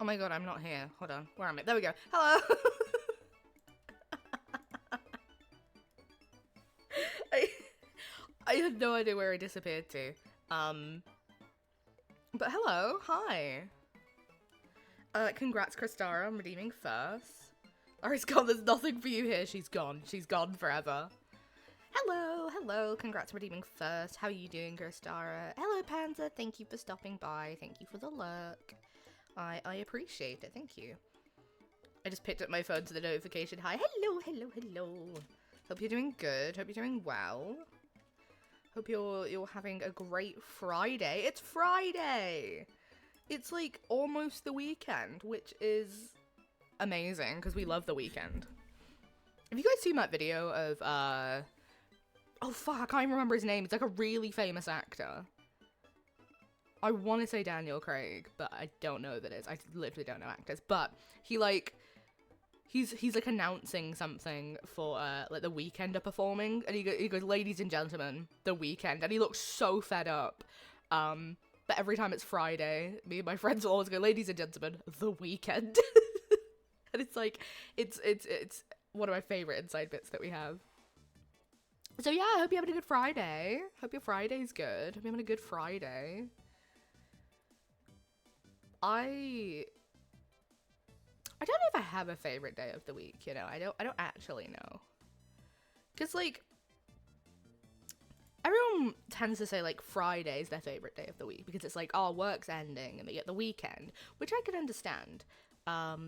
Oh my god, I'm not here. Hold on. Where am I? There we go. Hello! I, I had no idea where I disappeared to. But hello. Hi. Congrats, Kristara, on redeeming first. Alright, Scott, there's nothing for you here. She's gone. She's gone forever. Hello. Congrats on redeeming first. How are you doing, Kristara? Hello, Panza. Thank you for stopping by. Thank you for the lurk. I appreciate it. Thank you. I just picked up my phone to the notification. Hi. Hello. Hope you're doing good. Hope you're doing well. Hope you're having a great Friday. It's Friday! It's like almost the weekend, which is amazing because we love the weekend. Have you guys seen that video of oh fuck, I can't even remember his name. It's like a really famous actor. I want to say Daniel Craig, but I don't know who that is. I literally don't know actors. But he's like announcing something for like the Weeknd are performing, and he goes, "Ladies and gentlemen, the Weeknd," and he looks so fed up. But every time it's Friday, me and my friends will always go, "Ladies and gentlemen, the Weeknd," and it's like it's one of my favorite inside bits that we have. So yeah, I hope you're having a good Friday. Hope your Friday's good. Hope you're having a good Friday. I don't know if I have a favorite day of the week, you know. I don't actually know. Cuz like everyone tends to say like Friday's their favorite day of the week because it's like, oh, work's ending and they get the weekend, which I can understand. But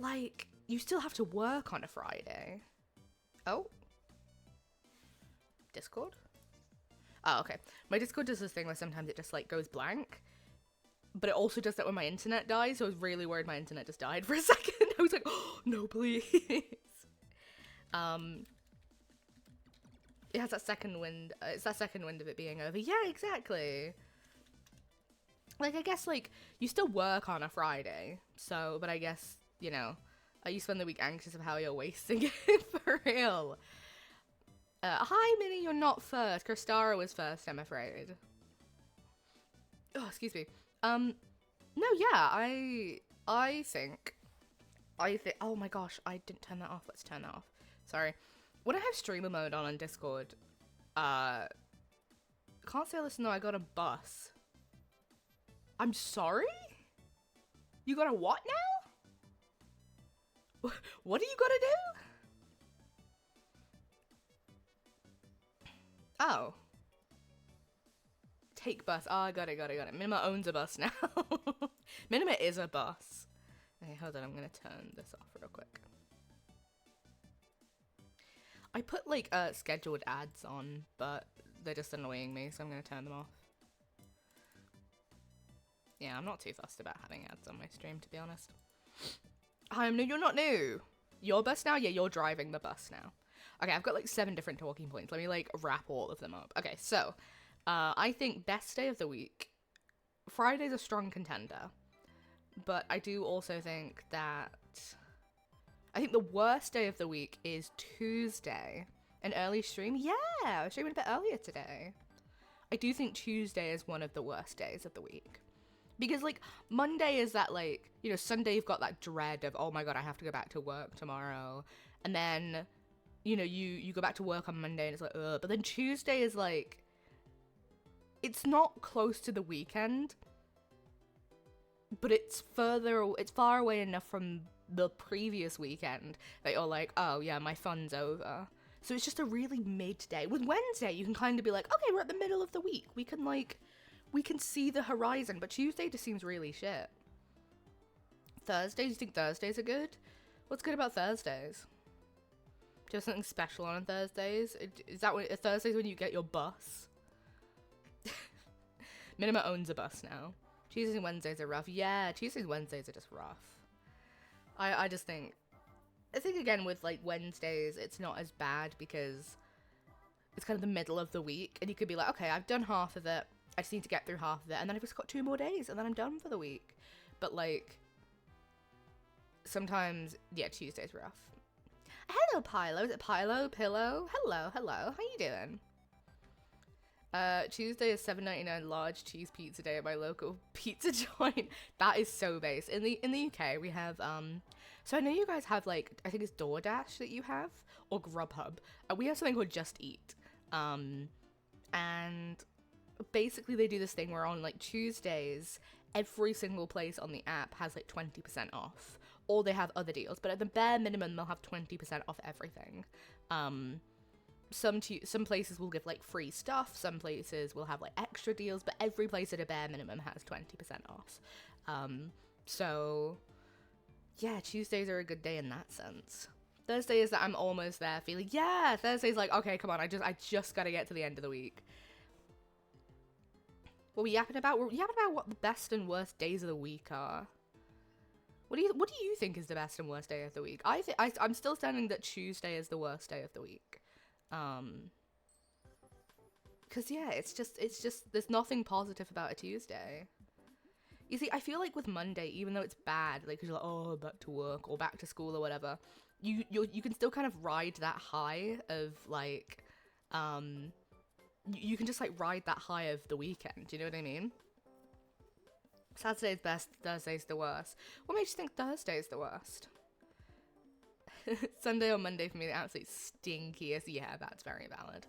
like you still have to work on a Friday. Oh. Discord? Oh, okay. My Discord does this thing where sometimes it just like goes blank. But it also does that when my internet dies, so I was really worried my internet just died for a second. I was like, oh, no, please. It has that second wind. It's that second wind of it being over. Yeah, exactly. Like, I guess, like, you still work on a Friday. So, but I guess, you know, you spend the week anxious of how you're wasting it for real. Hi, Minnie, you're not first. Kristara was first, I'm afraid. Oh, excuse me. No, yeah, I think, oh my gosh, I didn't turn that off. Let's turn that off. Sorry. When I have streamer mode on Discord, can't say listen, no, I got a bus. I'm sorry? You got a what now? What do you gotta do? Oh. Take bus. Oh, I got it. Minima owns a bus now. Minima is a bus. Okay, hold on. I'm gonna turn this off real quick. I put like scheduled ads on, but they're just annoying me, so I'm gonna turn them off. Yeah, I'm not too fussed about having ads on my stream, to be honest. Hi, I'm new. You're not new. Your bus now? Yeah, you're driving the bus now. Okay, I've got like 7 different talking points. Let me like wrap all of them up. Okay, so I think best day of the week. Friday's a strong contender, but I do also think that I think the worst day of the week is Tuesday. An early stream? Yeah, I was streaming a bit earlier today. I do think Tuesday is one of the worst days of the week. Because, like, Monday is that, like, you know, Sunday you've got that dread of, oh my god, I have to go back to work tomorrow. And then, you know, you go back to work on Monday and it's like, ugh. But then Tuesday is, like, it's not close to the weekend. But it's far away enough from the previous weekend that you're like, oh yeah, my fun's over. So it's just a really midday. With Wednesday, you can kind of be like, okay, we're at the middle of the week. We can see the horizon, but Tuesday just seems really shit. Thursdays, you think Thursdays are good? What's good about Thursdays? Do you have something special on Thursdays? Is that when Thursdays when you get your bus? Minima owns a bus now. Tuesdays and Wednesdays are rough. Yeah, Tuesdays and Wednesdays are just rough. I think again with like Wednesdays, it's not as bad because it's kind of the middle of the week and you could be like, okay, I've done half of it. I just need to get through half of it and then I've just got 2 more days and then I'm done for the week. But like, sometimes, yeah, Tuesday's rough. Hello, Pilo. Is it Pilo? Pillow? Hello. How you doing? Tuesday is $7.99 large cheese pizza day at my local pizza joint. That is so base. In the UK, we have so I know you guys have like, I think it's DoorDash that you have, or Grubhub. We have something called Just Eat. And basically they do this thing where on like Tuesdays, every single place on the app has like 20% off, or they have other deals, but at the bare minimum they'll have 20% off everything. Some places will give like free stuff, some places will have like extra deals, but every place at a bare minimum has 20% off. So yeah, Tuesdays are a good day in that sense. Thursday is that I'm almost there feeling, yeah, Thursday's like, okay, come on, I just gotta get to the end of the week. What we're yapping about? We're yapping about what the best and worst days of the week are. What do you think is the best and worst day of the week? I'm still standing that Tuesday is the worst day of the week. Cause yeah, it's just there's nothing positive about a Tuesday. You see, I feel like with Monday, even though it's bad, like, cause you're like, oh, back to work or back to school or whatever, you can still kind of ride that high of like, you can just like ride that high of the weekend. Do you know what I mean? Saturday's best, Thursday's the worst. What makes you think Thursday's the worst? Sunday or Monday for me, the absolute stinkiest. Yeah, that's very valid.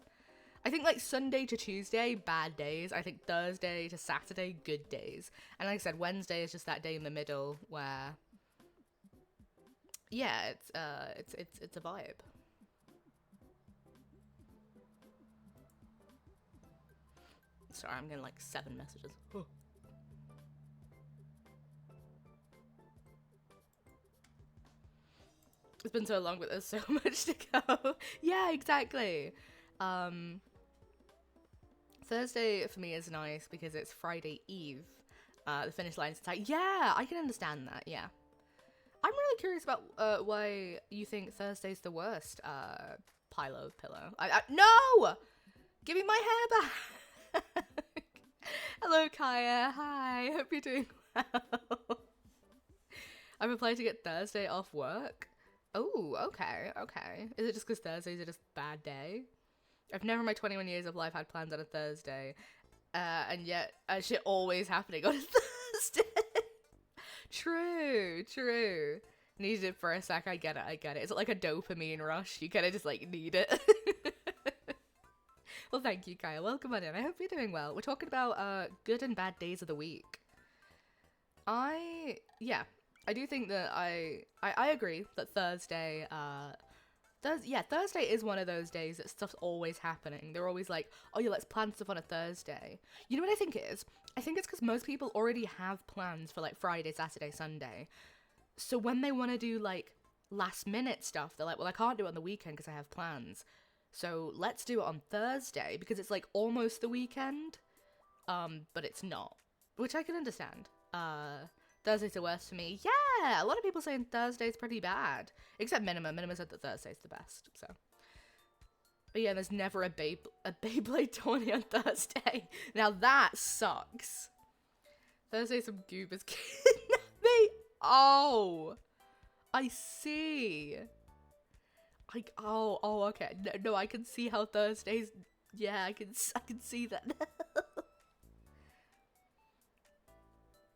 I think like Sunday to Tuesday, bad days. I think Thursday to Saturday, good days. And like I said, Wednesday is just that day in the middle where, yeah, it's a vibe. Sorry, I'm getting like 7 messages. Oh. It's been so long, but there's so much to go. Yeah, exactly. Thursday for me is nice because it's Friday Eve. The finish line's tight. Yeah, I can understand that. Yeah. I'm really curious about why you think Thursday's the worst. Pillow. No! Give me my hair back! Hello, Kaya. Hi. Hope you're doing well. I've applied to get Thursday off work. Oh, okay. Is it just because Thursdays are just bad day? I've never in my 21 years of life had plans on a Thursday. And yet, shit always happening on a Thursday. True. Needed it for a sec. I get it. It's like a dopamine rush. You kind of just like need it. Well, thank you, Kyle. Welcome on in. I hope you're doing well. We're talking about good and bad days of the week. I do think that I agree that Thursday, Thursday is one of those days that stuff's always happening. They're always like, oh yeah, let's plan stuff on a Thursday. You know what I think it is? I think it's because most people already have plans for like Friday, Saturday, Sunday. So when they want to do like last minute stuff, they're like, well, I can't do it on the weekend because I have plans. So let's do it on Thursday because it's like almost the weekend, but it's not, which I can understand. Thursday's the worst for me. Yeah, a lot of people saying Thursday's pretty bad, except Minima. Minima said that Thursday's the best. So, but yeah, there's never a Beyblade tourney on Thursday. Now that sucks. Thursday, some goobers kidnap me. Oh, I see. Like, oh, okay. No, I can see how Thursdays. Yeah, I can see that now.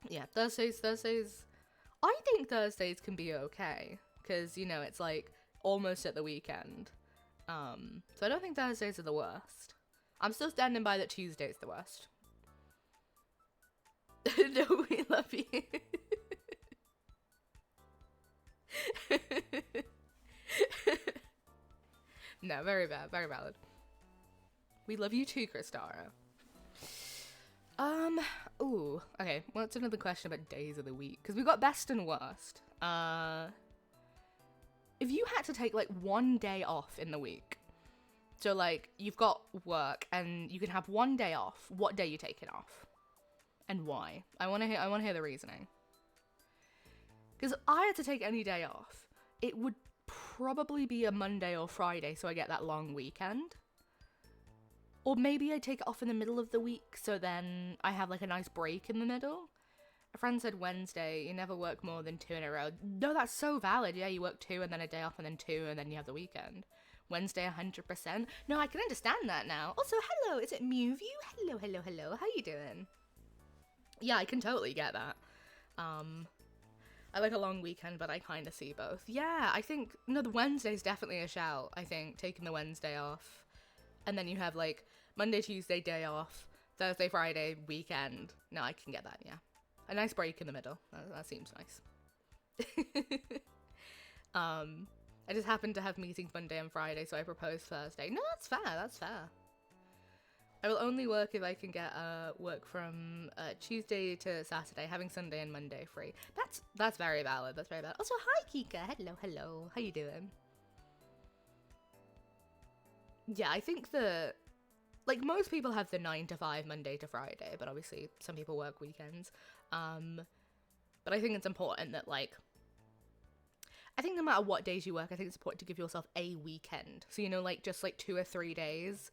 Yeah, Thursdays. I think Thursdays can be okay because you know it's like almost at the weekend. So I don't think Thursdays are the worst. I'm still standing by that Tuesday's the worst. No, we love you. No, very bad, very valid. We love you too, Kristara. Ooh, okay, what's another question about days of the week? Because we've got best and worst. If you had to take, like, one day off in the week, so, like, you've got work and you can have one day off, what day are you taking off? And why? I want to hear the reasoning. Because if I had to take any day off, it would probably be a Monday or Friday, so I get that long weekend. Or maybe I take it off in the middle of the week, so then I have like a nice break in the middle. A friend said Wednesday, you never work more than 2 in a row. No, that's so valid. Yeah, you work 2 and then a day off and then 2 and then you have the weekend. Wednesday 100%. No, I can understand that now. Also, hello, is it MewView? Hello, hello, hello. How you doing? Yeah, I can totally get that. I like a long weekend, but I kind of see both. Yeah, I think, no, the Wednesday's definitely a shout, I think, taking the Wednesday off. And then you have, like, Monday, Tuesday, day off, Thursday, Friday, weekend. No, I can get that, yeah. A nice break in the middle. That seems nice. I just happened to have meetings Monday and Friday, so I proposed Thursday. No, that's fair, that's fair. I will only work if I can get work from Tuesday to Saturday, having Sunday and Monday free. That's very valid. That's very valid. Also, hi Kika. Hello, hello. How you doing? Yeah, I think like most people have the 9 to 5 Monday to Friday, but obviously some people work weekends. But I think it's important that like I think no matter what days you work, I think it's important to give yourself a weekend. So, you know, like just like 2 or 3 days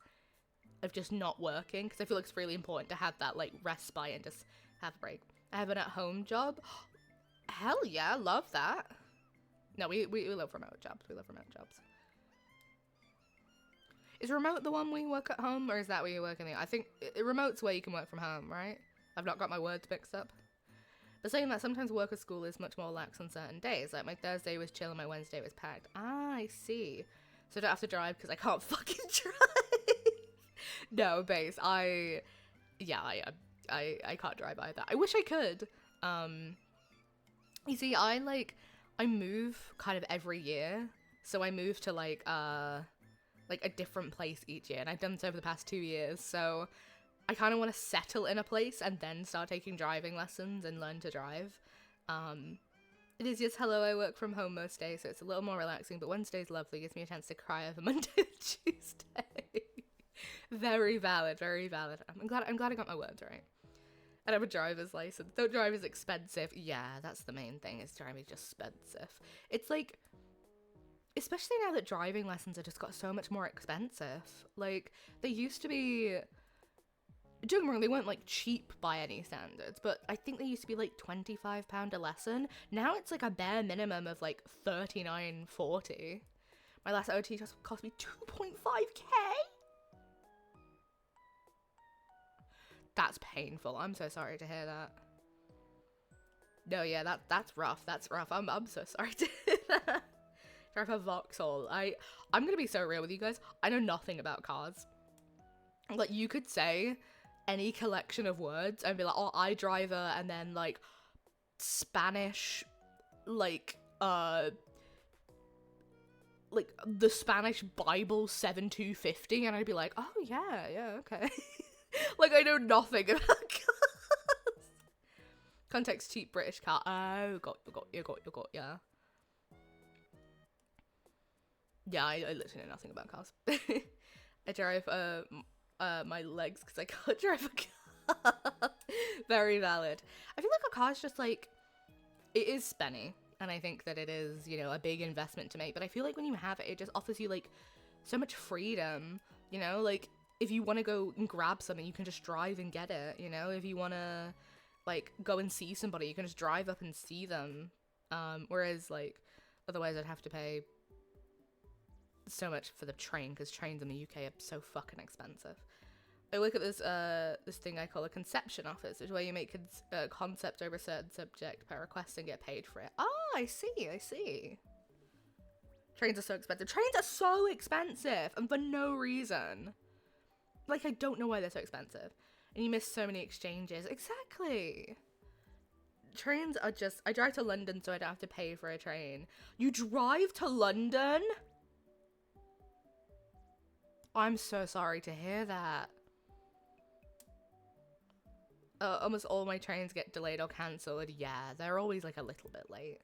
of just not working, because I feel like it's really important to have that like respite and just have a break. I have an at-home job. Hell yeah, love that. No, we love remote jobs. We love remote jobs. Is remote the one where you work at home, or is that where you work in the... I think remote's where you can work from home, right? I've not got my words mixed up. But saying that, sometimes work at school is much more lax on certain days. Like my Thursday was chill and my Wednesday was packed. Ah, I see. So I don't have to drive because I can't fucking drive. No, base. I can't drive either. I wish I could. You see, I move kind of every year. So I move to like a different place each year, and I've done so for the past 2 years. So I kind of want to settle in a place and then start taking driving lessons and learn to drive. It is just hello. I work from home most days, so it's a little more relaxing. But Wednesday's lovely. Gives me a chance to cry over Monday and Tuesday. Very valid, very valid. I'm glad I got my words right. I have a driver's license. Though drive is expensive. Yeah, that's the main thing, is driving is just expensive. It's like, especially now that driving lessons have just got so much more expensive. Like, they used to be, don't get me wrong, they weren't like cheap by any standards, but I think they used to be like £25 a lesson. Now it's like a bare minimum of like $39.40. My last OT just cost me 2.5k. That's painful. I'm so sorry to hear that. No, yeah, that's rough. That's rough. I'm so sorry to hear that. Drive a Vauxhall. I'm gonna be so real with you guys. I know nothing about cars. Like, you could say any collection of words and be like, oh, iDriver, and then like Spanish, like the Spanish Bible 7250, and I'd be like, oh yeah, okay. Like, I know nothing about cars. Context, cheap British car. Oh, got, yeah. Yeah, I literally know nothing about cars. I drive my legs because I can't drive a car. Very valid. I feel like a car's just like, it is spenny, and I think that it is, you know, a big investment to make, but I feel like when you have it, it just offers you like so much freedom, you know, like if you want to go and grab something, you can just drive and get it, you know? If you want to, like, go and see somebody, you can just drive up and see them. Whereas, like, otherwise I'd have to pay so much for the train, because trains in the UK are so fucking expensive. I look at this this thing I call a conception office, which is where you make a concept over a certain subject per request and get paid for it. Oh, I see. Trains are so expensive. Trains are so expensive, and for no reason. Like, I don't know why they're so expensive. And you miss so many exchanges. Exactly. Trains are just... I drive to London so I don't have to pay for a train. You drive to London? I'm so sorry to hear that. Almost all my trains get delayed or cancelled. Yeah, they're always like a little bit late.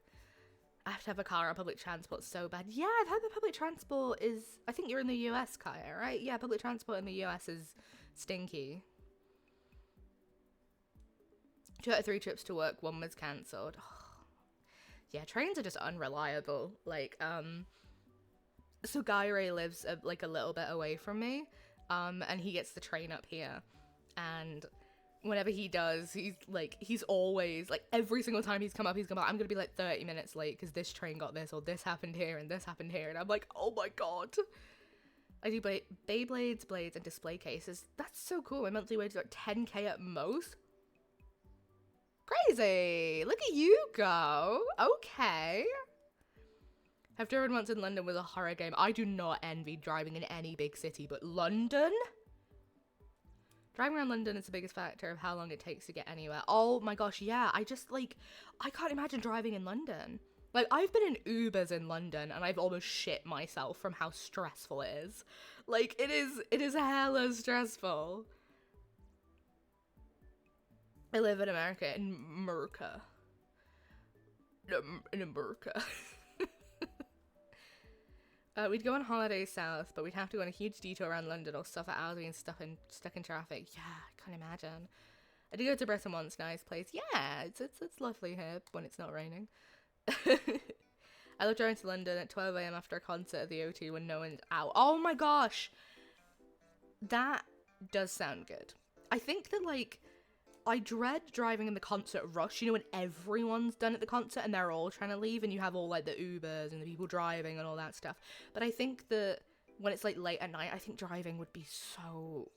I have to have a car or public transport so bad. Yeah, I've heard that public transport is... I think you're in the US, Kaya, right? Yeah, public transport in the US is stinky. 2 out of 3 trips to work, 1 was cancelled. Oh. Yeah, trains are just unreliable. Like, so Guy Ray lives like a little bit away from me, and he gets the train up here, and whenever he does, he's always, like, every single time he's come up, I'm gonna be like 30 minutes late because this train got this, or this happened here and this happened here, and I'm like, oh my god. I do Beyblades, blades, and display cases. That's so cool. My monthly wage is like 10k at most. Crazy. Look at you go. Okay. Have driven once in London with a horror game. I do not envy driving in any big city, but London? Driving around London is the biggest factor of how long it takes to get anywhere. Oh my gosh, yeah. I can't imagine driving in London. Like, I've been in Ubers in London and I've almost shit myself from how stressful it is. Like, it is hella stressful. I live in America, in America. In America. We'd go on holidays south, but we'd have to go on a huge detour around London or suffer hours being stuck in traffic. Yeah, I can't imagine. I did go to Britain once, nice place. Yeah, it's lovely here when it's not raining. I love driving to London at 12 a.m. after a concert at the O2 when no one's out. Oh my gosh! That does sound good. I think that, like, I dread driving in the concert rush, you know, when everyone's done at the concert and they're all trying to leave and you have all, like, the Ubers and the people driving and all that stuff. But I think that when it's, like, late at night, I think driving would be so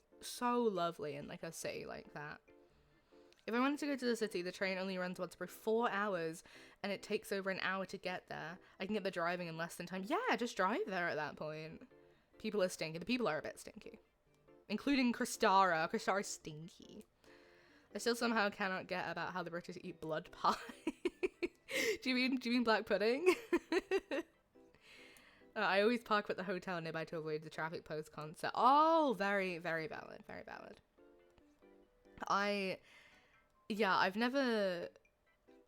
lovely in, like, a city like that. If I wanted to go to the city, the train only runs once every 4 hours and it takes over an hour to get there. I can get the driving in less than time. Yeah, just drive there at that point. People are stinky. The people are a bit stinky. Including Kristara. Kristara's stinky. I still somehow cannot get about how the British eat blood pie. Do you mean black pudding? I always park at the hotel nearby to avoid the traffic post-concert. Oh, very, very valid. Very valid. I've never,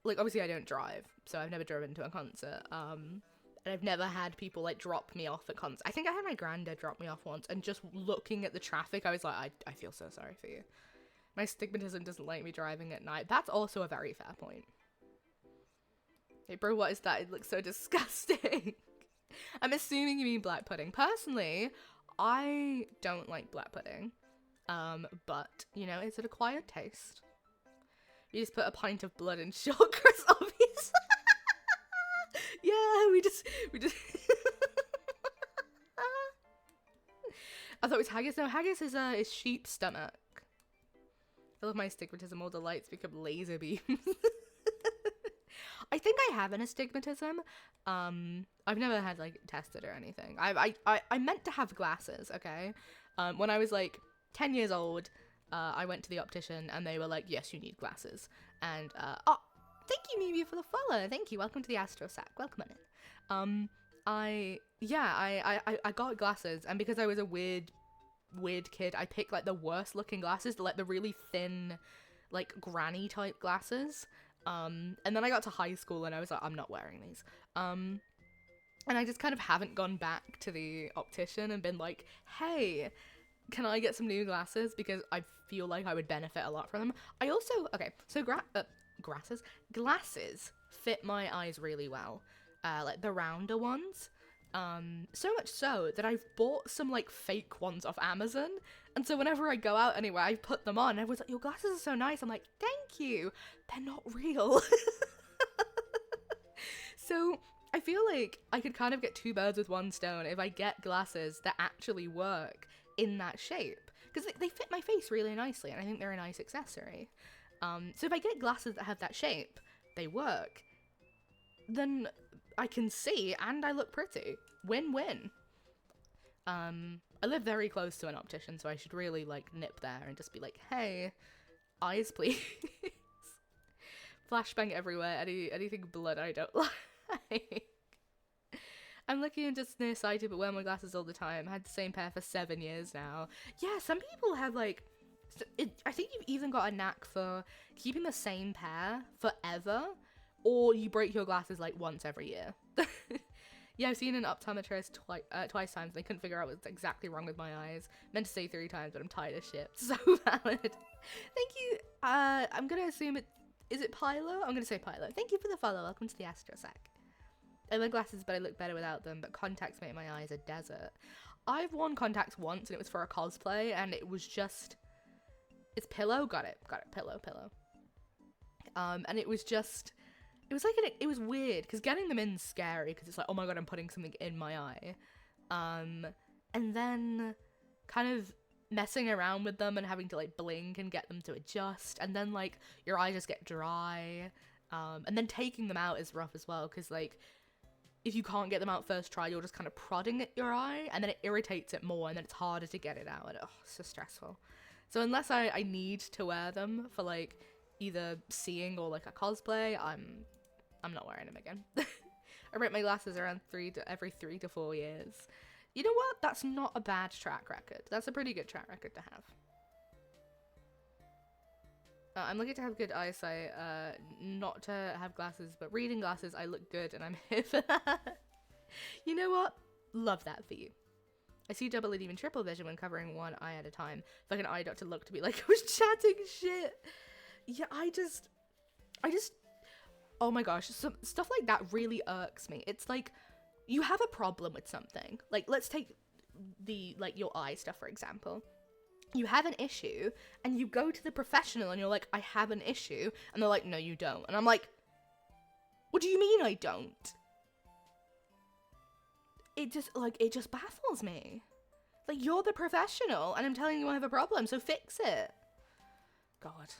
like, obviously I don't drive, so I've never driven to a concert. And I've never had people, like, drop me off at concerts. I think I had my granddad drop me off once, and just looking at the traffic, I was like, I feel so sorry for you. My stigmatism doesn't like me driving at night. That's also a very fair point. Hey, bro, what is that? It looks so disgusting. I'm assuming you mean black pudding. Personally, I don't like black pudding. But, you know, it's an acquired taste. You just put a pint of blood in short crust, obviously. Yeah, we just I thought it was haggis. No, haggis is sheep's stomach. I love my astigmatism. All the lights become laser beams. I think I have an astigmatism. I've never had, like, tested or anything. I meant to have glasses, okay? When I was, like, 10 years old, I went to the optician and they were like, yes, you need glasses. And, oh, thank you, Mimi, for the follow. Thank you. Welcome to the Astro Sack. Welcome on in. I got glasses, and because I was a weird kid, I picked, like, the worst looking glasses, like the really thin, like, granny type glasses. And then I got to high school and I was like, I'm not wearing these. And I just kind of haven't gone back to the optician and been like, hey, can I get some new glasses? Because I feel like I would benefit a lot from them. I also, okay, so glasses fit my eyes really well. Like the rounder ones. So much so that I've bought some, like, fake ones off Amazon, and so whenever I go out anywhere, I put them on, and everyone's like, your glasses are so nice. I'm like, thank you. They're not real. So I feel like I could kind of get two birds with one stone if I get glasses that actually work in that shape, because they fit my face really nicely, and I think they're a nice accessory. So if I get glasses that have that shape, they work, then I can see and I look pretty. Win-win. I live very close to an optician, so I should really, like, nip there and just be like, hey, eyes please. Flashbang everywhere, anything blood I don't like. I'm lucky and just nearsighted, but wear my glasses all the time. I had the same pair for 7 years now. Yeah, some people have, like, I think you've even got a knack for keeping the same pair forever, or you break your glasses, like, once every year. Yeah, I've seen an optometrist twice times, and they couldn't figure out what's exactly wrong with my eyes. Meant to say 3 times, but I'm tired of shit. So valid. Thank you. I'm gonna assume is it Pilo? I'm gonna say Pilo. Thank you for the follow. Welcome to the Astro Sack. I wear glasses, but I look better without them, but contacts make my eyes a desert. I've worn contacts once, and it was for a cosplay, and it was just... It's pillow? Got it. Pillow. And it was just... It was like, it was weird, because getting them in is scary, because it's like, oh my god, I'm putting something in my eye. and then kind of messing around with them and having to like blink and get them to adjust, and then like your eyes just get dry, and then taking them out is rough as well, because like if you can't get them out first try, you're just kind of prodding at your eye, and then it irritates it more, and then it's harder to get it out, and it's so stressful. So unless I need to wear them for like either seeing or like a cosplay, I'm not wearing them again. I break my glasses around every 3 to 4 years. You know what? That's not a bad track record. That's a pretty good track record to have. I'm looking to have good eyesight, not to have glasses, but reading glasses, I look good and I'm here for that. You know what? Love that for you. I see double and even triple vision when covering one eye at a time. If like an eye doctor looked to me like I was chatting shit. Yeah, I just, oh my gosh, stuff like that really irks me. It's like, you have a problem with something. Like, let's take your eye stuff, for example. You have an issue, and you go to the professional, and you're like, I have an issue. And they're like, no, you don't. And I'm like, what do you mean I don't? It just baffles me. Like, you're the professional, and I'm telling you I have a problem, so fix it. God.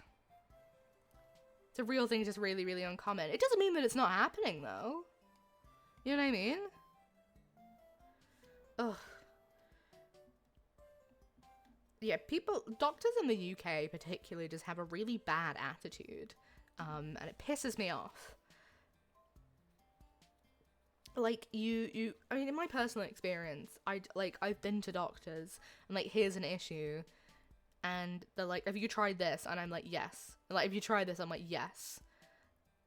It's a real thing, just really, really uncommon. It doesn't mean that it's not happening, though. You know what I mean? Ugh. Yeah, doctors in the UK particularly just have a really bad attitude. And it pisses me off. Like, I mean, in my personal experience, I've been to doctors, and like, here's an issue. And they're like, have you tried this? And I'm like, yes. And like, if you tried this, I'm like, yes.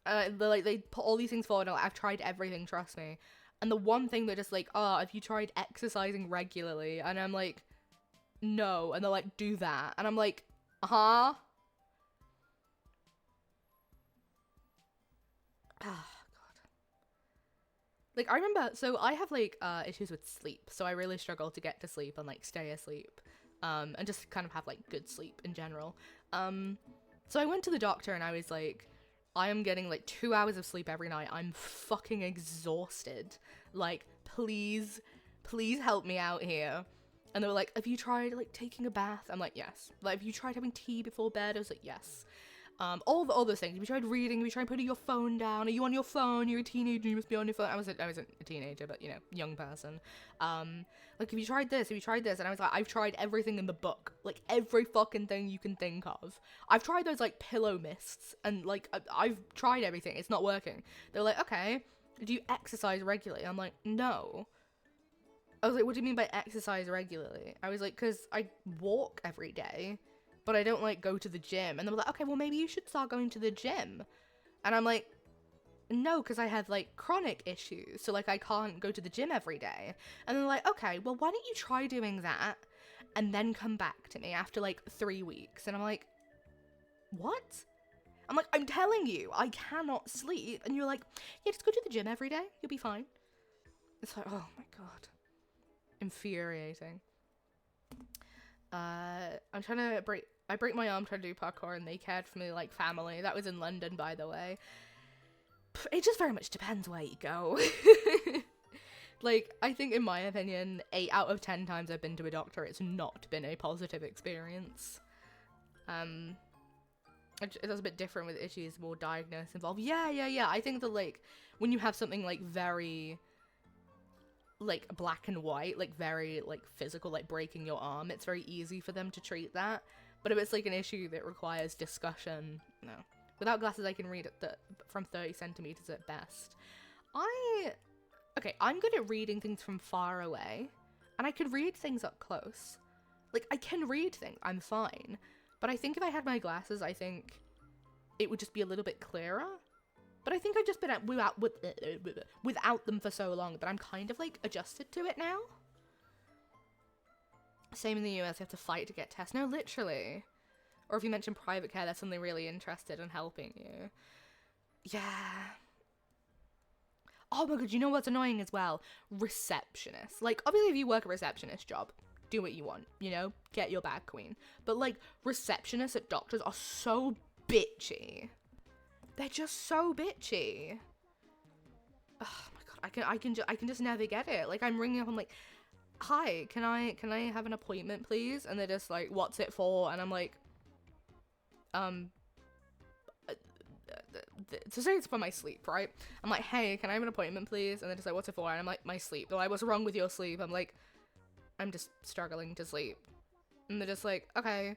They're like, they put all these things forward, and like, I've tried everything, trust me. And the one thing they're just like, oh, have you tried exercising regularly? And I'm like, no. And they're like, do that. And I'm like, uh-huh. Oh, God. Like, I remember, so I have like issues with sleep. So I really struggle to get to sleep and like stay asleep. And just kind of have like good sleep in general. So I went to the doctor and I was like, I am getting like 2 hours of sleep every night. I'm fucking exhausted. Like, please help me out here. And they were like, have you tried like taking a bath? I'm like, yes. Like, have you tried having tea before bed? I was like, yes. All the other things. Have you tried reading? Have you tried putting your phone down? Are you on your phone? You're a teenager, you must be on your phone. I wasn't a teenager, but you know, young person. Like, have you tried this? Have you tried this? And I was like, I've tried everything in the book. Like, every fucking thing you can think of. I've tried those like pillow mists, and like, I've tried everything. It's not working. They're like, okay, do you exercise regularly? I'm like, no. I was like, what do you mean by exercise regularly? I was like, because I walk every day, but I don't like go to the gym. And they were like, okay, well maybe you should start going to the gym. And I'm like, no, because I have like chronic issues, so like I can't go to the gym every day. And they're like, okay, well why don't you try doing that and then come back to me after like 3 weeks? And I'm like, what? I'm like, I'm telling you, I cannot sleep. And you're like, yeah, just go to the gym every day, you'll be fine. It's like, oh my God. Infuriating. I break my arm trying to do parkour, and they cared for me like family. That was in London, by the way. It just very much depends where you go. Like, I think in my opinion, 8 out of 10 times I've been to a doctor, it's not been a positive experience. It's a bit different with issues, more diagnosis involved. Yeah. I think that like, when you have something like very like black and white, like very like physical, like breaking your arm, it's very easy for them to treat that. But if it's like an issue that requires discussion, no. Without glasses I can read from 30 centimeters at best. I'm good at reading things from far away, and I can read things up close. Like, I can read things, I'm fine. But I think if I had my glasses, I think it would just be a little bit clearer. But I think I've just been without them for so long that I'm kind of like adjusted to it now. Same in the US, you have to fight to get tests. No, literally. Or if you mention private care, they're suddenly really interested in helping you. Yeah. Oh my God, you know what's annoying as well? Receptionists. Like, obviously if you work a receptionist job, do what you want, you know? Get your bag, queen. But like, receptionists at doctors are so bitchy. They're just so bitchy. Oh my God, I can just never get it. Like, I'm ringing up, I'm like, hi, can I have an appointment, please? And they're just like, what's it for? And I'm like, to say it's for my sleep, right? I'm like, hey, can I have an appointment, please? And they're just like, what's it for? And I'm like, my sleep. They're like, what's wrong with your sleep? I'm like, I'm just struggling to sleep. And they're just like, okay.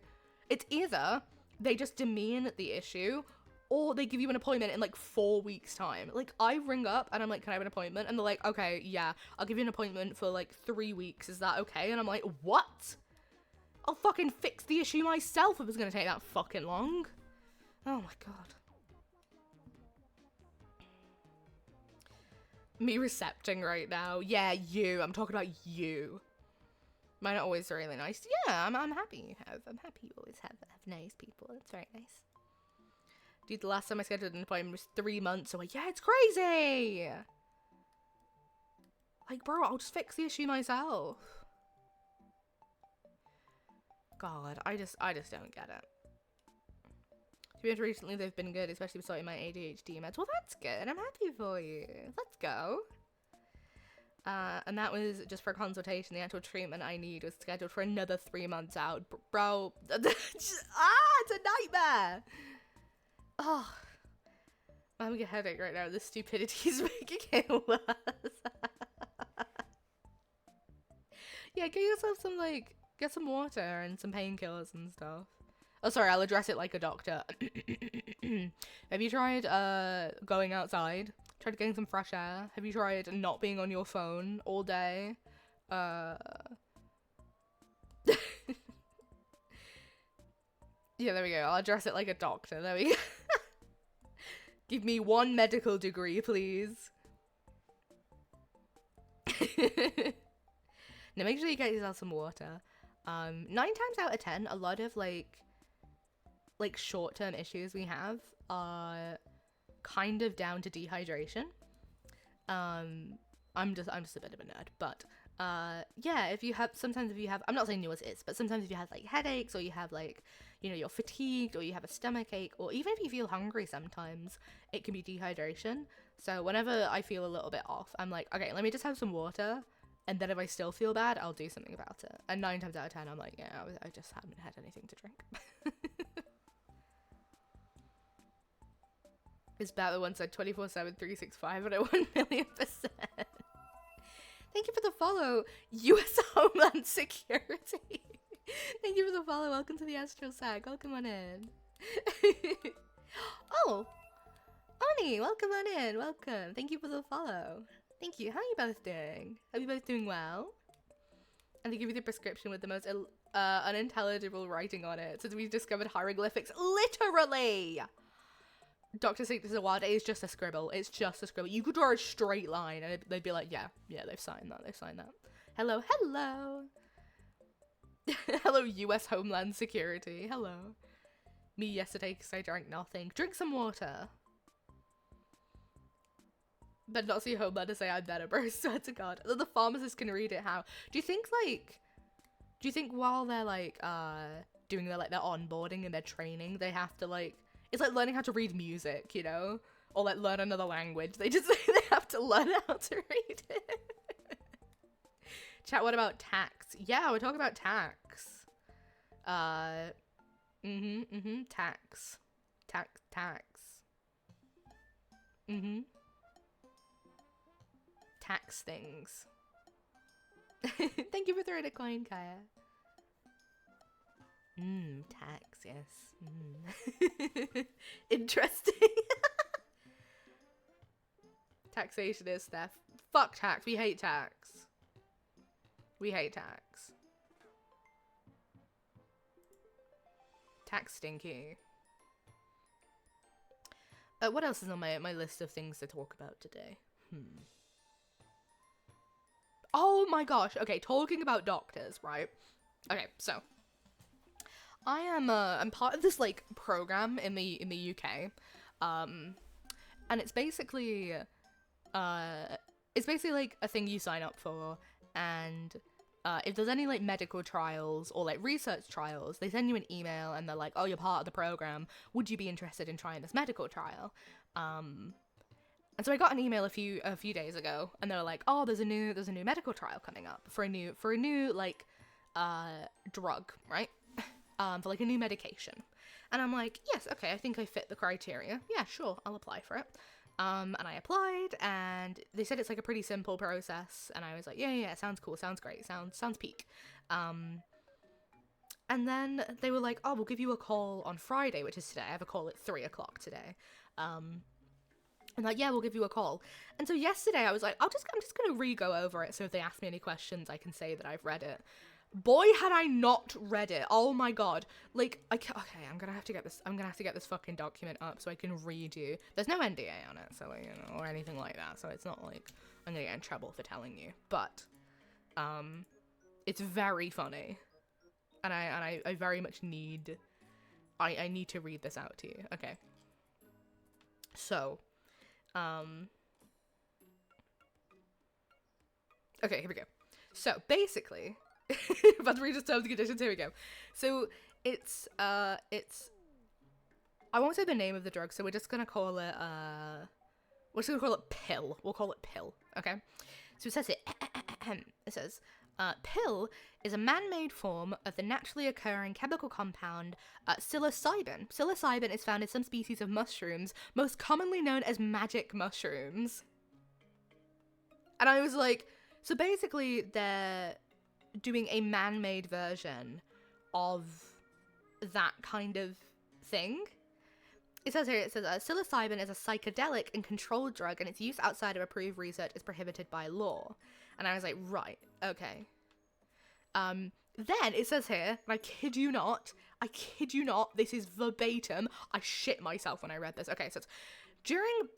It's either they just demean the issue, or they give you an appointment in like 4 weeks time. Like, I ring up and I'm like, can I have an appointment? And they're like, okay, yeah, I'll give you an appointment for like 3 weeks. Is that okay? And I'm like, what? I'll fucking fix the issue myself if it's gonna take that fucking long. Oh my god. Me recepting right now. Yeah, you. I'm talking about you. Mine are always really nice. Yeah, I'm happy you have. I'm happy you always have nice people. It's very nice. Dude, the last time I scheduled an appointment was 3 months away. Yeah, it's crazy! Like, bro, I'll just fix the issue myself. God, I just don't get it. To be honest, recently they've been good, especially starting my ADHD meds. Well, that's good. I'm happy for you. Let's go. And that was just for a consultation. The actual treatment I need was scheduled for another 3 months out. Bro, it's a nightmare. Oh, I'm having a headache right now. The stupidity is making it worse. Yeah, get yourself some, like, get some water and some painkillers and stuff. Oh, sorry, I'll address it like a doctor. Have you tried going outside? Tried getting some fresh air? Have you tried not being on your phone all day? Yeah, there we go. I'll address it like a doctor. There we go. Give me 1 medical degree, please. Now, make sure you get yourself some water. 9 times out of 10, a lot of, like short-term issues we have are kind of down to dehydration. I'm just a bit of a nerd, but yeah, sometimes if you have, I'm not saying yours is, but sometimes if you have like headaches, or you have like, you know, you're fatigued, or you have a stomach ache, or even if you feel hungry, sometimes it can be dehydration. So whenever I feel a little bit off, I'm like, okay, let me just have some water, and then if I still feel bad, I'll do something about it. And 9 times out of 10, I'm like, yeah, I just haven't had anything to drink. Is Bat the one said 24/7, 365, and I 1,000,000%. Thank you for the follow, U.S. Homeland Security. Thank you for the follow. Welcome to the Astro Sack. Welcome on in. Oh, Oni, welcome on in. Welcome. Thank you for the follow. Thank you. How are you both doing? Are you both doing well? And they give you the prescription with the most unintelligible writing on it. So we discovered hieroglyphics. Literally! Dr. Sickness is a wild. It is just a scribble. It's just a scribble. You could draw a straight line and they'd be like, yeah, they've signed that. They've signed that. Hello, hello. Hello, U.S. Homeland Security. Hello. Me yesterday because I drank nothing. Drink some water. But not see Homeland to say I'm better, bro. Swear to God. The pharmacist can read it how. Do you think while they're like, doing their onboarding and their training, they have to like, it's like learning how to read music, you know? Or like learn another language. They have to learn how to read it. Chat, what about tax? Yeah, we're talking about tax. Tax. Tax things. Thank you for throwing a coin, Kaya. Tax, yes. Interesting. Taxation is theft. Fuck tax. We hate tax. We hate tax. Tax stinky. What else is on my list of things to talk about today? Oh my gosh. Okay, talking about doctors, right? Okay, so I am I'm part of this like program in the UK, and it's basically like a thing you sign up for, and if there's any like medical trials or like research trials, they send you an email and they're like, oh, you're part of the program. Would you be interested in trying this medical trial? And so I got an email a few days ago, and they were like, "Oh, there's a new medical trial coming up for a new like drug, right? For like a new medication." And I'm like, "Yes, okay, I think I fit the criteria. Yeah, sure, I'll apply for it." And I applied, and they said it's like a pretty simple process, and I was like, yeah, sounds cool, sounds great, sounds peak. And then they were like, "Oh, we'll give you a call on Friday," which is today. I have a call at 3:00 today. And like, "Yeah, we'll give you a call." And so yesterday I was like, I'm just gonna re-go over it, so if they ask me any questions, I can say that I've read it. Boy, had I not read it. Oh my god. Like, okay, I'm gonna have to get this fucking document up so I can read you. There's no NDA on it, so like, or anything like that, so it's not like I'm gonna get in trouble for telling you. But, it's very funny. And I very much need, I need to read this out to you. Okay. So, okay, here we go. So, basically, about to read the terms and conditions, here we go. So, it's, I won't say the name of the drug, so we're just gonna call it, we're just gonna call it pill. We'll call it pill, okay? So it says it, it says, pill is a man-made form of the naturally occurring chemical compound psilocybin. Psilocybin is found in some species of mushrooms, most commonly known as magic mushrooms. And I was like, so basically they're doing a man-made version of that kind of thing. It says here, psilocybin is a psychedelic and controlled drug, and its use outside of approved research is prohibited by law. And I was like, right, okay. Then it says here, and I kid you not, this is verbatim, I shit myself when I read this. Okay, so it's, during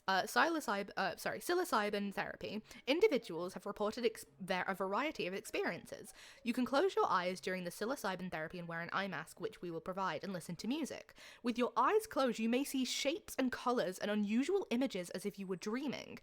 psilocybin therapy, individuals have reported a variety of experiences. You can close your eyes during the psilocybin therapy and wear an eye mask, which we will provide, and listen to music. With your eyes closed, you may see shapes and colours and unusual images as if you were dreaming.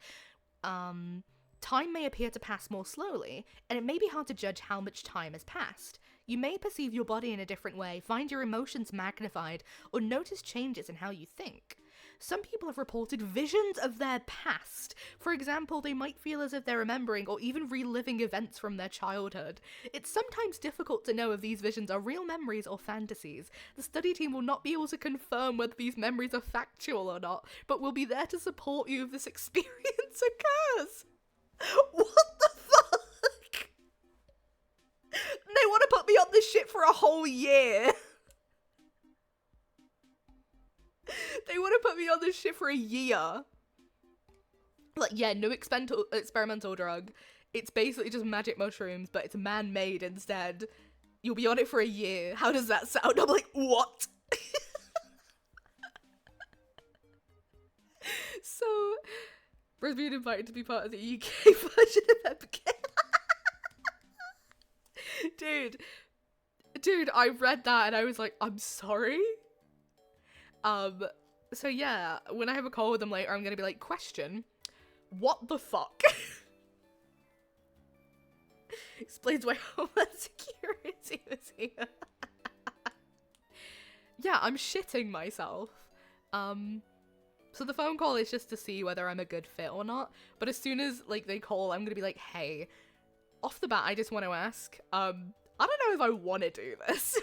Time may appear to pass more slowly, and it may be hard to judge how much time has passed. You may perceive your body in a different way, find your emotions magnified, or notice changes in how you think. Some people have reported visions of their past. For example, they might feel as if they're remembering or even reliving events from their childhood. It's sometimes difficult to know if these visions are real memories or fantasies. The study team will not be able to confirm whether these memories are factual or not, but will be there to support you if this experience occurs. What the fuck? They want to put me on this shit for a whole year. They want to put me on this shit for a year. Like, yeah, no experimental drug. It's basically just magic mushrooms, but it's man-made instead. You'll be on it for a year. How does that sound? I'm like, what? So, we're being invited to be part of the UK version of Epic. Dude, I read that and I was like, I'm sorry? So yeah, when I have a call with them later, I'm gonna be like, question, what the fuck? Explains why Homeland Security was here. Yeah, I'm shitting myself. So the phone call is just to see whether I'm a good fit or not, but as soon as, like, they call, I'm gonna be like, hey, off the bat, I just want to ask, I don't know if I want to do this.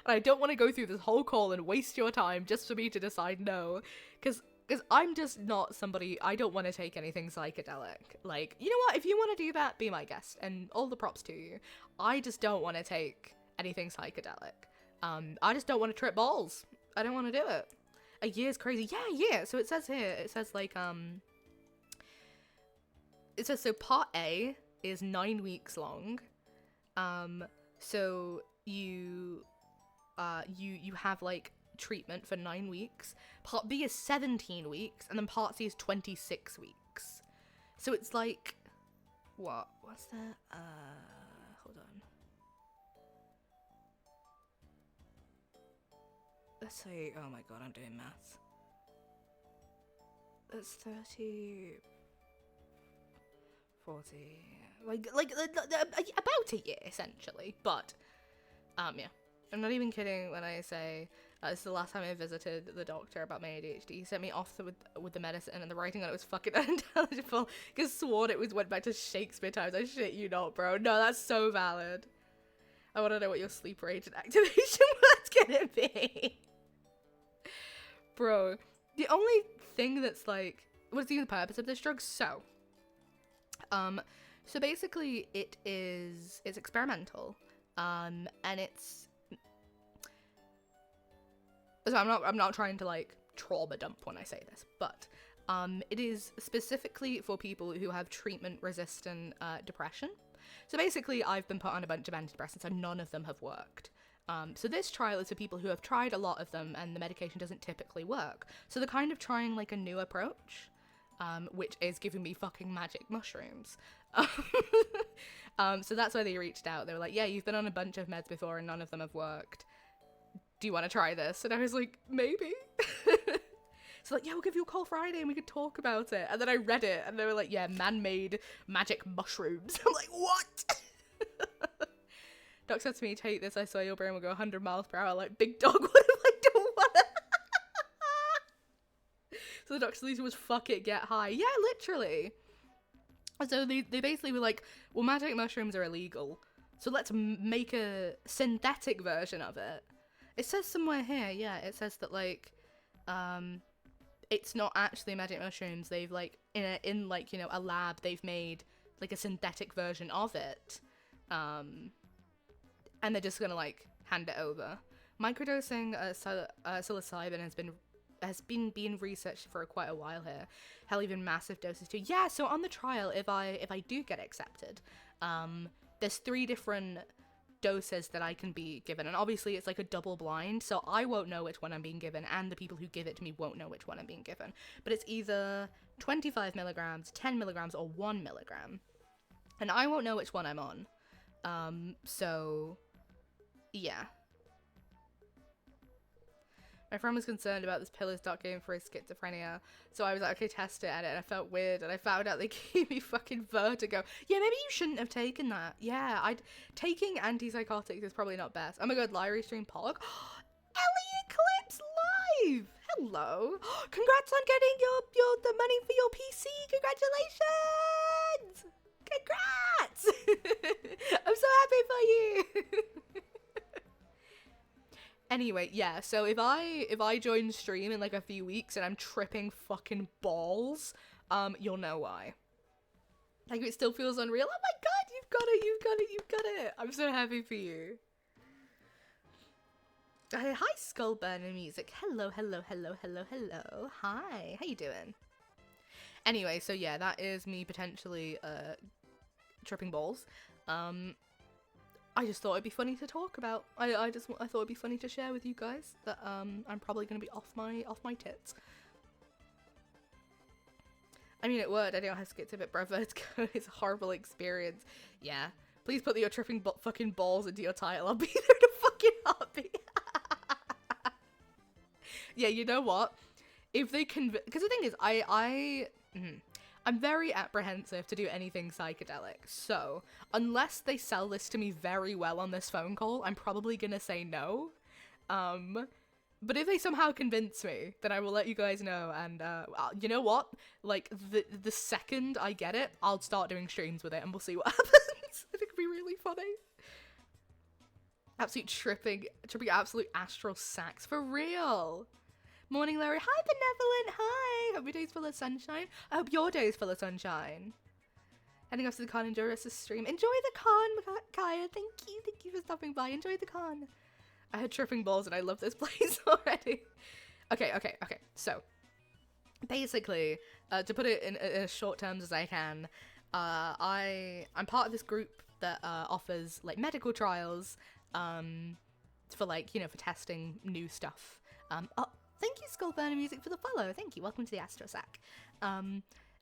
And I don't want to go through this whole call and waste your time just for me to decide no. Because I'm just not somebody, I don't want to take anything psychedelic. Like, you know what, if you want to do that, be my guest. And all the props to you. I just don't want to take anything psychedelic. I just don't want to trip balls. I don't want to do it. A year's crazy. Yeah. So it says here, it says like, it says, so part A is 9 weeks long. So you have like treatment for 9 weeks. Part B is 17 weeks, and then part C is 26 weeks. So it's like, what's that? Hold on. Let's say, oh my god, I'm doing maths. That's 30, 40, like about a year essentially. But yeah, I'm not even kidding when I say This is the last time I visited the doctor about my ADHD. He sent me off with the medicine, and the writing on it was fucking unintelligible. Because sworn it went back to Shakespeare times. I shit you not, bro. No, that's so valid. I want to know what your sleep-related activation word's gonna be. Bro, the only thing that's like, what's even the purpose of this drug? So basically it's experimental, and it's, so I'm not trying to like trauma dump when I say this, but it is specifically for people who have treatment-resistant depression. So basically, I've been put on a bunch of antidepressants and none of them have worked. So this trial is for people who have tried a lot of them and the medication doesn't typically work. So they're kind of trying like a new approach, which is giving me fucking magic mushrooms. So that's why they reached out. They were like, yeah, you've been on a bunch of meds before and none of them have worked. Do you want to try this? And I was like, maybe. So like, yeah, we'll give you a call Friday and we could talk about it. And then I read it and they were like, yeah, man-made magic mushrooms. I'm like, what? Doc said to me, take this, I swear your brain will go 100 miles per hour like big dog. What if I don't want it? So the doctor's solution was, fuck it, get high. Yeah, literally. So they basically were like, well, magic mushrooms are illegal, so let's make a synthetic version of it. It says somewhere here, yeah, it says that like, it's not actually magic mushrooms. They've like in like, you know, a lab, they've made like a synthetic version of it, and they're just gonna like hand it over. Microdosing psilocybin has been being researched for quite a while here. Hell, even massive doses too. Yeah, so on the trial, if I do get accepted, there's 3 different doses that I can be given, and obviously it's like a double blind, so I won't know which one I'm being given and the people who give it to me won't know which one I'm being given, but it's either 25 milligrams, 10 milligrams, or 1 milligram, and I won't know which one I'm on. So yeah. My friend was concerned about this pill his doc gave for his schizophrenia, so I was like, okay, test it, and I felt weird, and I found out they gave me fucking vertigo. Yeah, maybe you shouldn't have taken that. Yeah, taking antipsychotics is probably not best. Oh my god, Lyrie stream Pog. Ellie Eclipse live! Hello! Congrats on getting the money for your PC! Congratulations! Congrats! I'm so happy for you! Anyway, yeah, so if I join stream in like a few weeks and I'm tripping fucking balls, you'll know why. Like, it still feels unreal. Oh my god, you've got it. I'm so happy for you. Hi, Skullburner Music. Hello. Hi, how you doing? Anyway, so yeah, that is me potentially tripping balls. I just thought it'd be funny to talk about. I thought it'd be funny to share with you guys that I'm probably gonna be off my tits. I mean, it would. I don't have schizo, but bro, vertigo is a horrible experience. Yeah. Please put your tripping fucking balls into your title. I'll be there in a fucking heartbeat. Yeah, you know what? If they because the thing is, I'm very apprehensive to do anything psychedelic, so unless they sell this to me very well on this phone call, I'm probably gonna say no. But if they somehow convince me, then I will let you guys know, and you know what? Like, the second I get it, I'll start doing streams with it, and we'll see what happens. I think it'd be really funny. Absolute tripping absolute astral sax, for real. Morning, Larry. Hi, Benevolent. Hi. Hope your day's full of sunshine. I hope your day is full of sunshine. Heading off to the con, enjoy the rest of the stream. Enjoy the con, Kaya. Thank you for stopping by. Enjoy the con. I had tripping balls and I love this place already. Okay. So, basically, to put it in as short terms as I can, I'm part of this group that offers like medical trials, for like, you know, for testing new stuff. Thank you, Skullburner Music, for the follow. Thank you. Welcome to the Astrosac.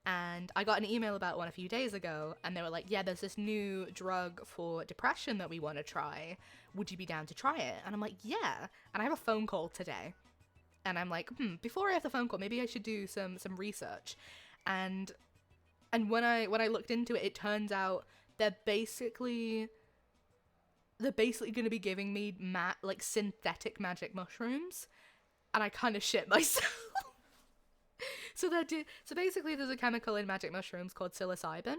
And I got an email about one a few days ago, and they were like, yeah, there's this new drug for depression that we want to try. Would you be down to try it? And I'm like, yeah. And I have a phone call today. And I'm like, before I have the phone call, maybe I should do some research. And when I looked into it, it turns out they're basically they're basically going to be giving me like synthetic magic mushrooms, and I kind of shit myself. So basically there's a chemical in magic mushrooms called psilocybin,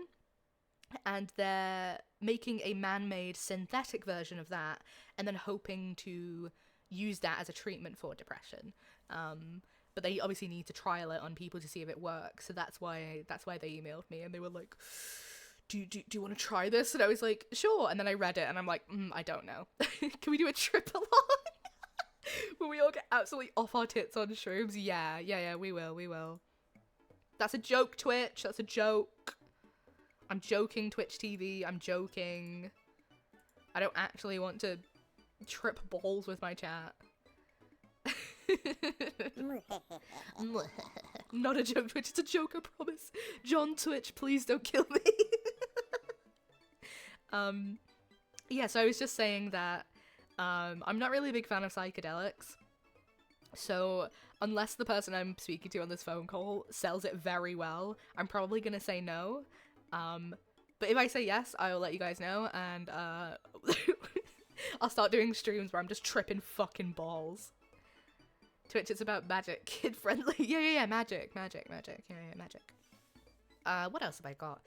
and they're making a man-made synthetic version of that and then hoping to use that as a treatment for depression. But they obviously need to trial it on people to see if it works. So that's why they emailed me and they were like, do you want to try this? And I was like, sure. And then I read it and I'm like, I don't know. Can we do a trip along? Will we all get absolutely off our tits on shrooms? Yeah, we will. That's a joke, Twitch. That's a joke. I'm joking, Twitch TV. I'm joking. I don't actually want to trip balls with my chat. Not a joke, Twitch. It's a joke, I promise. John Twitch, please don't kill me. Yeah, so I was just saying that I'm not really a big fan of psychedelics. So unless the person I'm speaking to on this phone call sells it very well, I'm probably gonna say no. But if I say yes, I'll let you guys know, and I'll start doing streams where I'm just tripping fucking balls. Twitch, it's about magic, kid friendly. Yeah, magic. Yeah, magic. What else have I got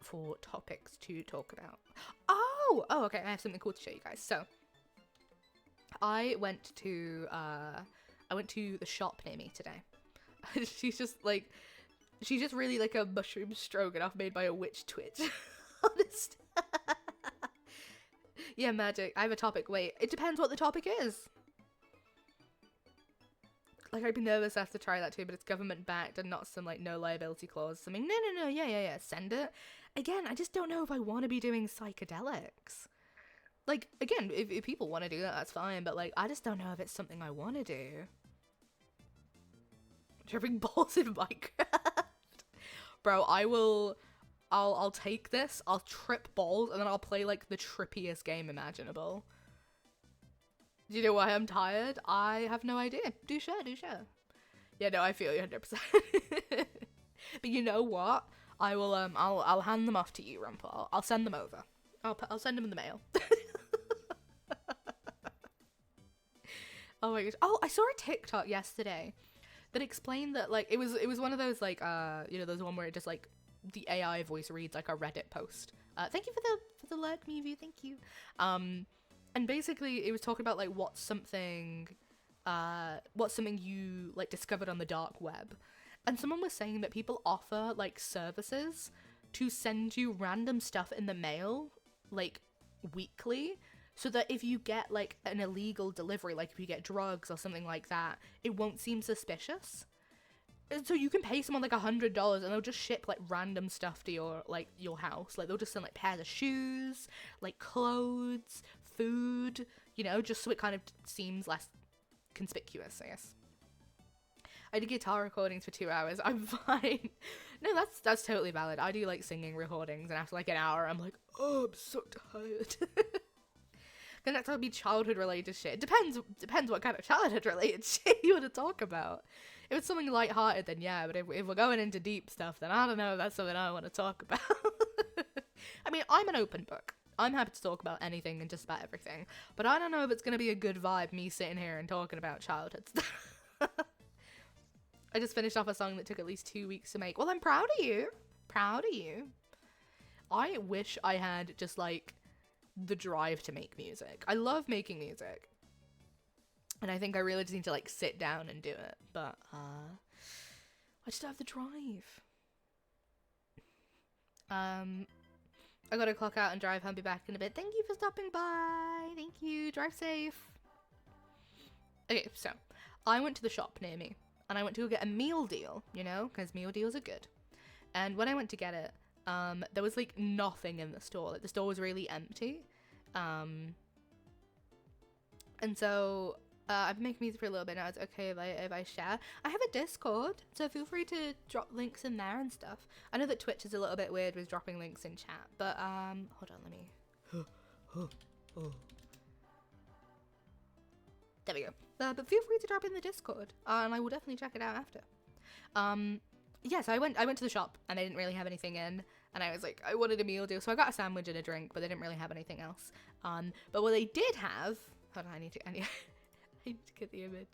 for topics to talk about? Oh, okay, I have something cool to show you guys. So, I went to the shop near me today. She's just really like a mushroom stroganoff made by a witch Twitch. Honest. Yeah, magic. I have a topic. Wait, it depends what the topic is. Like, I'd be nervous after try that too, but it's government backed and not some like no liability clause. I mean, no, yeah, send it. Again, I just don't know if I want to be doing psychedelics. Like, again, if people want to do that, that's fine, but like, I just don't know if it's something I want to do. Tripping balls in Minecraft. Bro, I'll take this, I'll trip balls, and then I'll play like the trippiest game imaginable. Do you know why I'm tired? I have no idea. Do share. Yeah, no, I feel you 100%. But you know what? I will, I'll hand them off to you, Rumpel. I'll send them over. I'll send them in the mail. Oh my gosh. Oh, I saw a TikTok yesterday that explained that, like, it was one of those, like, those one where it just, like, the AI voice reads, like, a Reddit post. Thank you for the like me view, thank you. And basically, it was talking about, like, what's something you, like, discovered on the dark web. And someone was saying that people offer, like, services to send you random stuff in the mail, like, weekly, so that if you get, like, an illegal delivery, like, if you get drugs or something like that, it won't seem suspicious. And so you can pay someone, like, $100, and they'll just ship, like, random stuff to your house. Like, they'll just send, like, pairs of shoes, like, clothes, food, you know, just so it kind of seems less conspicuous, I guess. I do guitar recordings for 2 hours. I'm fine. No, that's totally valid. I do, like, singing recordings, and after, like, an hour, I'm like, oh, I'm so tired. Because that's be childhood-related shit. Depends what kind of childhood-related shit you want to talk about. If it's something lighthearted, then yeah, but if we're going into deep stuff, then I don't know if that's something I want to talk about. I mean, I'm an open book. I'm happy to talk about anything and just about everything. But I don't know if it's going to be a good vibe, me sitting here and talking about childhood stuff. I just finished off a song that took at least 2 weeks to make. Well, I'm proud of you. Proud of you. I wish I had just, like, the drive to make music. I love making music. And I think I really just need to, like, sit down and do it. But, I just don't have the drive. I gotta clock out and drive home, be back in a bit. Thank you for stopping by. Thank you. Drive safe. Okay, so, I went to the shop near me. And I went to go get a meal deal, you know? Because meal deals are good. And when I went to get it, there was, like, nothing in the store. Like, the store was really empty. And so, I've been making music for a little bit now. It's okay if I share. I have a Discord, so feel free to drop links in there and stuff. I know that Twitch is a little bit weird with dropping links in chat, but, hold on, let me... There we go. But feel free to drop in the Discord, and I will definitely check it out after. Yeah, so I went to the shop, and they didn't really have anything in. And I was like, I wanted a meal deal, so I got a sandwich and a drink, but they didn't really have anything else. But what they did have, hold on, I need to get the image.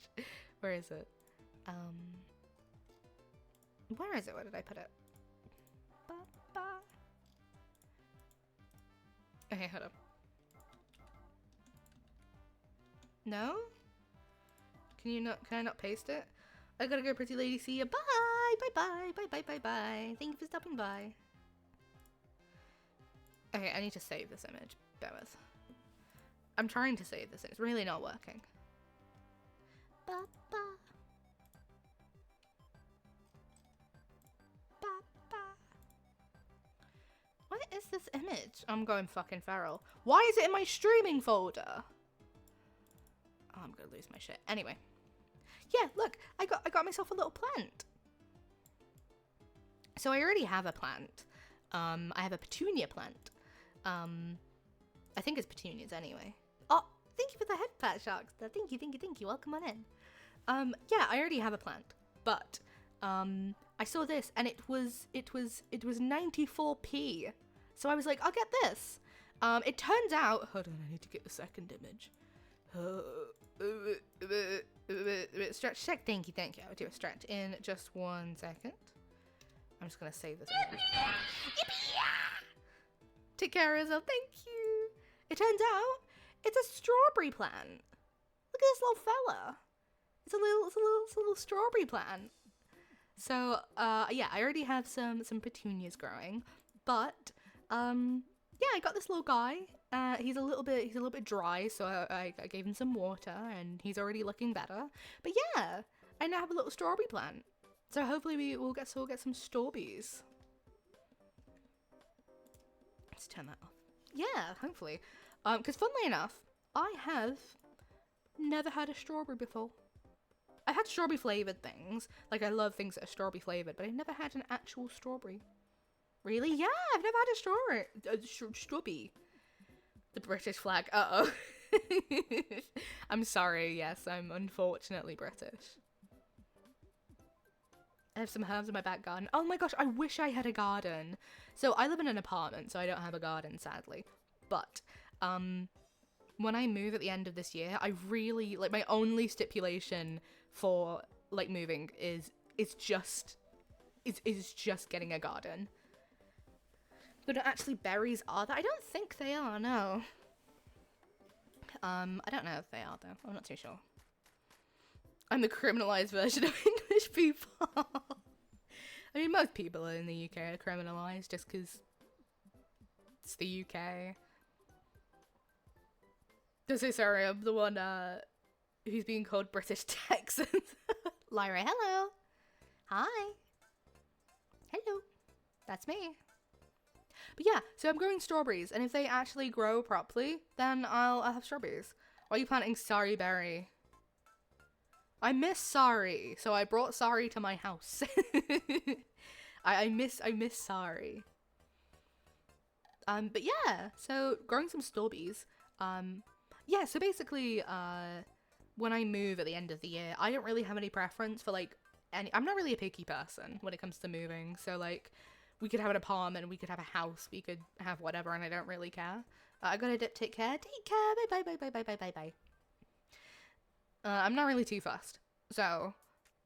Where is it? Where is it? Where did I put it? Okay, hold up. No? Can I not paste it? I gotta go, pretty lady. See ya. Bye. Bye bye. Bye bye bye bye. Thank you for stopping by. Okay, I need to save this image. Bear with. I'm trying to save this. It's really not working. Ba ba. Ba ba. What is this image? I'm going fucking feral. Why is it in my streaming folder? Oh, I'm gonna lose my shit. Anyway. Yeah, look, I got myself a little plant. So I already have a plant. I have a petunia plant. I think it's petunias anyway. Oh, thank you for the head pat, Sharks. Thank you. Welcome on in. Yeah, I already have a plant, but I saw this and it was 94p. So I was like, I'll get this. It turns out, hold on, I need to get the second image. Stretch check. Thank you. I'll do a stretch in just 1 second. I'm just gonna save this image. Take care of yourself. Thank you. It turns out it's a strawberry plant. Look at this little fella. It's a little strawberry plant. So yeah, I already have some petunias growing, but yeah, I got this little guy. He's a little bit dry, so I gave him some water, and he's already looking better. But yeah, I now have a little strawberry plant. So hopefully we'll get some strawberries. Let's turn that off. Yeah, hopefully. Because funnily enough, I have never had a strawberry before. I've had strawberry flavored things. Like, I love things that are strawberry flavored, but I've never had an actual strawberry. Really? Yeah, I've never had a strawberry. Strawberry. The British flag. Uh-oh. I'm sorry. Yes, I'm unfortunately British. I have some herbs in my back garden. Oh my gosh, I wish I had a garden. So I live in an apartment, so I don't have a garden, sadly. But when I move at the end of this year, I really, like, my only stipulation for, like, moving is just getting a garden. But actually berries are there? I don't think they are, no. I don't know if they are, though. I'm not too sure. I'm the criminalized version of English people. I mean, most people in the UK are criminalized just because it's the UK. So sorry, I'm the one who's being called British Texans. Lyra, hello. Hi. Hello. That's me. But yeah, so I'm growing strawberries, and if they actually grow properly, then I'll have strawberries. Why are you planting Sari berry? I miss Sari, so I brought Sari to my house. I miss Sari. But yeah, so growing some strawberries. Yeah, so basically, when I move at the end of the year, I don't really have any preference for, like, I'm not really a picky person when it comes to moving, so, like, we could have an apartment, we could have a house, we could have whatever, and I don't really care. I gotta dip, take care, bye. I'm not really too fussed. So,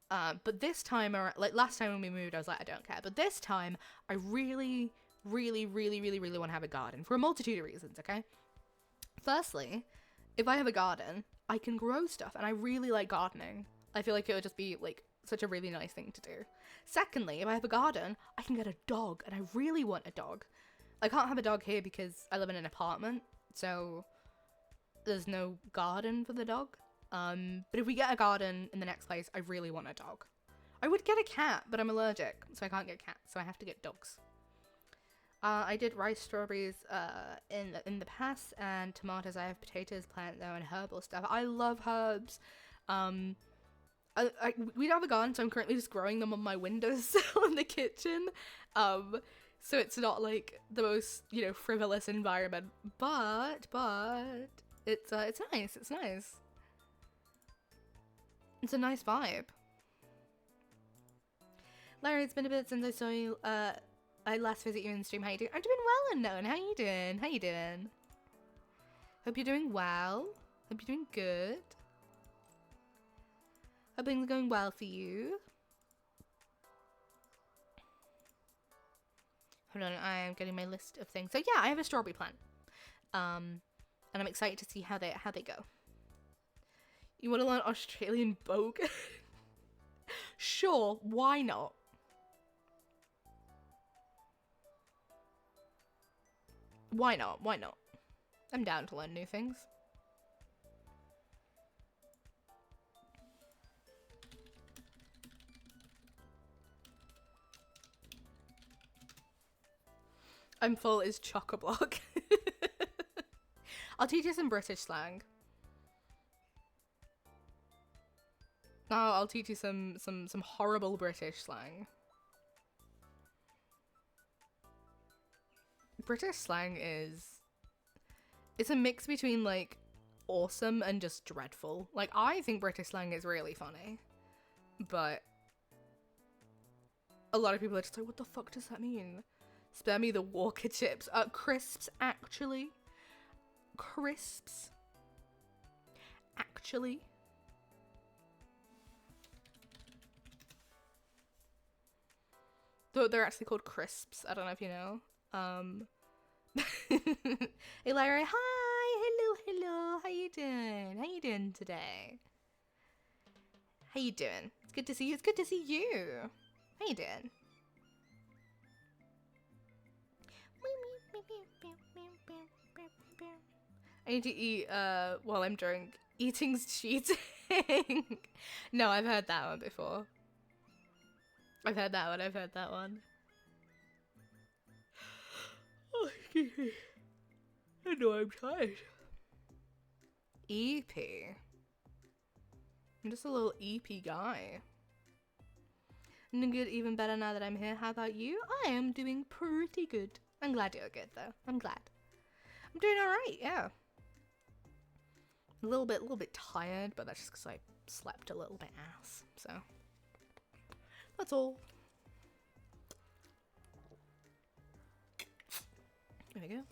but this time, or like last time when we moved, I was like, I don't care. But this time, I really want to have a garden for a multitude of reasons, okay? Firstly, if I have a garden, I can grow stuff, and I really like gardening. I feel like it would just be, like, such a really nice thing to do. Secondly, if I have a garden, I can get a dog, and I really want a dog. I can't have a dog here because I live in an apartment, so there's no garden for the dog. But if we get a garden in the next place, I really want a dog. I would get a cat, but I'm allergic, so I can't get cats, so I have to get dogs. I did rice, strawberries, in the past, and tomatoes. I have potatoes, plant though, and herbal stuff. I love herbs. We don't have a garden, so I'm currently just growing them on my windowsill in the kitchen. So it's not like the most, you know, frivolous environment, but it's nice. It's nice. It's a nice vibe. Larry, it's been a bit since I saw you I last visit you in the stream. How you doing? I'm doing well, Unknown. How you doing? How you doing? Hope you're doing well. Hope you're doing good. Hope things are going well for you. Hold on, I am getting my list of things. So yeah, I have a strawberry plant. And I'm excited to see how they go. You want to learn Australian bogan? Sure, why not? Why not? Why not? I'm down to learn new things. I'm full is chock-a-block. I'll teach you some British slang. No, I'll teach you some horrible British slang. British slang it's a mix between like awesome and just dreadful. Like I think British slang is really funny, but a lot of people are just like, what the fuck does that mean? Spare me the Walker chips. Crisps, actually. Crisps. Actually. Though they're actually called crisps. I don't know if you know. Hey Larry, hi! Hello. How you doing? How you doing today? How you doing? It's good to see you. It's good to see you. How you doing? I need to eat while I'm drunk. Eating's cheating. No, I've heard that one before. I've heard that one. Oh, excuse me. I know I'm tired. EP. I'm just a little EP guy. I'm good, even better now that I'm here. How about you? I am doing pretty good. I'm glad you're good though. I'm glad. I'm doing alright, yeah. A little bit tired, but that's just because I slept a little bit ass. So that's all. There we go.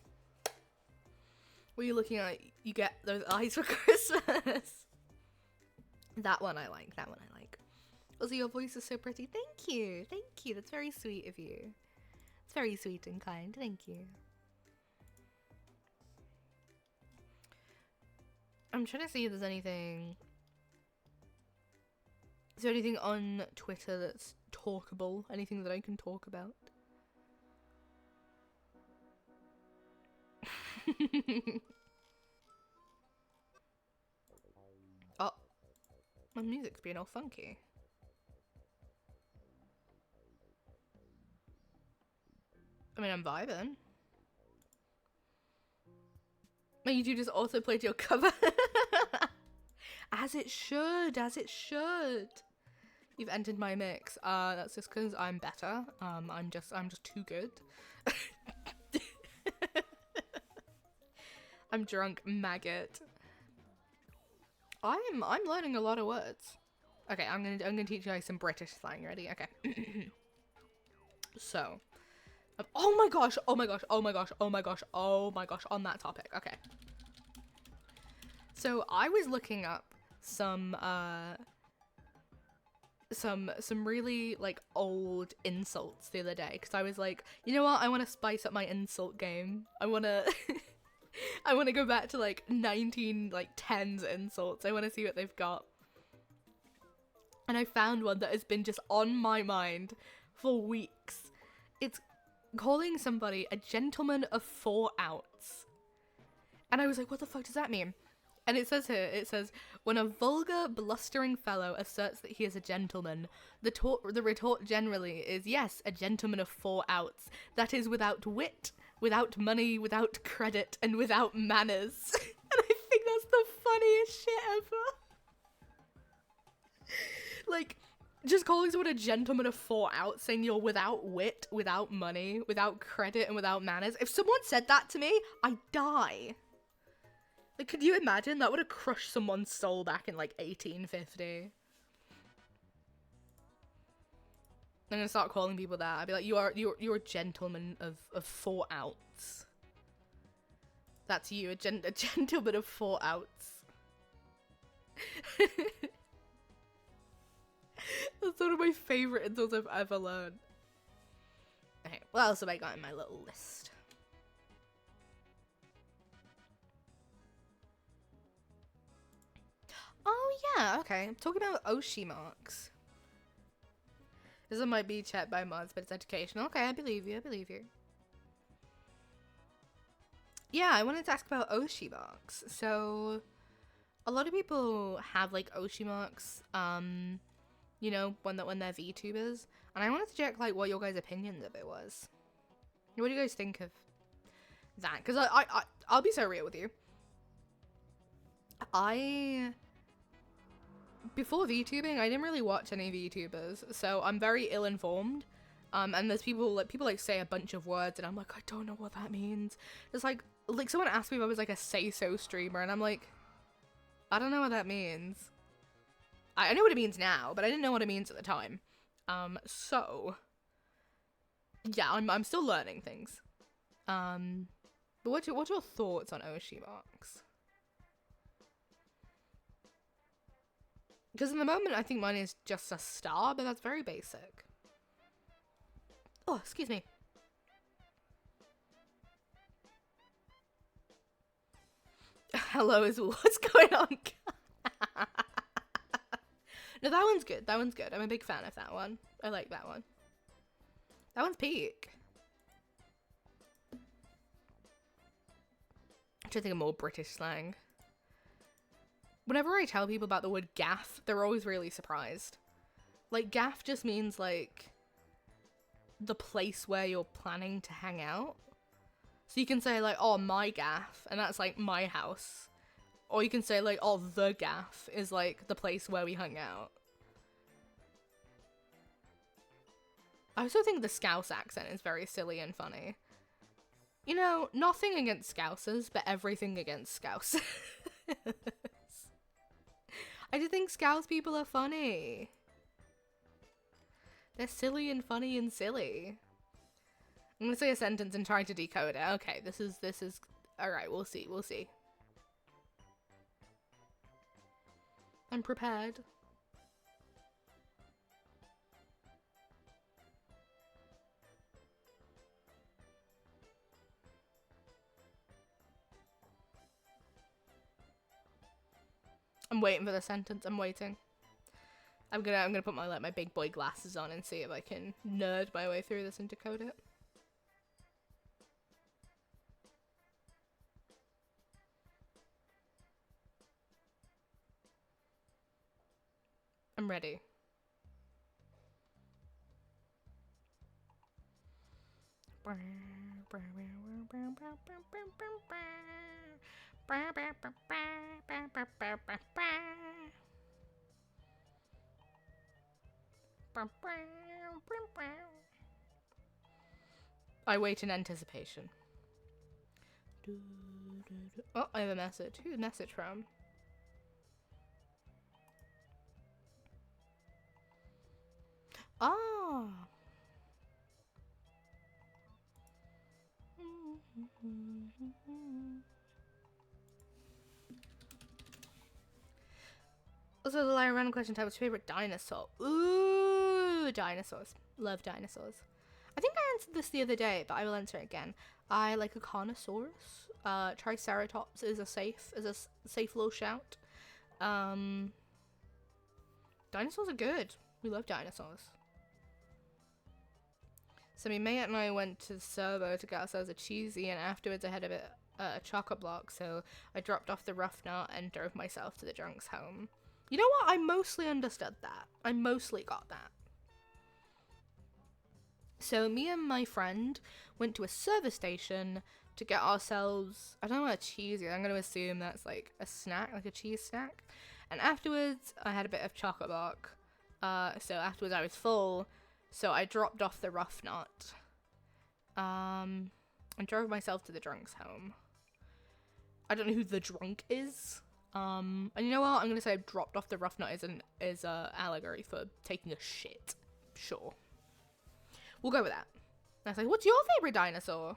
What are you looking at? You get those eyes for Christmas. That one I like. That one I like. Also, your voice is so pretty. Thank you. Thank you. That's very sweet of you. It's very sweet and kind. Thank you. I'm trying to see if there's anything... Is there anything on Twitter that's talkable? Anything that I can talk about? Oh. My music's being all funky. I mean, I'm vibing. My YouTube just also played your cover. As it should, as it should. You've entered my mix. That's just because I'm better. I'm just too good. I'm drunk maggot. I'm learning a lot of words. Okay, I'm gonna teach you guys some British slang. Ready? Okay. So, oh my gosh, on that topic. Okay. So I was looking up some really like old insults the other day because I was like, you know what? I want to spice up my insult game. I want to I want to go back to like 1910s insults. I want to see what they've got. And I found one that has been just on my mind for weeks. It's calling somebody a gentleman of 4 outs. And I was like, what the fuck does that mean? And it says here, it says, when a vulgar, blustering fellow asserts that he is a gentleman, the retort generally is, yes, a gentleman of 4 outs. That is without wit, without money, without credit, and without manners. And I think that's the funniest shit ever. Like, just calling someone a gentleman of 4 outs, saying you're without wit, without money, without credit, and without manners. If someone said that to me, I'd die. Like, could you imagine? That would have crushed someone's soul back in, like, 1850. I'm gonna start calling people that. I'd be like, you're a gentleman of 4 outs. That's you, a gentleman of 4 outs. That's one of my favorite insults I've ever learned. Okay, what else have I got in my little list? Oh yeah, okay. Talking about Oshi marks. This one might be checked by mods, but it's educational. Okay, I believe you, I believe you. Yeah, I wanted to ask about Oshi marks. So, a lot of people have like Oshi marks, you know, when they're VTubers. And I wanted to check like what your guys' opinions of it was. What do you guys think of that? Because I'll be so real with you. Before VTubing, I didn't really watch any VTubers, so I'm very ill-informed. And there's people like say a bunch of words, and I'm like, I don't know what that means. It's like someone asked me if I was like a say-so streamer, and I'm like, I don't know what that means. I know what it means now, but I didn't know what it means at the time. So yeah, I'm still learning things. But what's your thoughts on Oshi marks? Because in the moment, I think mine is just a star, but that's very basic. Oh, excuse me. Hello is what's going on? No, that one's good. That one's good. I'm a big fan of that one. I like that one. That one's peak. I'm trying to think of more British slang. Whenever I tell people about the word gaff, they're always really surprised. Like, gaff just means, like, the place where you're planning to hang out. So you can say, like, oh, my gaff, and that's, like, my house. Or you can say, like, oh, the gaff is, like, the place where we hung out. I also think the Scouse accent is very silly and funny. You know, nothing against Scousers, but everything against Scouse. I just think Scouse people are funny. They're silly and funny and silly. I'm gonna say a sentence and try to decode it. Okay, this is alright, we'll see. I'm prepared. I'm waiting for the sentence. I'm waiting. I'm gonna put my big boy glasses on and see if I can nerd my way through this and decode it. I'm ready. I wait in anticipation. Oh, I have a message. Who's the message from? Oh. Also, the random question type: what's your favorite dinosaur? Ooh, dinosaurs. Love dinosaurs. I think I answered this the other day, but I will answer it again. I like a Carnosaurus. Triceratops is a safe little shout. Dinosaurs are good. We love dinosaurs. So my mate and I went to Servo to get ourselves a cheesy, and afterwards I had a chocolate block, so I dropped off the rough nut and drove myself to the drunk's home. You know what? I mostly understood that. I mostly got that. So me and my friend went to a service station to get ourselves, I don't know what a cheesy, I'm going to assume that's like a snack, like a cheese snack. And afterwards, I had a bit of chocolate block. So afterwards I was full, so I dropped off the rough nut. And drove myself to the drunk's home. I don't know who the drunk is. And you know what? I'm gonna say I dropped off the rough nut is a allegory for taking a shit. Sure. We'll go with that. And I was like, what's your favorite dinosaur?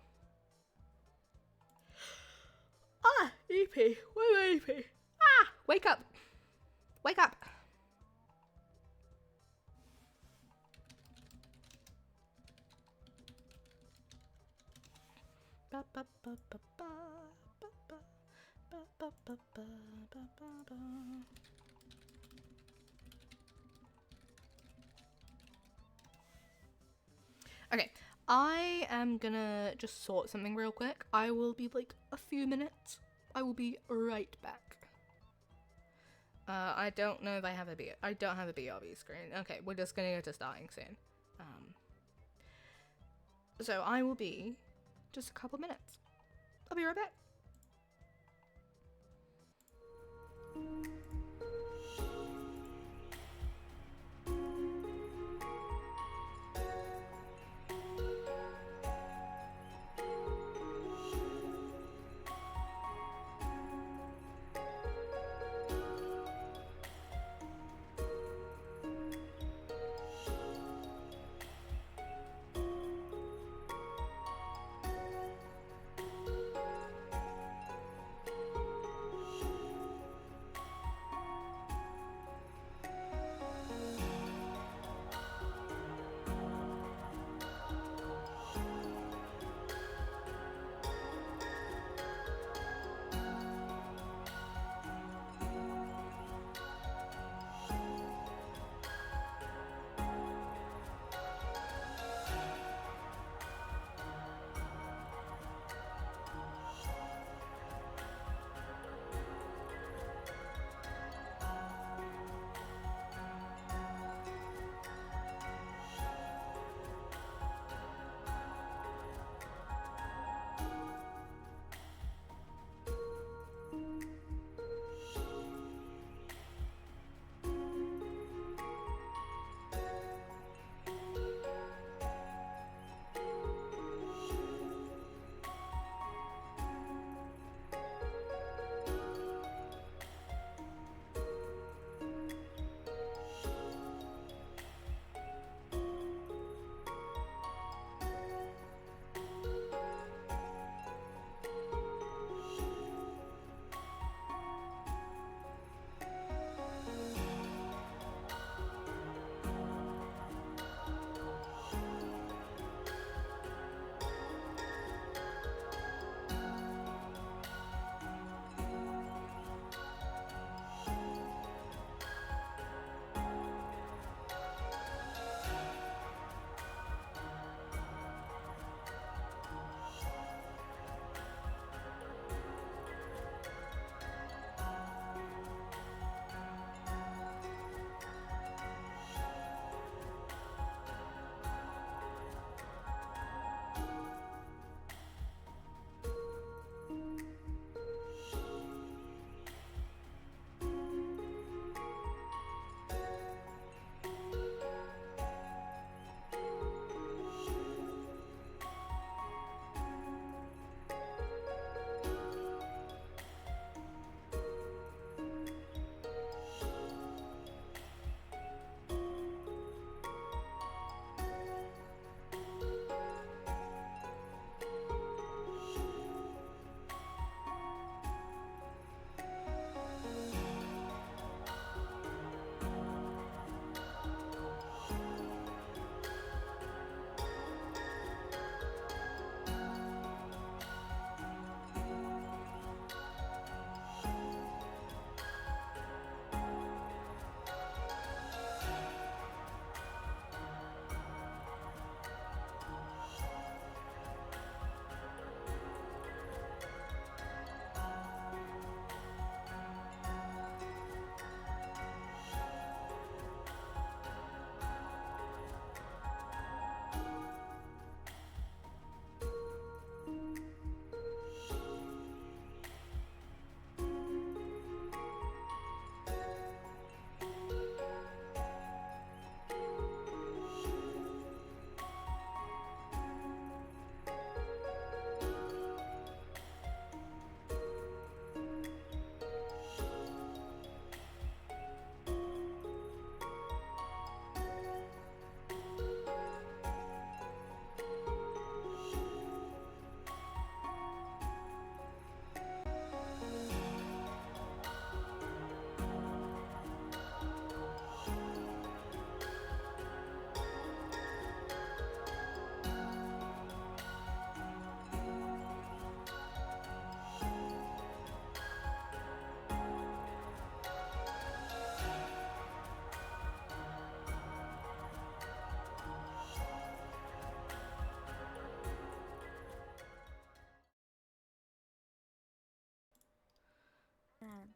Ah, EP. Where EP? Ah, wake up. Wake up. Okay, I am gonna just sort something real quick. I will be like a few minutes. I will be right back. I don't know if I have a B. I don't have a BRB screen. Okay, we're just gonna go to starting soon. So I will be just a couple minutes. I'll be right back.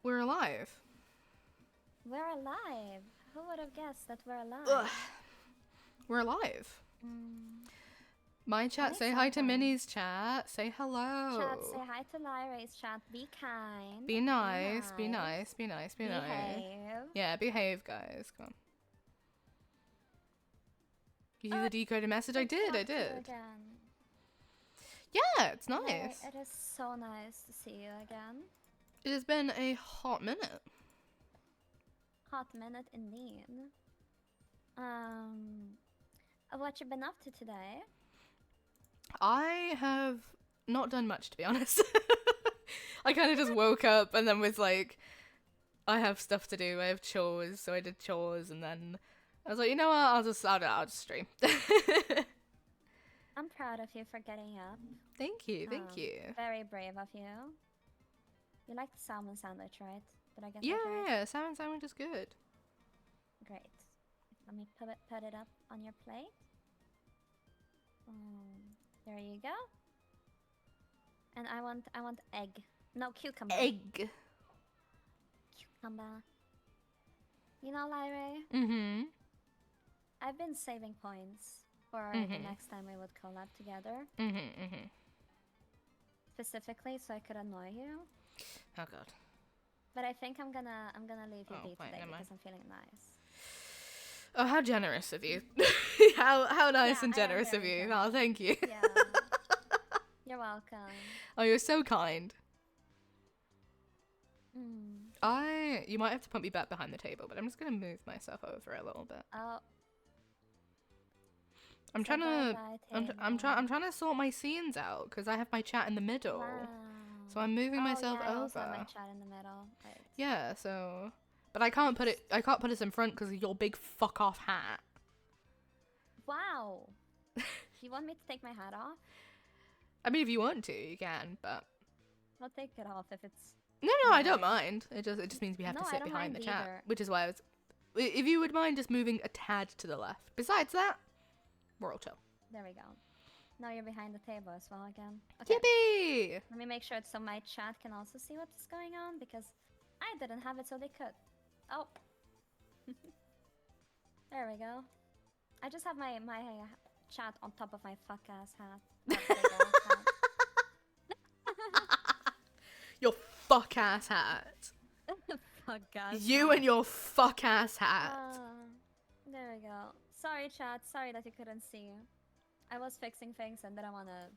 We're alive. We're alive. Who would have guessed that we're alive? Ugh. We're alive. My chat, say hi to Minnie's chat. Say hello. Chat, say hi to Lyra's chat. Be kind. Be nice. Be nice. Be nice. Be nice. Behave. Yeah, behave, guys. Come on. You see the decoded message? I did. Again. Yeah, it's nice. It is so nice to see you again. It has been a hot minute. Hot minute indeed. What you been up to today? I have not done much, to be honest. I kind of just woke up and then was like, I have stuff to do. I have chores, so I did chores, and then I was like, you know what? I'll just stream. I'm proud of you for getting up. Thank you. Very brave of you. You like the salmon sandwich, right? Did I get Yeah, that right? yeah. Salmon sandwich is good. Great. Let me put it up on your plate. There you go. And I want egg. No, cucumber. Egg. Cucumber. You know, Lyra? Mm-hmm. I've been saving points for the next time we would collab together. Specifically, so I could annoy you. Oh god. But I think I'm gonna leave you be fine, today never mind. because I'm feeling nice. Oh, how generous of you. how nice and generous of you. Oh, thank you. Yeah. You're welcome. Oh, you're so kind. You might have to put me back behind the table, but I'm just gonna move myself over a little bit. Oh. I'm trying to sort my scenes out because I have my chat in the middle. Wow. So I'm moving myself I over. also have my chat in the middle. Right. Yeah, so but I can't put it in front because of your big fuck off hat. Wow. You want me to take my hat off? I mean, if you want to, you can, but I'll take it off if it's No, I don't mind. It just means we have to sit behind the chat, either. which is why if you would mind just moving a tad to the left. Besides that, we're all chill. There we go. Now you're behind the table as well again. Okay. Yippee! Let me make sure so my chat can also see what's going on because I didn't have it so they could. Oh. There we go. I just have my chat on top of my fuck ass hat. Not big ass hat. Your fuck ass hat. Fuck ass. You and your fuck ass hat. There we go. Sorry, chat. Sorry that you couldn't see. I was fixing things and didn't want to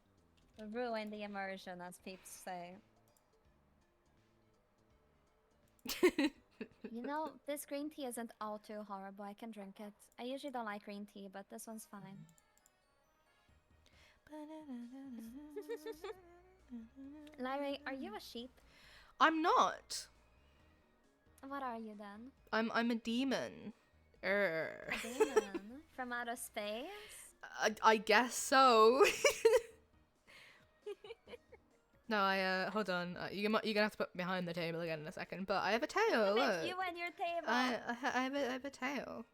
ruin the immersion, as peeps say. You know, this green tea isn't all too horrible. I can drink it. I usually don't like green tea, but this one's fine. Lyra, are you a sheep? I'm not. What are you then? I'm a demon. A demon from outer space? I guess so. No, hold on. You're gonna have to put behind the table again in a second. But I have a tail. Look. You and your table. I have a tail.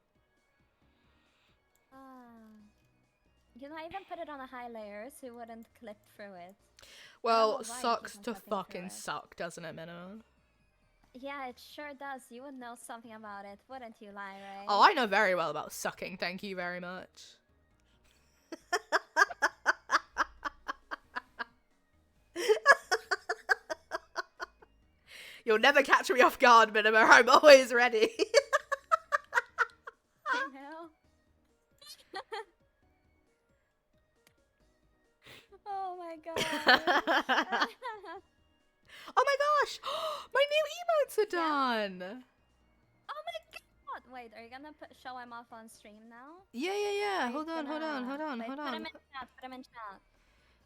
You know, I even put it on a high layer so it wouldn't clip through it. Well, sucks to fucking suck, doesn't it, Minna? Yeah, it sure does. You would know something about it, wouldn't you, Lyra? Oh, I know very well about sucking. Thank you very much. You'll never catch me off guard, Minima. I'm always ready. I know. Oh my god. Oh my gosh! My new emotes are done! Oh my god! Wait, are you gonna show them off on stream now? Yeah. Hold on. Put them in chat.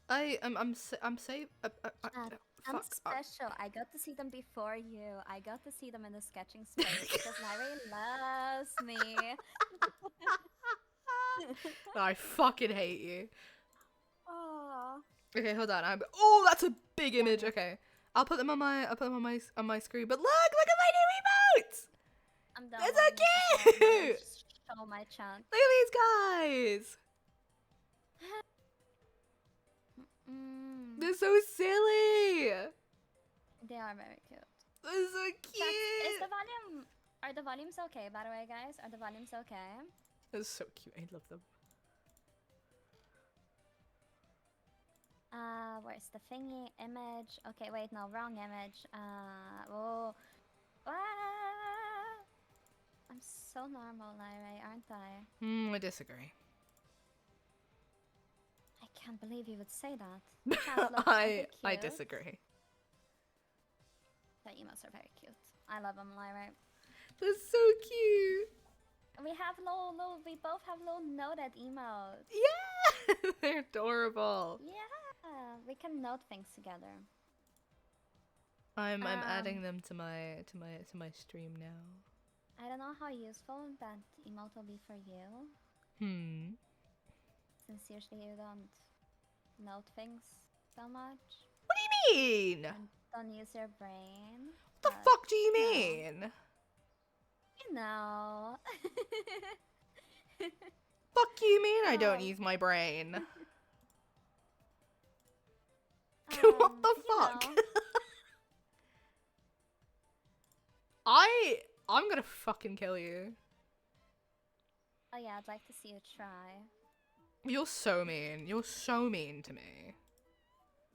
I'm safe. I'm special. I got to see them before you. I got to see them in the sketching space because Larry loves me. I fucking hate you. Oh. Okay, hold on. Oh, that's a big image. Okay, I'll put them on my screen. But look at my new emotes. I'm done. They're so cute. Show my chat. Look at these guys. They're so silly. They are very cute. This is so cute. Is the volume? Are the volumes okay? By the way, guys, are the volumes okay? This is so cute. I love them. Where's the thingy image? Okay, wait, no, wrong image. Oh, ah! I'm so normal, Lyra, aren't I? I disagree. I can't believe you would say that. Chat, look, I cute. disagree. The emotes are very cute. I love them, Lyra. They're so cute. We have we both have little noted emotes. Yeah, they're adorable. Yeah, we can note things together. I'm adding them to my stream now. I don't know how useful that emote will be for you. Since usually you don't note things so much. What do you mean? And don't use your brain. What the fuck do you mean? You know. Fuck you mean I don't use my brain? What the fuck? Know. I'm gonna fucking kill you. Oh yeah, I'd like to see you try. You're so mean. You're so mean to me.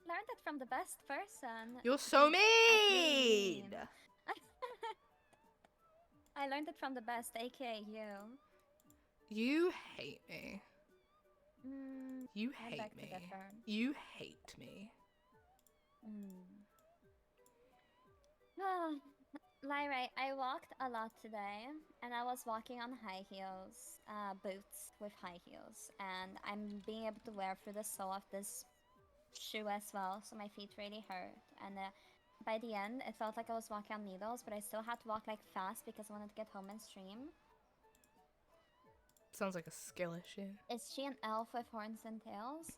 Learned it from the best person. You're so mean. I learned it from the best, aka you. You hate me. You I'd hate like to me. differ. You hate me. Lyra, I walked a lot today, and I was walking on high heels, boots with high heels, and I'm being able to wear through the sole of this shoe as well, so my feet really hurt. And by the end, it felt like I was walking on needles, but I still had to walk like fast because I wanted to get home and stream. Sounds like a skill issue. Is she an elf with horns and tails?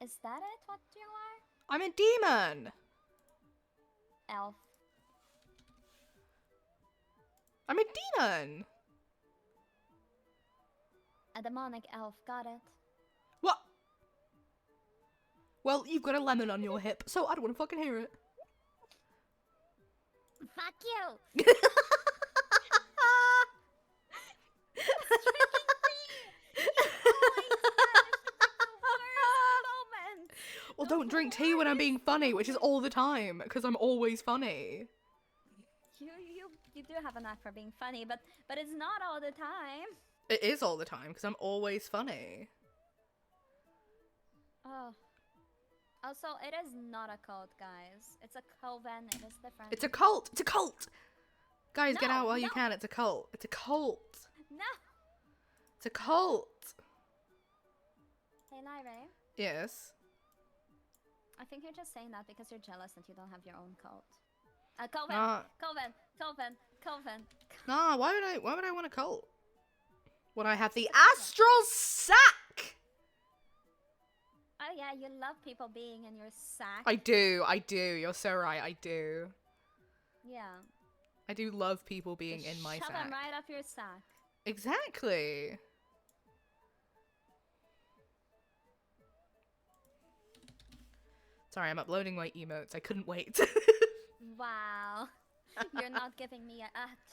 Is that it? What you are? I'm a demon. Elf. I'm a demon. A demonic elf. Got it. What? Well, you've got a lemon on your hip, so I don't want to fucking hear it. Fuck you! Well, don't drink tea when I'm being funny, which is all the time, because I'm always funny. You do have a knack for being funny, but it's not all the time. It is all the time, because I'm always funny. Oh. Also, it is not a cult, guys. It's a coven. It is different. It's a cult! It's a cult! Guys, No, get out while you no. can. It's a cult. It's a cult. No! It's a cult. Hey, Lyra. Yes. I think you're just saying that because you're jealous that you don't have your own cult. Coven! Nah. Coven! Nah, why would I want a cult? When I have the astral sack! Oh yeah, you love people being in your sack. I do. You're so right, I do. Yeah. I do love people being Just in my shove sack. them right up your sack. Exactly. Sorry, I'm uploading my emotes. I couldn't wait. Wow. You're not giving me a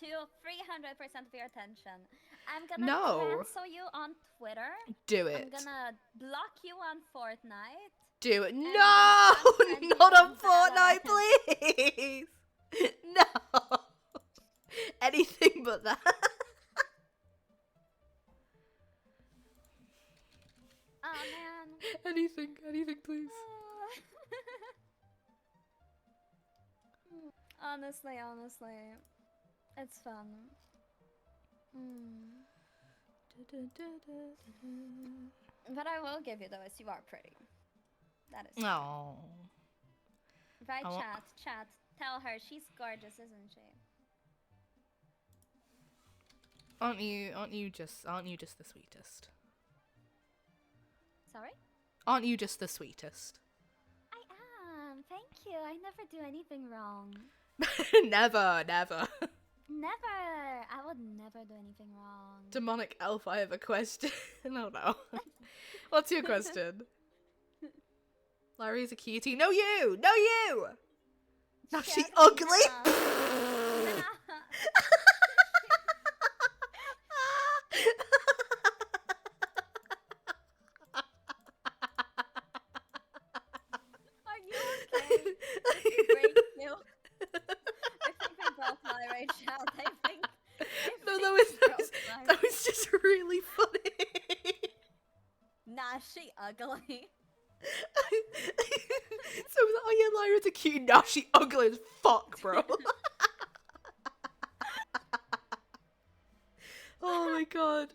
300% of your attention. I'm gonna No. cancel you on Twitter. Do it. I'm gonna block you on Fortnite. Do it. I'm No! gonna unfriend you Not on on Fortnite, please! No! Anything but that. Oh man. Anything, please. Honestly, it's fun. But I will give you though, is you are pretty. That is true. No. Right, I wa- chat. Tell her she's gorgeous, isn't she? Aren't you just the sweetest? Sorry? Aren't you just the sweetest? I am. Thank you. I never do anything wrong. Never. Never. I would never do anything wrong. Demonic elf, I have a question. No. What's your question? Larry's a cutie. No, you! Now she Shut ugly? up. Nah. Are you okay? Did we break you? I think we broke Lyra, chat. I think No, we that was, that broke was, Lyra. that was just really funny. Nah, she ugly. So I was like, oh yeah, Lyra's a cutie. Now she ugly as fuck, bro. Oh my god.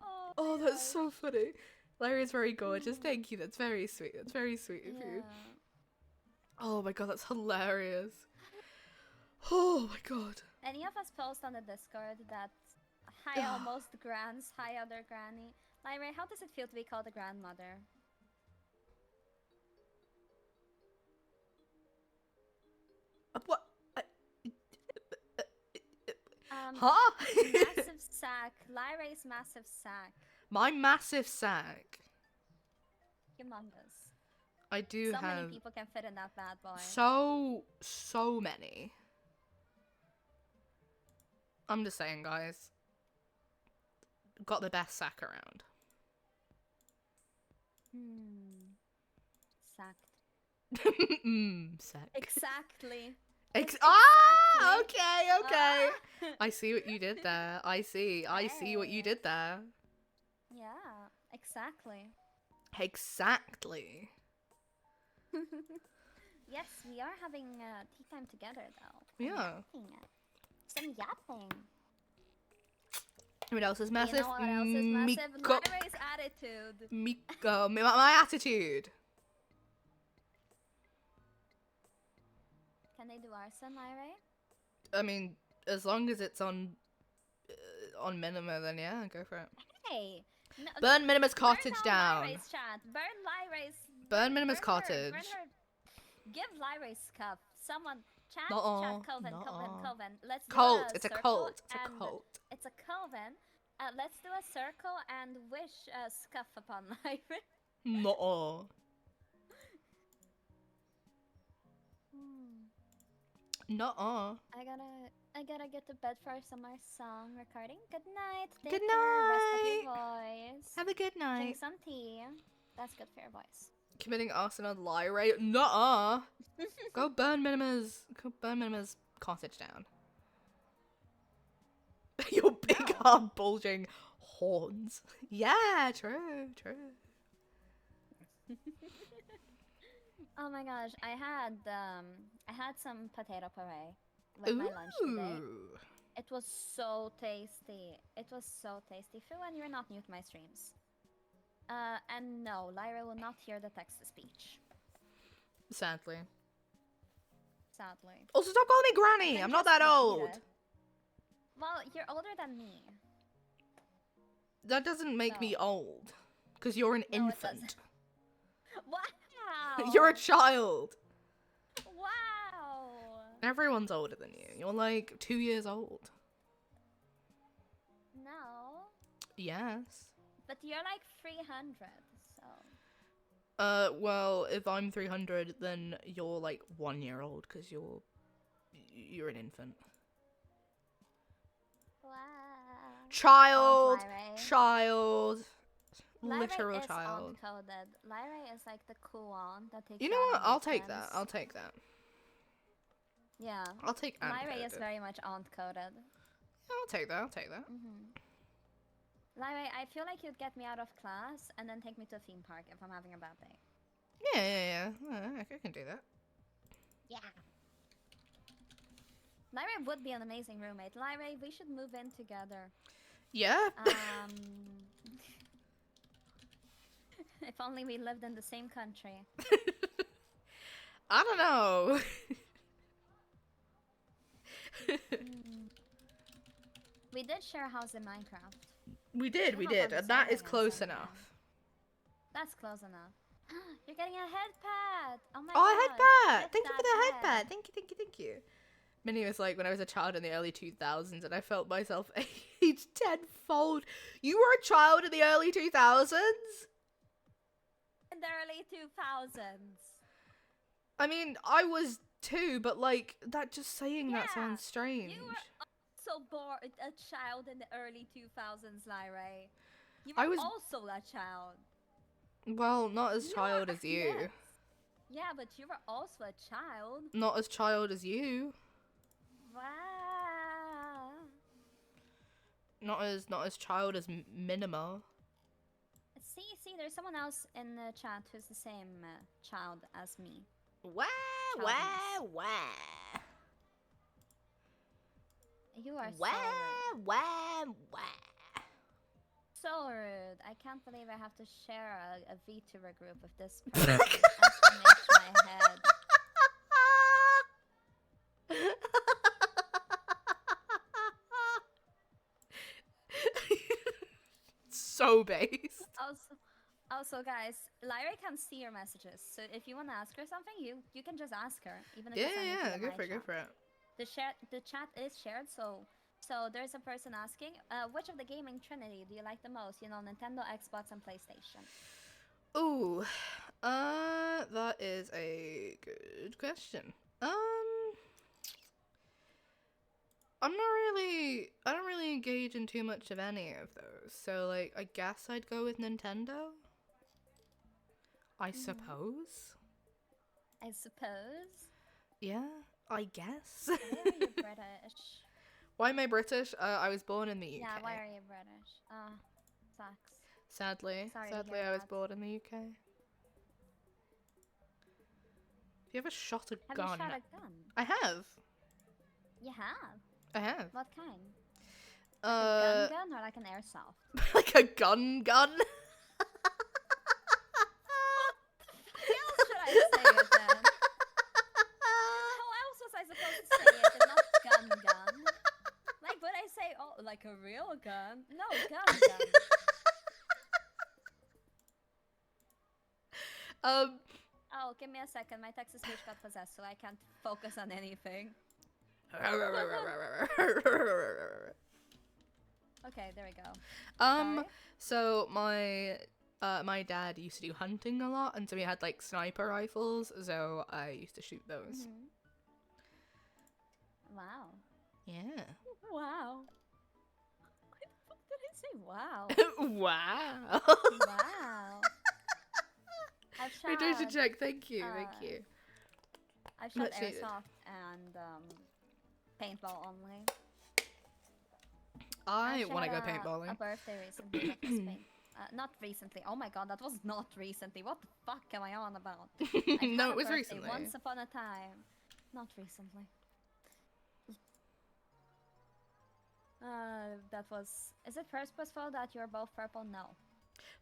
Oh, Oh, my that's gosh. so funny. Lyra's very gorgeous. Thank you. That's very sweet. That's very sweet of you. Yeah. Oh my god, that's hilarious. Oh my god. Any of us post on the Discord that hi almost grands, hi other granny. Lyra, how does it feel to be called a grandmother? What? Huh? Huh? Massive sack. Lyra's massive sack. My massive sack. Humongous. I do So have many people can fit in that bad boy. so many. I'm just saying, guys. Got the best sack around. Sacked. Sack. Exactly. Ah, Exactly. okay. Ah. I see what you did there. I see what you did there. Yeah, exactly. Exactly. Yes, we are having tea time together, though. Yeah. Some yapping. What else is You massive? know what else is massive? Miko- Lyra's attitude. my attitude. Can they do arson, Lyra? I mean, as long as it's on Minima, then yeah, go for it. Hey! No, Burn Minima's cottage burn down. Lyra's chat. Burn Lyra's... Burn Minima's burn cottage. Burn her. Give Lyra's cup. Someone... Chat, Nuh-uh, Coven. nuh-uh. Let's do Cult. a It's a circle cult. It's a and- cult. It's a coven. Let's do a circle and wish a scuff upon Lyra. Nuh-uh. Nuh-uh. I gotta get to bed for some more song recording. Good night. Take Good care. Rest of night. your voice. Have a good night. Drink some tea. That's good for your voice. Committing arson on Lyra. Nuh-uh. Go burn Minima's cottage down. Your big arm bulging horns. Yeah, true. Oh my gosh, I had some potato puree with my lunch today. Ooh. It was so tasty. It was so tasty. For when you're not new to my streams. And no, Lyra will not hear the text-to-speech. Sadly. Sadly. Also, stop calling me Granny. Then I'm not just that repeat old. it. Well, you're older than me. That doesn't make me old. Because you're an No, it infant. doesn't. Wow! You're a child. Wow! Everyone's older than you. You're like 2 years old. No. Yes. But you're like 300, so... Well, if I'm 300, then you're like 1 year old, because you're an infant. Wow. Child! Lyra. Child! Lyra Literal is child. uncoded. Lyra is like the cool one that takes You know out what? on I'll take weekends. that. I'll take that. Yeah. I'll take Lyra is uncoded. very much uncoded. I'll take that. I'll take that. Lyra, I feel like you'd get me out of class and then take me to a theme park if I'm having a bad day. Yeah. I can do that. Yeah. Lyra would be an amazing roommate. Lyra, we should move in together. Yeah. If only we lived in the same country. I don't know. We did share a house in Minecraft. we did, We're not on the and that same is thing close as anything. enough. That's close enough. You're getting a head pad! Oh my Oh, god! a headband! Get Thank you for that the headband. Thank you. Minnie was like, when I was a child in the early 2000s and I felt myself age tenfold. You were a child in the early 2000s? In the early 2000s. I mean, I was 2, but like that just saying that Yeah, sounds strange. You were also born a child in the early 2000s, Lyra. You I were was also a child. well, not as You child were, as you. yes. Yeah, but you were also a child. Not as child as you. Wow. Not as child as Minima. See, there's someone else in the chat who's the same child as me. Wah, Childness. wah. You are Wah, so rude. wah. So rude. I can't believe I have to share a VTuber group with this person. SMH my head. So based. Also, guys, Lyra can see your messages. So if you want to ask her something, you can just ask her, even if you send it to Go for it, go for it. The chat is shared, so there's a person asking, which of the gaming trinity do you like the most? You know, Nintendo, Xbox, and PlayStation. Ooh, that is a good question. I don't really engage in too much of any of those. So, like, I guess I'd go with Nintendo. I suppose. I suppose. Yeah, I guess. Why are you British? Why am I British? I was born in the UK. Yeah, why are you British? Sucks. Sadly, Sorry to sadly, hear I was that. born in the UK. Have you ever shot a Have gun? you shot a gun? I have. You have? I have. What kind? A gun or like an airsoft? Like a gun? How else should I say it then? How else was I supposed to say it and not gun? Like, would I say, oh, like a real gun? No, gun. Oh, give me a second. My text-to-speech got possessed, so I can't focus on anything. Okay, there we go. Sorry? So my dad used to do hunting a lot, and so he had like sniper rifles, so I used to shoot those. Wow. Yeah. Wow. Why the fuck did I say wow? Wow. Wow. I've shot, Reduce check. Thank you. Thank you. I've shot Much needed. airsoft and paintball only. I actually want to go had paintballing. A birthday recently that was not recently. Oh my god, that was not recently. What the fuck am I on about? No, it was recently. Once upon a time. Not recently. That was... Is it purposeful that you're both purple? No.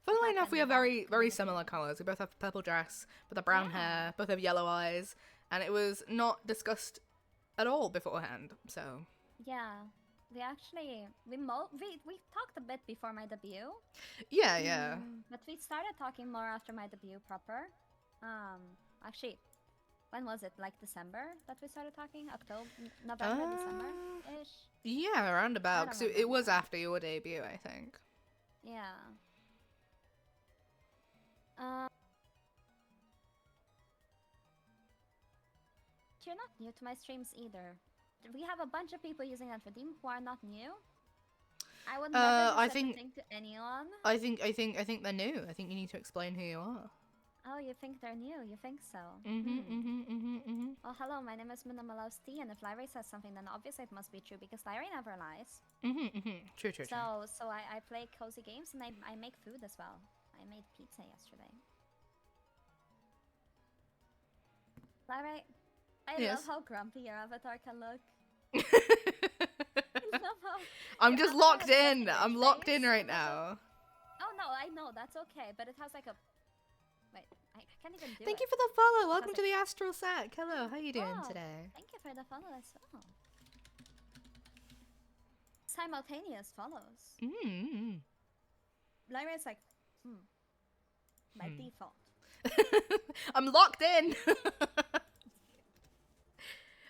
Funnily enough, we have very similar colours. We both have purple dress, both have brown hair, both have yellow eyes, and it was not discussed at all beforehand, so... Yeah. We actually... We talked a bit before my debut. Yeah. But we started talking more after my debut proper. Actually... When was it? Like December that we started talking? October? November, December-ish? Yeah, around about. So it was after your debut, I think. Yeah. You're not new to my streams either. We have a bunch of people using that redeem who are not new. I would never do such a thing to anyone. I think they're new. I think you need to explain who you are. Oh, you think they're new? You think so? Oh, hello, my name is Minimalouse T, and if Lyra says something, then obviously it must be true, because Lyra never lies. True. So I play cozy games, and I make food as well. I made pizza yesterday. Lyra, I love how grumpy your avatar can look. I love how I'm just locked in. I'm locked in right now. Oh no, I know, that's okay, but it has like a... Wait, I can't even do it. Thank you for the follow. Welcome to the Astral Sack. Hello, how you doing today? Thank you for the follow as well. Simultaneous follows. Lyra is like, by default. I'm locked in.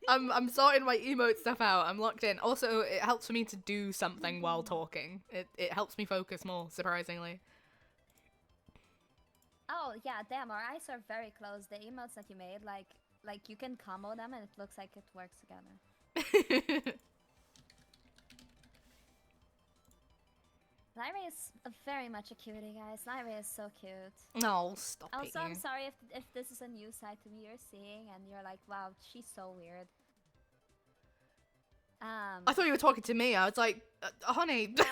I'm sorting my emote stuff out. I'm locked in. Also, it helps for me to do something while talking. It helps me focus more, surprisingly. Oh, yeah, damn, our eyes are very close. The emotes that you made, like, like you can combo them and it looks like it works together. Lyra is very much a cutie, guys. Lyra is so cute. No, stop it, Also, I'm you. sorry if this is a new side to me you're seeing and you're like, wow, she's so weird. I thought you were talking to me. I was like, honey, No.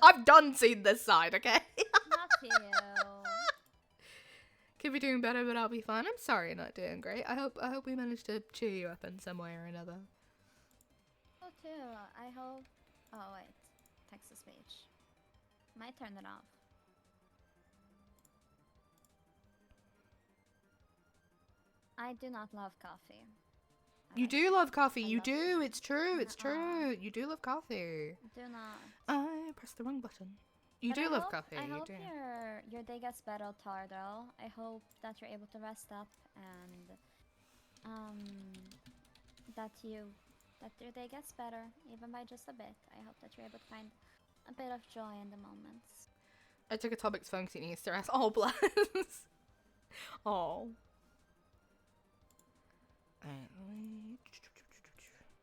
I've done seen this side, okay? Not to you. Could be doing better, but I'll be fine. I'm sorry you're not doing great. I hope we managed to cheer you up in some way or another. Oh, too. I hope. Oh wait, text to speech. Might turn it off. I do not love coffee. You do love coffee. You love do. It's true. It's Nuh-uh. true. You do love coffee. Do not. I pressed the wrong button. You But do I love hope- coffee. I You hope do. your day gets better, Tardell. I hope that you're able to rest up and that your day gets better, even by just a bit. I hope that you're able to find a bit of joy in the moments. I took a Tobic's phone because he needs to rest. Oh, bless. Oh.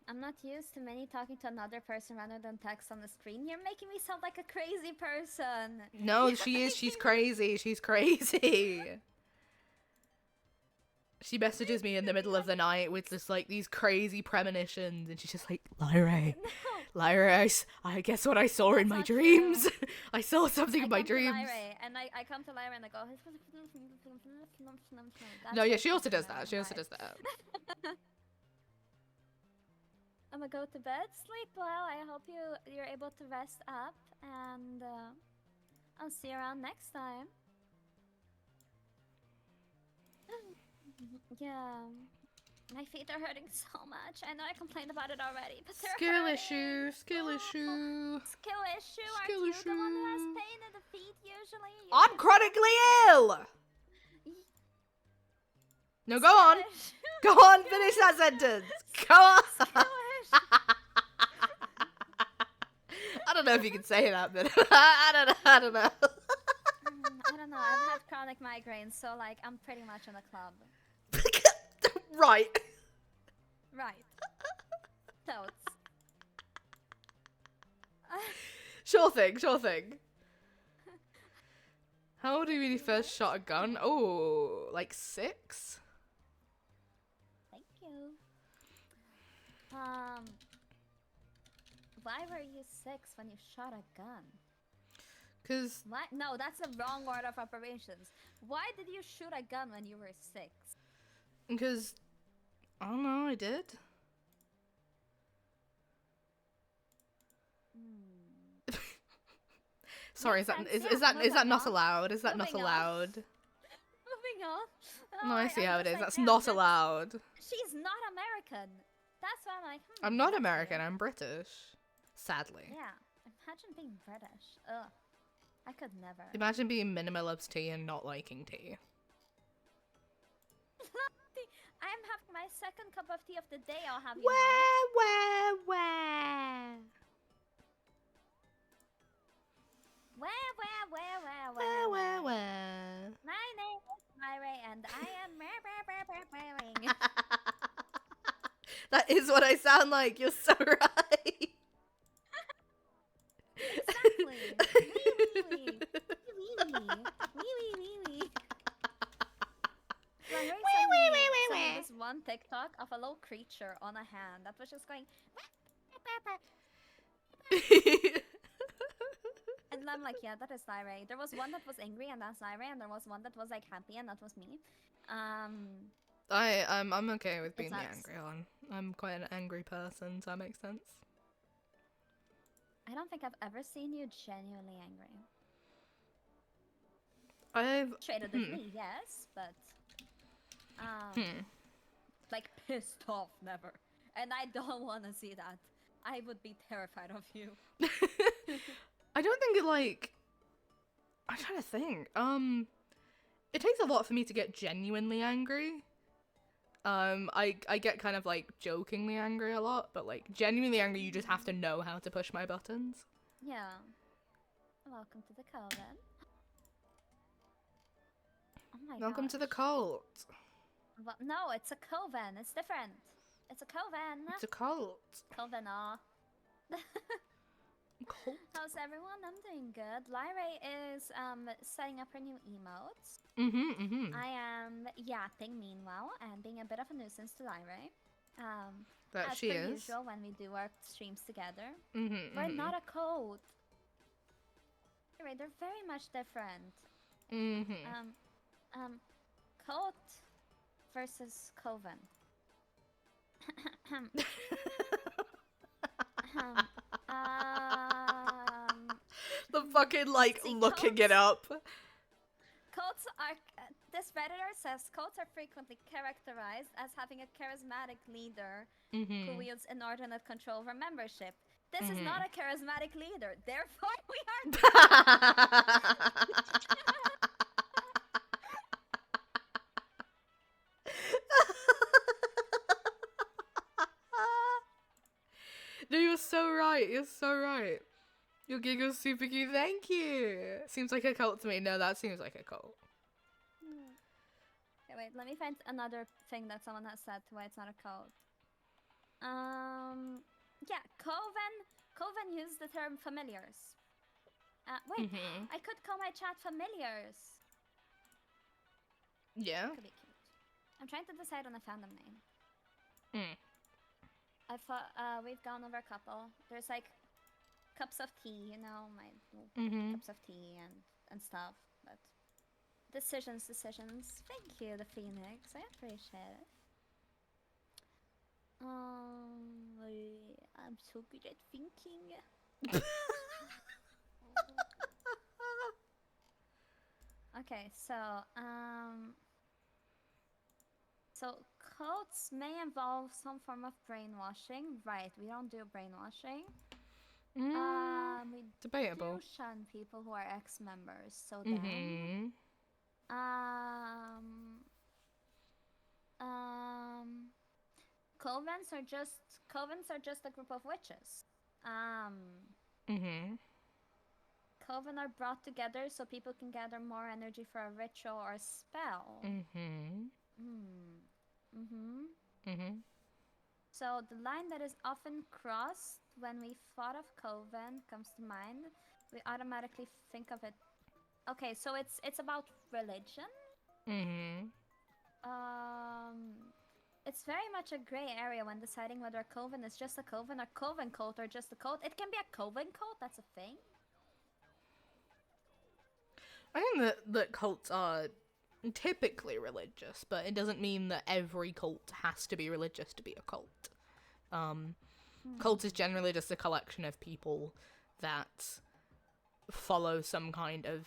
I'm not used to many talking to another person rather than text on the screen. You're making me sound like a crazy person. No, she is. She's crazy. She's crazy. She messages me in the middle of the night with just like these crazy premonitions, and she's just like, Lyra, No. Lyra, I guess what I saw in That's my not true. dreams. I saw something I in my come to dreams. Lyra, and I come to Lyra and I go. No, yeah, she also does that. She also does that. I'm gonna go to bed. Sleep well. I hope you're able to rest up, and I'll see you around next time. Yeah, my feet are hurting so much. I know I complained about it already, but they're Skill hurting. issue. Skill issue. Skill issue. Aren't Skill you the one who has issue. pain in the feet usually? You I'm should- chronically ill. No, go on. Skill issue. Go on. Finish that sentence. Go on. Skill issue. I don't know if you can say that, but I don't know. I don't know. I've had chronic migraines, so like I'm pretty much in the club. Right. Right. Totes. Sure thing. Sure thing. How old are you when you first shot a gun? Oh, like 6? Thank you. Why were you 6 when you shot a gun? Cause Why? No, that's the wrong order of operations. Why did you shoot a gun when you were 6? Because I don't know. I did. Sorry, is that Makes sense, is yeah, that is that moving not on. allowed? Is that not Moving on. allowed? Moving on. No, I see how it is. just like, That's damn, not allowed. She's not American. That's why I'm like, I'm not that's American. weird. I'm British. Sadly. Yeah. Imagine being British. Ugh. I could never. Imagine being minimal loves tea and not liking tea. I'm having my second cup of tea of the day. I'll have you know. Where? Where? My name is Myra, and I am wearing. That is what I sound like. You're so right. Exactly. Wee. This one TikTok of a little creature on a hand that was just going. And I'm like, yeah, that is Lyra. There was one that was angry, and that's Lyra, and there was one that was like happy, and that was me. I'm okay with being the sucks. angry one. I'm quite an angry person, so that makes sense. I don't think I've ever seen you genuinely angry. I've Traded with me, yes, but like pissed off, never. And I don't want to see that. I would be terrified of you. I don't think it like. I'm trying to think. It takes a lot for me to get genuinely angry. I get kind of like jokingly angry a lot, but like genuinely angry, you just have to know how to push my buttons. Yeah. Welcome to the Coven. Oh my Welcome to the gosh. cult. Well, no, it's a coven. It's different. It's a coven. It's a cult. Coven, Cult. How's everyone? I'm doing good. Lyra is setting up her new emotes. I am yapping meanwhile and being a bit of a nuisance to Lyra. That As she per is. usual when we do our streams together. Mm-hmm. We're not a cult. Right, they're very much different. Mm-hmm. Cult versus coven. The fucking like See, looking cults- it up. Cults are. This redditor says cults are frequently characterized as having a charismatic leader who wields inordinate control over membership. This is not a charismatic leader, therefore we are. No, you're so right. You're so right. Your giggle's super cute. Thank you. Seems like a cult to me. No, that seems like a cult. Okay, wait. Let me find another thing that someone has said to why it's not a cult. Yeah, Coven used the term familiars. Wait, I could call my chat familiars. Yeah. Could be cute. I'm trying to decide on a fandom name. I thought we've gone over a couple. There's like cups of tea, you know, my cups of tea and stuff. But decisions. Thank you, the Phoenix. I appreciate it. I'm so good at thinking. Okay, so cults may involve some form of brainwashing. Right, we don't do brainwashing. We Debatable. do shun people who are ex-members, so then. Covens are just a group of witches. Coven are brought together so people can gather more energy for a ritual or a spell. So the line that is often crossed when we thought of coven comes to mind. We automatically think of it. Okay, so it's about religion. It's very much a gray area when deciding whether a coven is just a coven, a coven cult, or just a cult. It can be a coven cult. That's a thing. I think that cults are typically religious, but it doesn't mean that every cult has to be religious to be a cult. Cult is generally just a collection of people that follow some kind of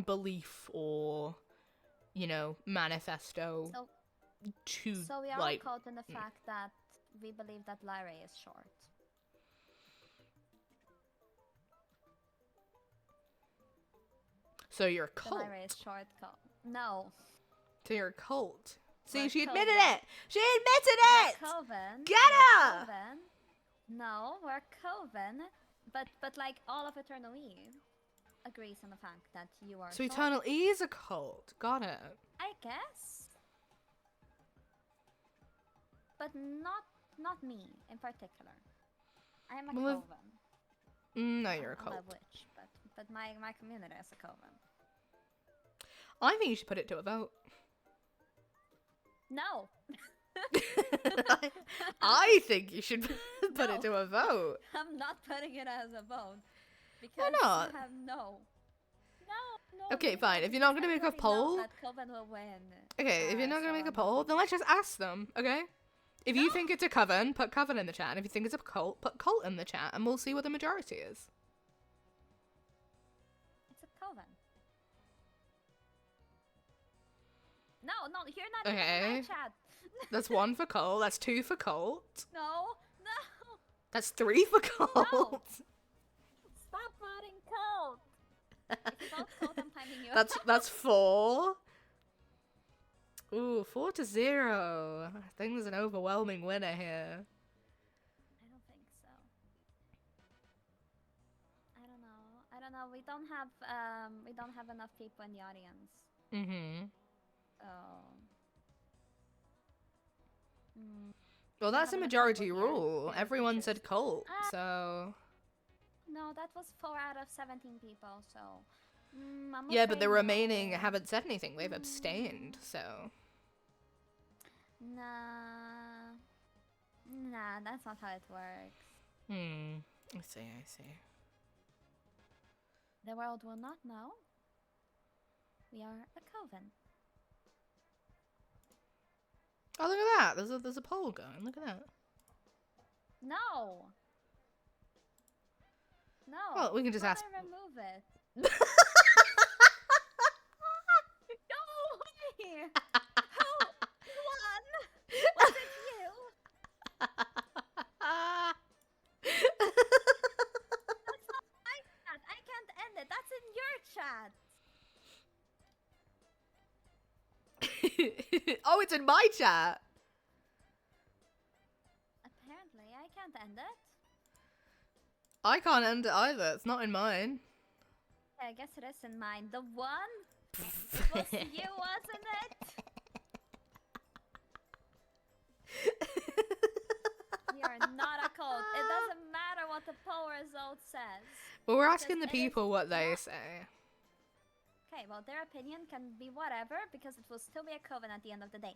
belief or, you know, manifesto So we are like a cult in the fact that we believe that Lyra is short. So you're a cult. Lyra is short cult. No. So you're a cult. See, We're she a admitted coven. it! She admitted it! We're coven. Get We're her! coven. No, we're coven. But like all of Eternal Eve agrees on the fact that you are So short. Eternal E is a cult. Got it. I guess. But not me in particular. I am a Well, coven. No, you're a I'm cult. a witch, but my community is a coven. I think you should put it to a vote. No. I think you should put No. it to a vote. I'm not putting it as a vote. Because Why not? I have no. Okay, fine. If you're not gonna make a poll, that Coven will win. okay. If you're not gonna make a poll, then let's just ask them. Okay. If you think it's a coven, put coven in the chat. And if you think it's a cult, put cult in the chat, and we'll see what the majority is. It's a coven. No, you're not even in Okay. my chat. That's 1 for cult. That's 2 for cult. No. That's 3 for cult. Stop voting cult. If you vote cult, I'm timing you. That's 4. Ooh, 4-0. I think there's an overwhelming winner here. I don't think so. I don't know. We don't have enough people in the audience. Mm-hmm. Well, I that's a have an majority example here. rule. Here, you Everyone choose. said cult, Ah. so... No, that was 4 out of 17 people, so... I'm Yeah, but afraid the remaining no. haven't said anything. They've abstained, so... Nah. Nah, that's not how it works. I see, I see. The world will not know. We are a coven. Oh, look at that. There's a poll going. Look at that. No! No! Well, we can just How ask... do I remove it? No way! Who won? Was it you? That's not my chat. I can't end it. That's in your chat. Oh, it's in my chat. Apparently, I can't end it. I can't end it either. It's not in mine. Okay, I guess it is in mine. The one? It was you, wasn't it? We are not a cult. It doesn't matter what the poll result says. Well, we're asking the Because it is people what they not- say. Okay, well, their opinion can be whatever because it will still be a coven at the end of the day.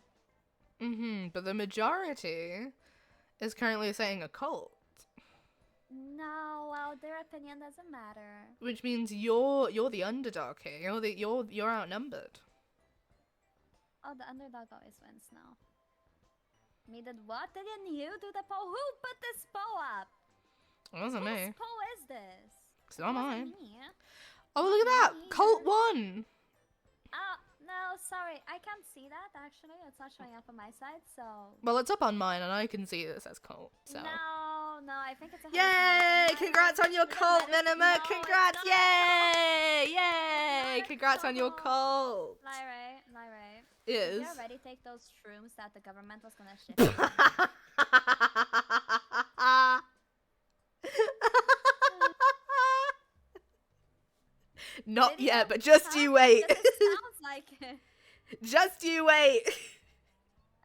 But the majority is currently saying a cult. No, well, their opinion doesn't matter. Which means you're the underdog here. You're outnumbered. Oh, the underdog always wins now. Me did what? Didn't you do the poll? Who put this poll up? It wasn't me. Whose poll is this? It's not It wasn't mine. me. Oh, look at that! Me Cult either. won! No, sorry. I can't see that, actually. It's not showing up on my side, so... Well, it's up on mine, and I can see that it says cult, so... No, I think it's a Yay! hallucination. Congrats on your Even cult, better- Minima! No, it's Congrats! not. Yay! Not Yay! a Congrats on your cult! Lyra. Is. Did you already take those shrooms that the government was gonna ship? Not Did you? yet, but just Huh? you wait. Because it sounds like it. Just you wait.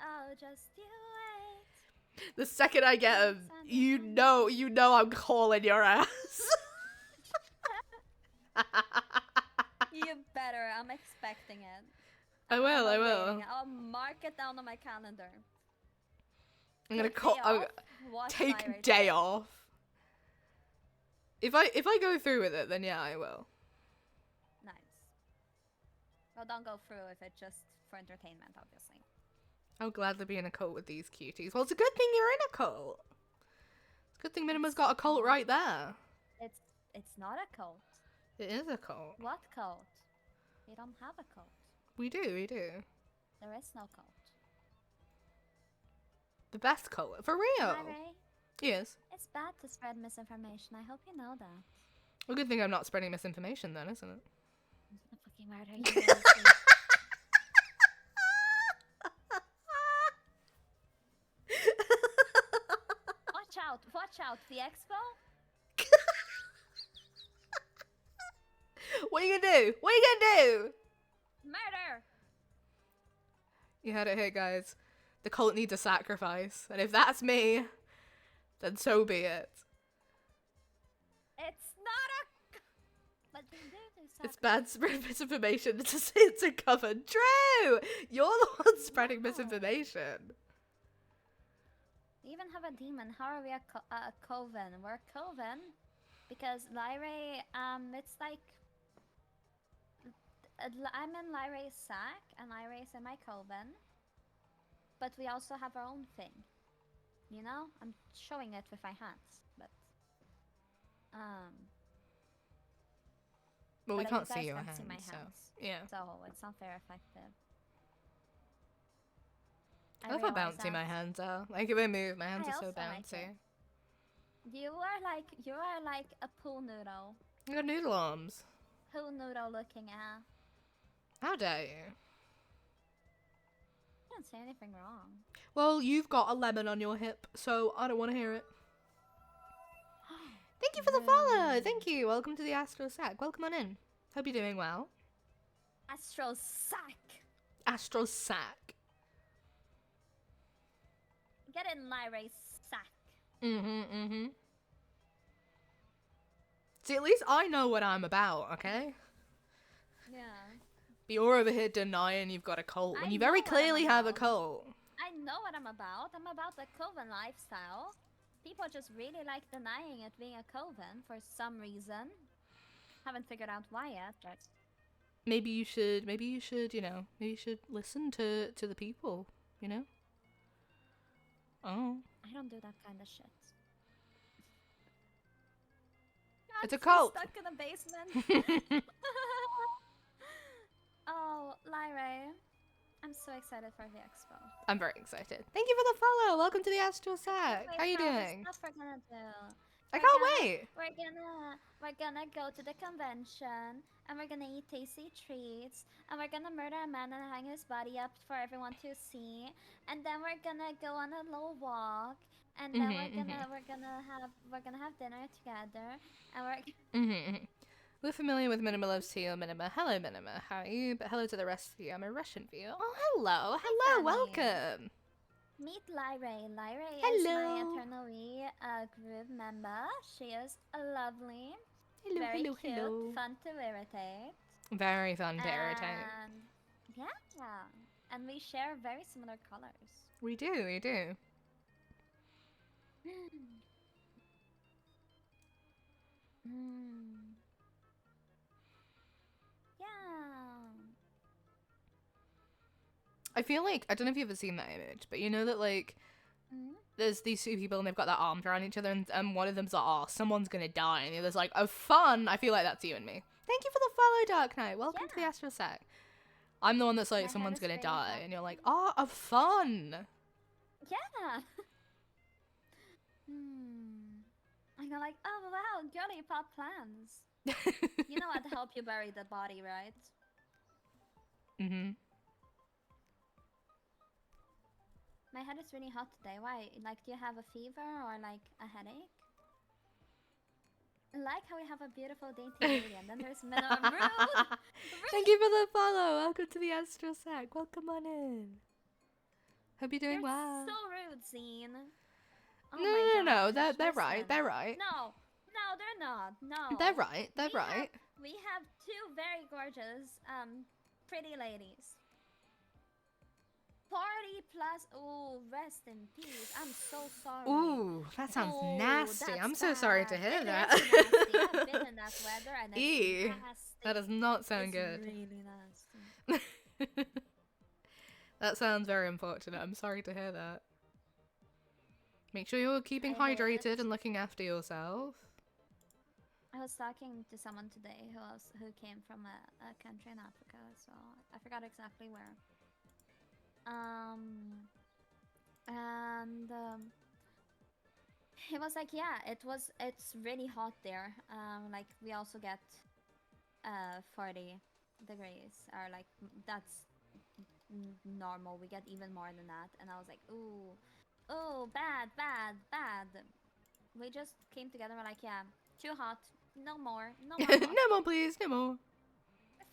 Oh, just you wait. The second I get him, you know I'm calling your ass. You better. I'm expecting it. I will. waiting. I'll mark it down on my calendar. I'm gonna Take call. day I'm off, watch take Lyra day today. off. If I go through with it, then yeah, I will. Nice. Well, don't go through with it just for entertainment, obviously. I'll gladly be in a cult with these cuties. Well, it's a good thing you're in a cult. It's a good thing Minima's got a cult right there. It's not a cult. It is a cult. What cult? We don't have a cult. We do. There is no cult. The best cult. For real. Lyra, Yes. it's bad to spread misinformation. I hope you know that. Well, good thing I'm not spreading misinformation then, isn't it? Fucking murder you. Watch out, the expo? What are you gonna do? What are you gonna do? Murder! You heard it here, guys. The cult needs a sacrifice. And if that's me, then so be it. It's not a... But they do It's bad spread misinformation. It's a cover. Drew! You're the one spreading No. misinformation. We even have a demon. How are we a coven? We're a coven because Lyra, it's like... I'm in Lyra's sack and Lyra is in my coven. But we also have our own thing. You know? I'm showing it with my hands, but... Well, we but can't you see guys your can't hands, see my so... hands. Yeah. So it's not very effective. I love how realize bouncy my that. hands are. Like, if I move, my hands I are so also like bouncy. it. You are like a pool noodle. I got noodle arms. Pool noodle looking at. How dare you? I didn't say anything wrong. Well, you've got a lemon on your hip, so I don't want to hear it. Thank you for the follow. Thank you. Welcome to the Astro Sack. Welcome on in. Hope you're doing well. Astro sack. Astro Sack. Get in Lyra's sack. Mm-hmm. See, at least I know what I'm about, okay? Yeah. But you're over here denying you've got a cult when I you know very what I'm clearly have a about. cult. I know what I'm about. I'm about the coven lifestyle. People just really like denying it being a coven for some reason. Haven't figured out why yet, but Maybe you should, maybe you should listen to the people, you know? Oh. I don't do that kind of shit. It's a Godfrey's cult. stuck in the basement. Oh, Lyra, I'm so excited for the expo. I'm very excited. Thank you for the follow. Welcome to the Astral Sack. How you doing? Stuff we're gonna do. I can't wait. We're gonna go to the convention and we're gonna eat tasty treats and we're gonna murder a man and hang his body up for everyone to see, and then we're gonna go on a little walk, and then we're gonna have dinner together, and We're familiar with Minima loves tea or Minima. Hello, Minima. How are you? But hello to the rest of you. I'm a Russian for you. Oh, hello. Hello. Fanny. Welcome. Meet Lyra. Lyra is Hello. my eternale group member. She is lovely, Hello, very hello, cute, hello. fun to irritate. Very fun to irritate. And yeah, and we share very similar colors. We do, we do. Yeah. I feel like, I don't know if you've ever seen that image, but you know that, like, there's these two people and they've got their arms around each other, and one of them's like, oh, someone's gonna die, and the other's like, oh, fun. I feel like that's you and me. Thank you for the follow, Dark Knight. Welcome to the Astral Sack. I'm the one that's like, someone's gonna die, and you're like, oh, of fun. Yeah. And you're like, oh wow, girly pop plans. You know I'd help you bury the body, right? My head is really hot today. Why? Like, do you have a fever or like a headache? Like how we have a beautiful dainty lady, and then there's Minima. Rude! Thank you for the follow. Welcome to the Astral Sack. Welcome on in. Hope you're doing well. So rude, Zine. Oh no, they're right. They're right. No, they're not. No. They're right. They're right. We have two very gorgeous, pretty ladies. 40 plus. Oh, rest in peace. I'm so sorry. Ooh, that sounds nasty. I'm so bad. sorry to hear that. Nasty. I've been in that weather and it's nasty. That does not sound good. Really nasty. That sounds very unfortunate. I'm sorry to hear that. Make sure you're keeping hydrated and looking after yourself. I was talking to someone today who came from a country in Africa, so I forgot exactly where. He was like, yeah, it's really hot there. Like we also get 40 degrees, or like that's normal. We get even more than that. And I was like, ooh, bad. We just came together. We're like, yeah, too hot. No more. No more, please. No more.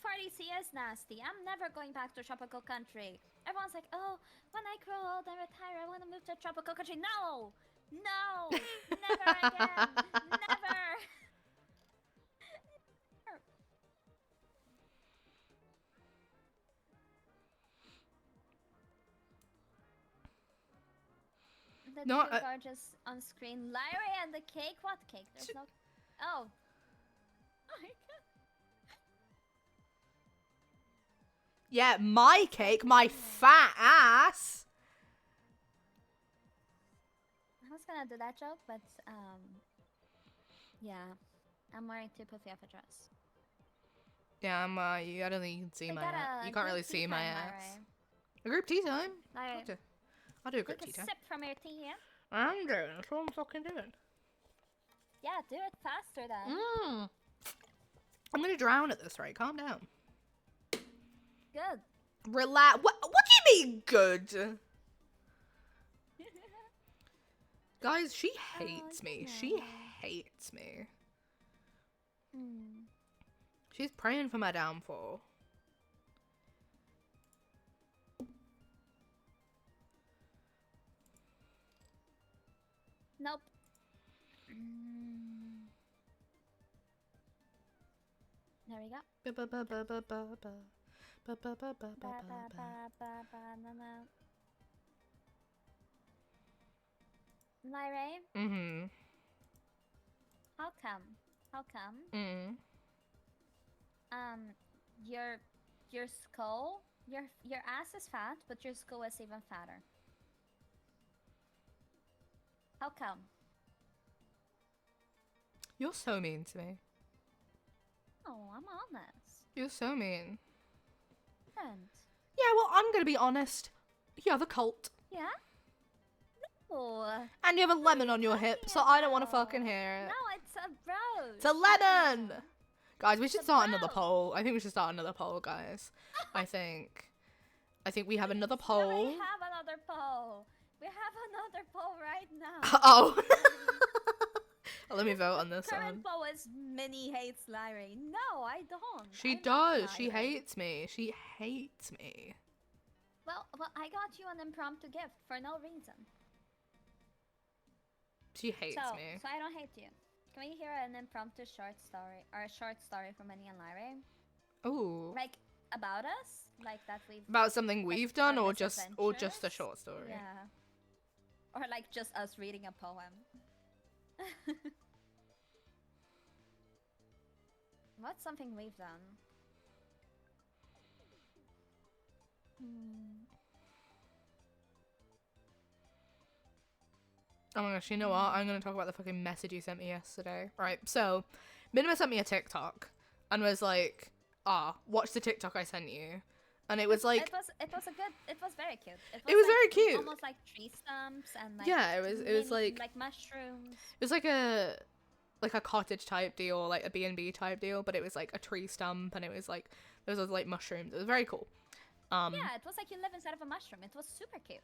40 C is nasty. I'm never going back to a tropical country. Everyone's like, oh, when I grow old and retire, I want to move to a tropical country. No! Never again! Never! The two gorgeous on screen. Lyra and the cake? What cake? There's no... Oh. Oh my god. Yeah, my cake, my fat ass. I was gonna do that joke, but yeah, I'm wearing too puffy of a dress. Yeah, I don't think you can see my ass. You can't really see my ass. A group tea time. I'll do a group tea time. Sip from your tea, yeah? I'm doing. That's what I'm fucking doing. Yeah, do it faster then. I'm gonna drown at this rate. Calm down. Good. Relax. What do you mean good? Guys, she hates me. No. She hates me. She's praying for my downfall. you go. Lyra, Mm-hmm. how come? How come? Mm. Um, your skull, your ass is fat, but your skull is even fatter. How come? You're so mean to me. Oh, I'm honest. You're so mean. And Yeah, well, I'm gonna be honest. You have a cult. yeah. No. And you have a lemon on your hip, so I don't want to fucking hear it. No, it's a rose. It's a lemon! It's Guys, we should a start another rose. poll. I think we should start another poll, guys. I think we have another Yeah, poll. we have another poll. We have another poll right now. Oh. Let me vote on this Current one. poll is Minnie hates Larry. No, I don't. She I love does. She Larry. hates me. She hates me. Well, I got you an impromptu gift for no reason. She hates me. So I don't hate you. Can we hear an impromptu short story or a short story from Minnie and Larry? Ooh. Like about us? Like that we've About something we've done, our or just a misadventures? short story. Yeah. Or like just us reading a poem. What's something we've done? Oh my gosh, you know what? I'm gonna talk about the fucking message you sent me yesterday. Right, so Minima sent me a TikTok and was like, watch the TikTok I sent you. And it was like it was very cute. It was like very cute. Almost like tree stumps and like yeah, it was like mushrooms. It was like a cottage type deal, like a B&B type deal, but it was like a tree stump and it was like there was like mushrooms. It was very cool. Yeah, it was like you live inside of a mushroom. It was super cute.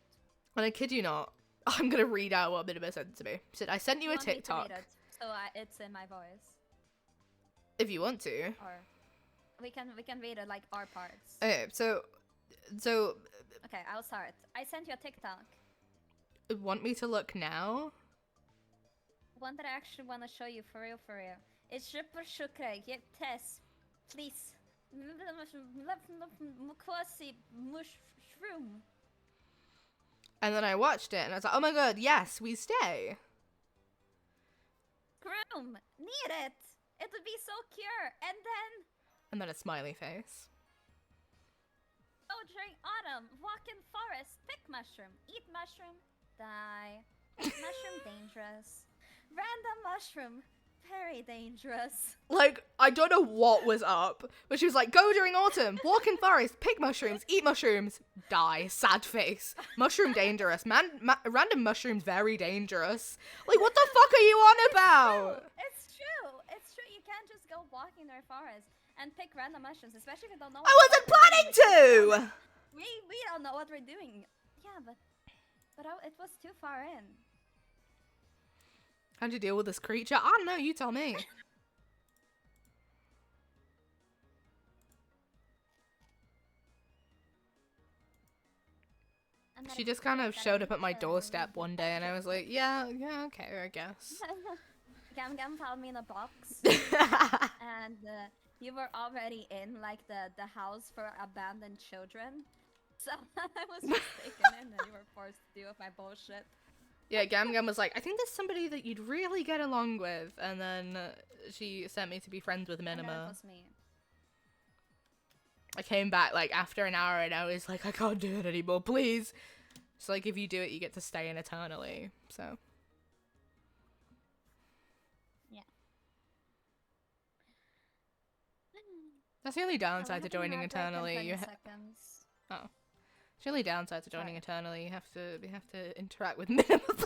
And I kid you not, I'm gonna read out what Minima sent to me. She said, I sent you a want me to TikTok. read it, so it's in my voice. If you want to. Or we can read it like our parts. Okay, so Okay, I'll start. I sent you a TikTok. want me to look now? One that I actually want to show you for real. It's super shukre. Get test, please. Mushroom. And then I watched it and I was like, oh my god, yes, we stay. Groom, need it. It would be so cute. And then a smiley face. go during autumn, walk in forest, pick mushroom, eat mushroom, die. Mushroom dangerous. Random mushroom, very dangerous. Like, I don't know what was up, but she was like, go during autumn, walk in forest, pick mushrooms, eat mushrooms, die, sad face. Mushroom dangerous. Random mushrooms very dangerous. Like, what the fuck are you on about? It's true. You can't just go walking through a forest and pick random mushrooms, especially if you don't know. I wasn't planning to! We don't know what we're doing. Yeah, but it was too far in. How'd you deal with this creature? I don't know, you tell me. She just kind of showed up at my doorstep one day and I was like, yeah, okay, I guess. Gam found me in a box. And you were already in like the house for abandoned children. So I was just taken in and you were forced to deal with my bullshit. Yeah, Gam was like, I think there's somebody that you'd really get along with. And then she sent me to be friends with Minima. And that was me. I came back like after an hour and I was like, I can't do it anymore, please. So like, if you do it, you get to stay in eternally. So. Yeah. That's the only downside to joining eternally. You Oh. It's the only downside to joining eternally. You have to interact with Minima. You're so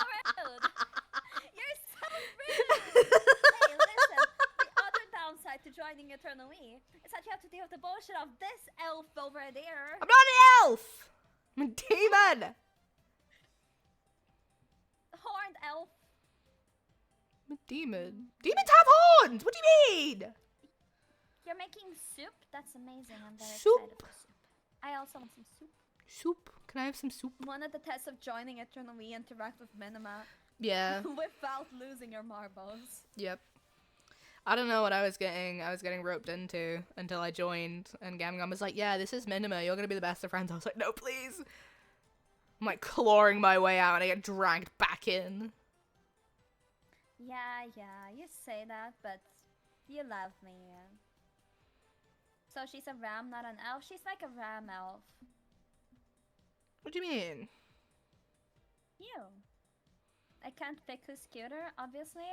rude. You're so rude. Hey, listen. The other downside to joining eternally is that you have to deal with the bullshit of this elf over there. I'm not an elf. I'm a demon. Horned elf. I'm a demon. Demons have horns. What do you mean? You're making soup? That's amazing. I'm very Soup? excited for soup. I also want some soup. Soup? Can I have some soup? One of the tests of joining eternally, interact with Minima Yeah. without losing your marbles. Yep. I don't know what I was getting roped into until I joined, and Gamgam was like, yeah, this is Minima, you're gonna be the best of friends. I was like, no, please. I'm like clawing my way out and I get dragged back in. Yeah, you say that, but you love me. So she's a ram, not an elf? She's like a ram elf. What do you mean? You. I can't pick who's cuter, obviously.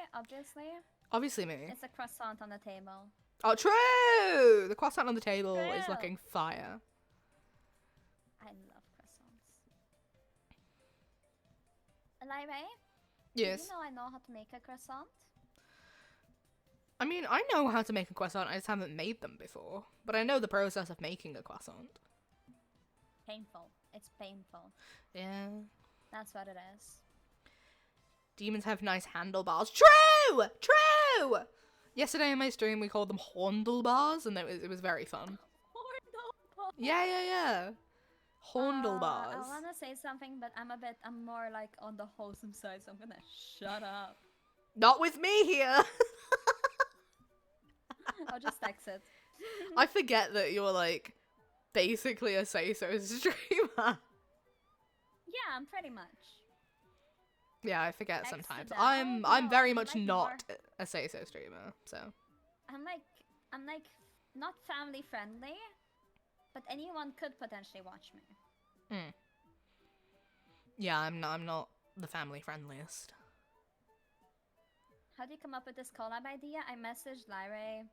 Obviously me. It's a croissant on the table. Oh, true! The croissant on the table is True. looking fire. I love croissants. Lyra, Yes. do you know I know how to make a croissant? I mean, I know how to make a croissant, I just haven't made them before. But I know the process of making a croissant. Painful. It's painful. Yeah. That's what it is. Demons have nice handlebars. True! True! Yesterday in my stream we called them horndlebars, and it was very fun. Horndlebars. Yeah. Horndlebars. I wanna say something, but I'm more like on the wholesome side, so I'm gonna shut up. Not with me here! I'll just exit. I forget that you're like basically a say-so streamer. Yeah, I'm pretty much. Yeah, I forget sometimes. Exit I'm out. very No, much like not a say-so streamer, so. I'm like not family friendly, but anyone could potentially watch me. Yeah, I'm not the family friendliest. How do you come up with this collab idea? I messaged Lyra.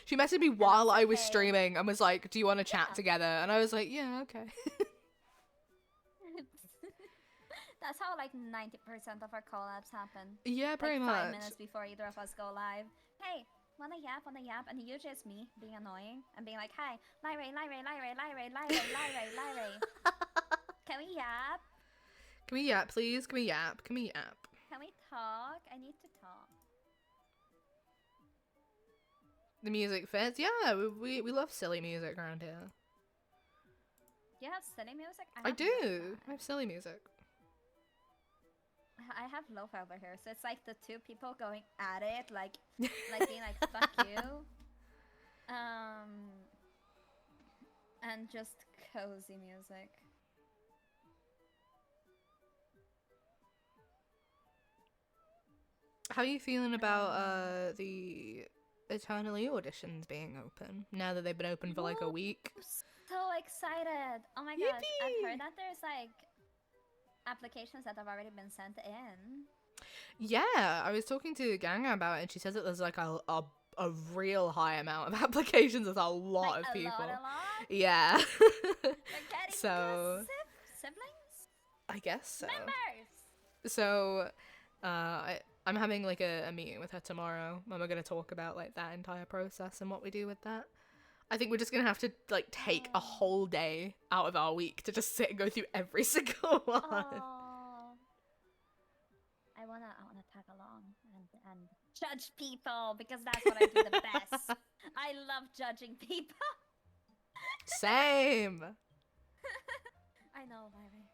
She messaged me while I was okay. streaming and was like, do you want to chat together? And I was like, yeah, okay. That's how like 90% of our collabs happen. Yeah, pretty like much. 5 minutes before either of us go live. Hey, wanna yap? And usually it's me being annoying and being like, hi, Lyra. Can we yap? Can we yap, please? Can we yap? Can we yap? Can we talk? I need to talk. The music fits? Yeah, we love silly music around here. Do you have silly music? I have do. lo-fi. I have silly music. I have lo-fi over here, so it's like the two people going at it, like being like, fuck you. And just cozy music. How are you feeling about the eternale auditions being open now that they've been open for like a week? So excited! Oh my gosh, I've heard that there's like applications that have already been sent in. Yeah, I was talking to Ganga about it, and she says that there's like a real high amount of applications. There's a lot Like of a people. lot? Yeah. They're getting So siblings? I guess so. Members! So I'm having like a meeting with her tomorrow, and we're gonna talk about like that entire process and what we do with that. I think we're just gonna have to like take a whole day out of our week to just sit and go through every single one. Oh. I wanna tag along and judge people because that's what I do the best. I love judging people. Same. I know, Larry.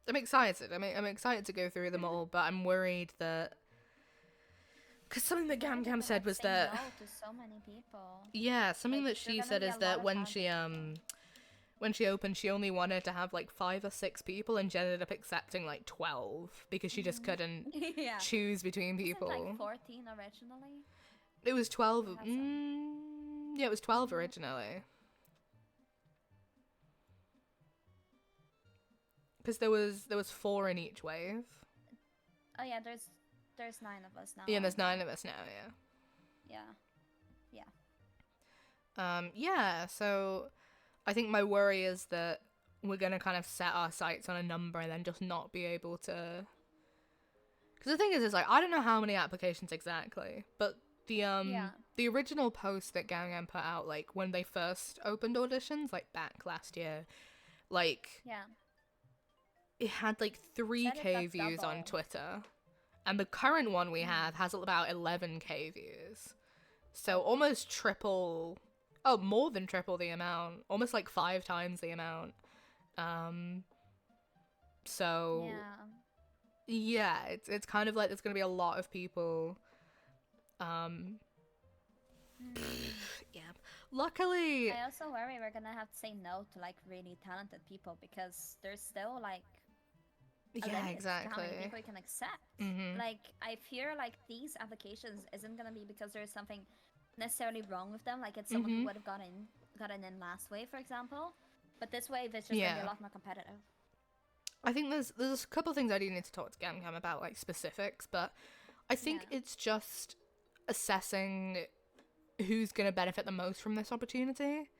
I'm excited. I'm excited to go through them all, but I'm worried that because something that Gam said was that no to so many people. Yeah, something Like, that she there's said gonna is be a lot that of when she opened, she only wanted to have like 5 or 6 people, and she ended up accepting like 12 because she just couldn't Yeah. choose between people. Isn't like 14 originally? It was 12. It has some. Yeah, it was 12 originally. Because there was 4 in each wave. Oh yeah, there's 9 of us now. Yeah, and there's 9 of us now. Yeah. Yeah. So I think my worry is that we're gonna kind of set our sights on a number and then just not be able to. Because the thing is like I don't know how many applications exactly, but the original post that Gangnam put out like when they first opened auditions like back last year, like it had like 3K views on Twitter, and the current one we have has about 11K views, so almost triple. Oh, more than triple the amount, almost like 5 times the amount. So yeah, it's kind of like there's gonna be a lot of people. Yeah. Luckily, I also worry we're gonna have to say no to like really talented people because there's still like a yeah, limit to how many exactly. people you can accept. Mhm. Like I fear like these applications isn't gonna be because there's something necessarily wrong with them. Like it's someone who Mhm. would have gotten in last wave, for example. But this wave is just gonna be a Yeah. lot more competitive. I think there's a couple of things I do need to talk to Gam Gam about, like specifics, but I think Yeah. it's just assessing who's gonna benefit the most from this opportunity.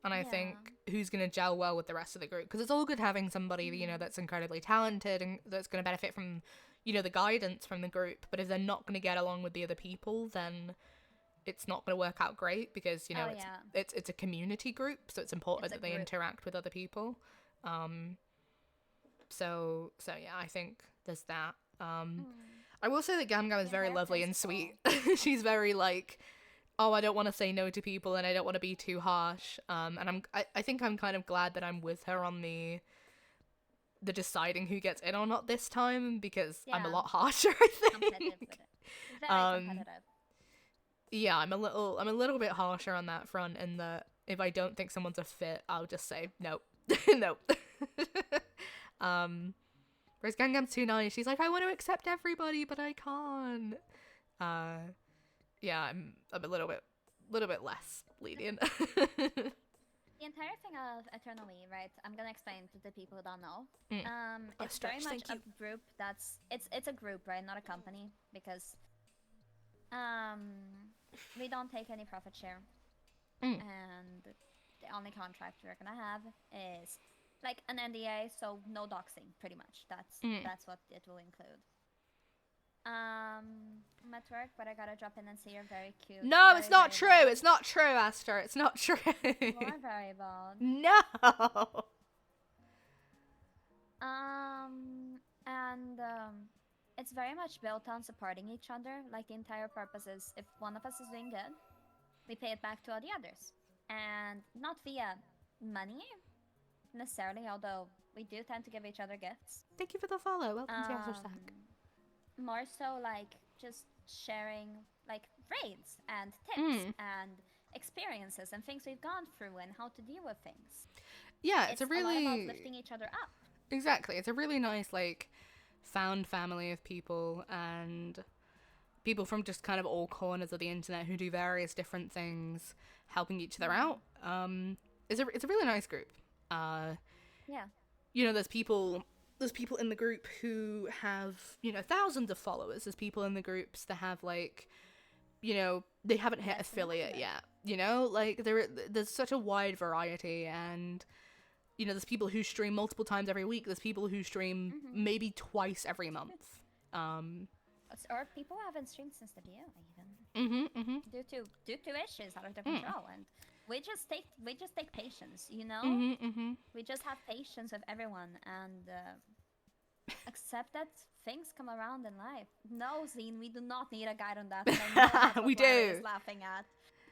And I Yeah. think who's going to gel well with the rest of the group. Because it's all good having somebody, that's incredibly talented and that's going to benefit from, the guidance from the group. But if they're not going to get along with the other people, then it's not going to work out great because, Oh it's, yeah. it's a community group. So it's important It's a that they group. interact with other people. So yeah, I think there's that. I will say that Gam Gam is The very entire lovely and principle. sweet. She's very like, oh, I don't want to say no to people and I don't want to be too harsh. And I think I'm kind of glad that I'm with her on the deciding who gets in or not this time because I'm a Yeah. lot harsher, I Competitive with think. it. Very competitive. Yeah, I'm a little bit harsher on that front in that if I don't think someone's a fit, I'll just say nope. Nope. Whereas Gangnam's too nice. She's like, I want to accept everybody, but I can't. Yeah, I'm a little bit less lenient. The entire thing of eternally, right? I'm gonna explain to the people who don't know. Oh, It's stretch, very much thank a you. group that's it's a group, right? Not a company because we don't take any profit share, and the only contract we're gonna have is like an NDA, so no doxing, pretty much. That's what it will include. I'm at work, but I gotta drop in and say you're very cute. No, Very, it's not very true. bold. It's not true, Aster. It's not true. You are very bold. No. It's very much built on supporting each other. Like the entire purpose is if one of us is doing good, we pay it back to all the others, and not via money necessarily. Although we do tend to give each other gifts. Thank you for the follow. Welcome to Aster Stack. More so like just sharing like raids and tips and experiences and things we've gone through and how to deal with things. Yeah, it's a lot really about lifting each other up. exactly. It's a really nice like found family of people and people from just kind of all corners of the internet who do various different things, helping each other out. It's a really nice group. Yeah. There's people in the group who have, thousands of followers. There's people in the groups that have like, they haven't hit affiliate yet. Like there's such a wide variety, and there's people who stream multiple times every week. There's people who stream maybe twice every month. Or people who haven't streamed since the BO even. Due to issues out of their control, and we just take patience, We just have patience with everyone and accept that things come around in life. No, Zine, we do not need a guide on that. And I know that's what We Larry do. is laughing at.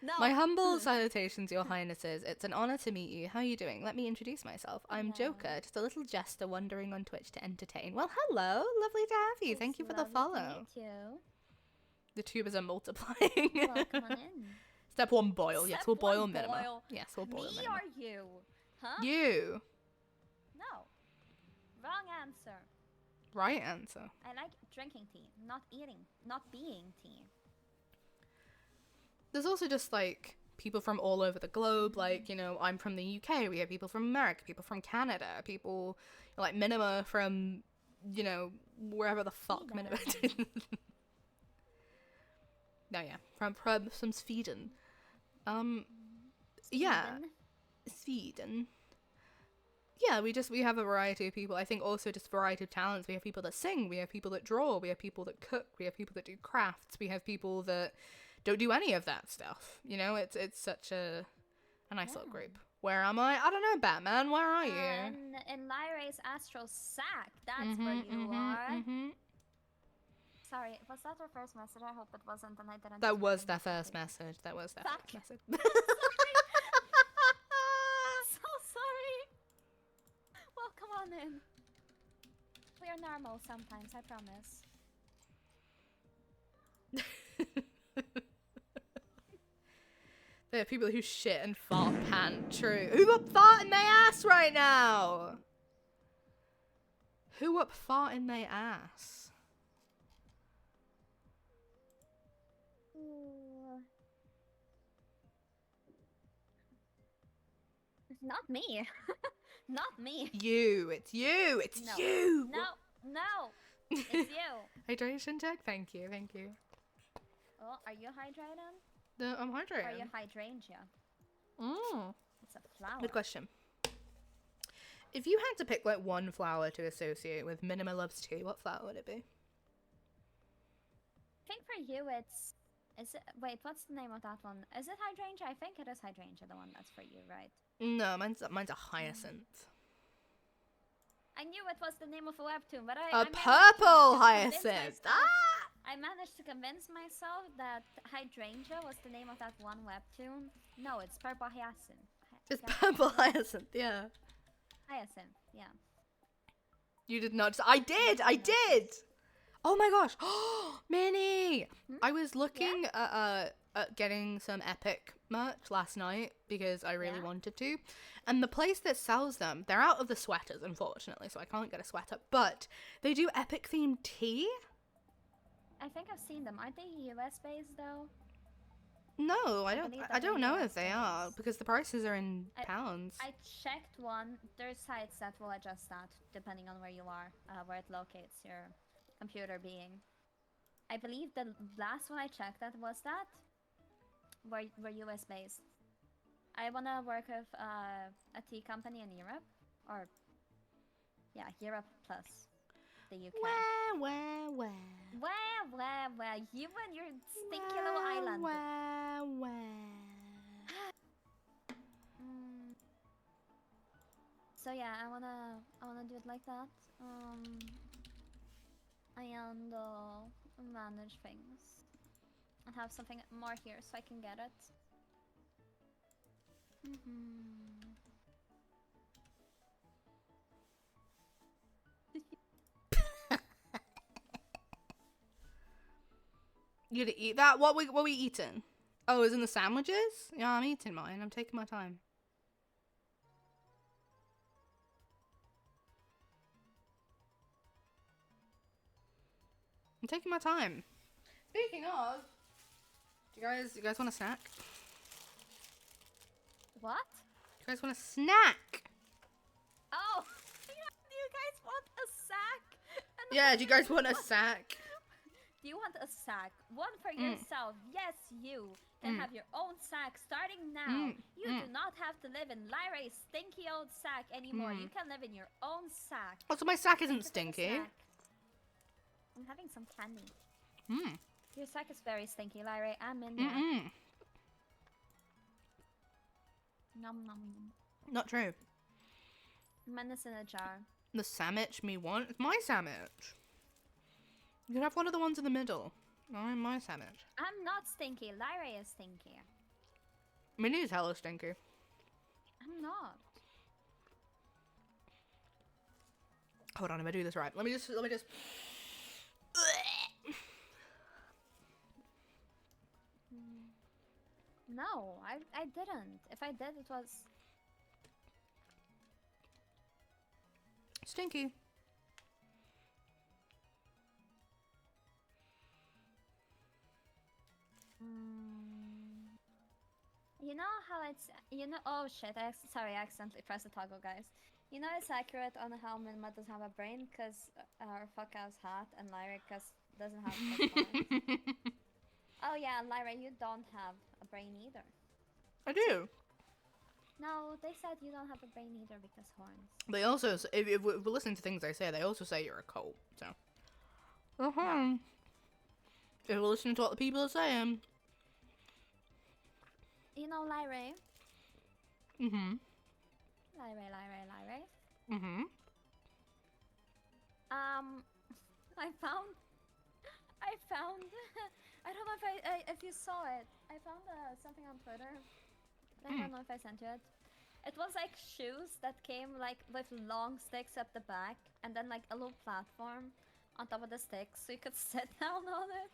No. My humble salutations, your highnesses. It's an honor to meet you. How are you doing? Let me introduce myself. I'm Joker, just a little jester wandering on Twitch to entertain. Well, hello. Lovely to have you. Thank you for the follow. To meet you. The tubers are multiplying. Welcome on in. Step one, boil. Yes, we'll boil minimum. Boil. Yes, we'll boil Me minimum. or you? Huh? You. No. Wrong answer. Right answer. I like drinking tea, not eating, not being tea. There's also just like people from all over the globe. Like, I'm from the UK. We have people from America, people from Canada, people like Minima from, wherever the fuck Minima. No, yeah, from Sweden. Yeah, Sweden. Yeah, we have a variety of people. I think also just variety of talents. We have people that sing, we have people that draw, we have people that cook, we have people that do crafts, we have people that don't do any of that stuff. It's such a nice little group. Where am I? I don't know, Batman. Where are you? In Lyra's astral sack. That's where you are. Sorry, was that their first message? I hope it wasn't, and I didn't. That was their first message. That was their first message. So sorry. Welcome on in. We are normal sometimes, I promise. There are people who shit and fart pant. True. Who up farting their ass right now? Who up farting their ass? Not me. Not me. You. It's you. It's No. you. No. It's you. Hydration check. Thank you. Thank you. Oh, are you hydrated? No, I'm Or are hydrating. you hydrangea? Mm. It's a flower. Good question. If you had to pick like one flower to associate with Minima Loves Tea, what flower would it be? I think for you it's... Wait, what's the name of that one? Is it hydrangea? I think it is hydrangea, the one that's for you, right? No, mine's a hyacinth. I knew it was the name of a webtoon, but A purple hyacinth. I managed to convince myself that hydrangea was the name of that one webtoon. No, it's purple hyacinth. It's purple hyacinth, yeah. Hyacinth, yeah. You did not. I did. Oh my gosh. Minnie. I was looking at getting some Epic merch last night because I really wanted to. And the place that sells them, they're out of the sweaters, unfortunately, so I can't get a sweater. But they do Epic themed tea. I think I've seen them. Aren't they US based though? No, I believe that I don't they're know US if they are based. because the prices are in pounds. I checked one. There's sites that will adjust that depending on where you are, where it locates your computer being. I believe the last one I checked that was that were US based. I wanna work with a tea company in Europe, or yeah, Europe plus the UK. Where? Where? You and your stinky little island. So yeah, I wanna do it like that. And manage things and have something more here so I can get it. You gonna eat that? What we eating? Oh, is in the sandwiches? Yeah, I'm eating mine. I'm taking my time. I'm taking my time. Speaking of, do you guys want a snack? What? Do you guys want a snack? Oh, do you guys want a sack? Yeah, do you guys want a sack? Do you want a sack? One for yourself. Yes, you can have your own sack starting now. You do not have to live in Lyra's stinky old sack anymore. You can live in your own sack. Oh, so my sack isn't stinky. I'm having some candy. Your sack is very stinky, Lyra. I'm in there. Nom nom nom. Not true. Menace in a jar. The sandwich me want? It's my sandwich. You can have one of the ones in the middle. I'm my sandwich. I'm not stinky. Lyra is stinky. Minnie's hella stinky. I'm not. Hold on, if I do this right. Let me just. No, I didn't. If I did, it was... Stinky. You know how it's... You know... Oh shit, sorry, I accidentally pressed the toggle, guys. You know it's accurate on how Minma doesn't have a brain because her fuck ass hat and Lyra doesn't have horns. Oh yeah, Lyra, you don't have a brain either. I do. No, they said you don't have a brain either because horns. They also, if we're listening to things they say, they also say you're a cult, so. No. If we're listening to what the people are saying. You know Lyra? Lyra. I found I don't know if you saw it. I found something on Twitter. I don't know if I sent you it. It was like shoes that came like with long sticks at the back, and then like a little platform on top of the sticks, so you could sit down on it.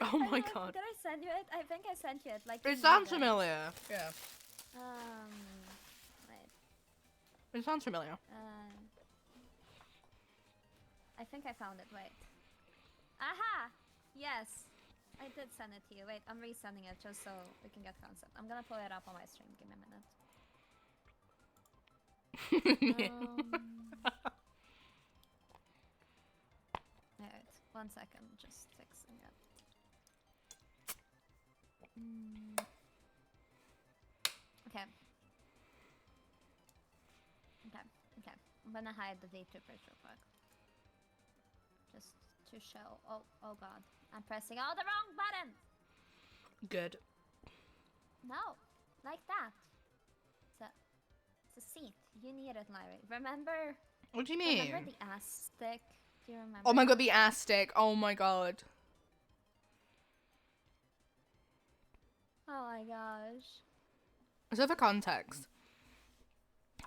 Oh my Like, god. did I send you it? I think I sent you it. Like, you It need sounds it. familiar. Yeah. Wait. It sounds familiar. I think I found it. Wait. Aha! Yes. I did send it to you. Wait, I'm resending it just so we can get concept. I'm gonna pull it up on my stream. Give me a minute. Alright, 1 second. Just fixing it. Okay. Okay. I'm gonna hide the VTuber real quick. Just to show. Oh god. I'm pressing all the wrong buttons! Good. No, like that. It's a seat. You need it, Larry. Remember? What do you mean? Remember the ass stick? Do you remember? Oh my god, the ass stick. Oh my god. Oh my gosh. So for context,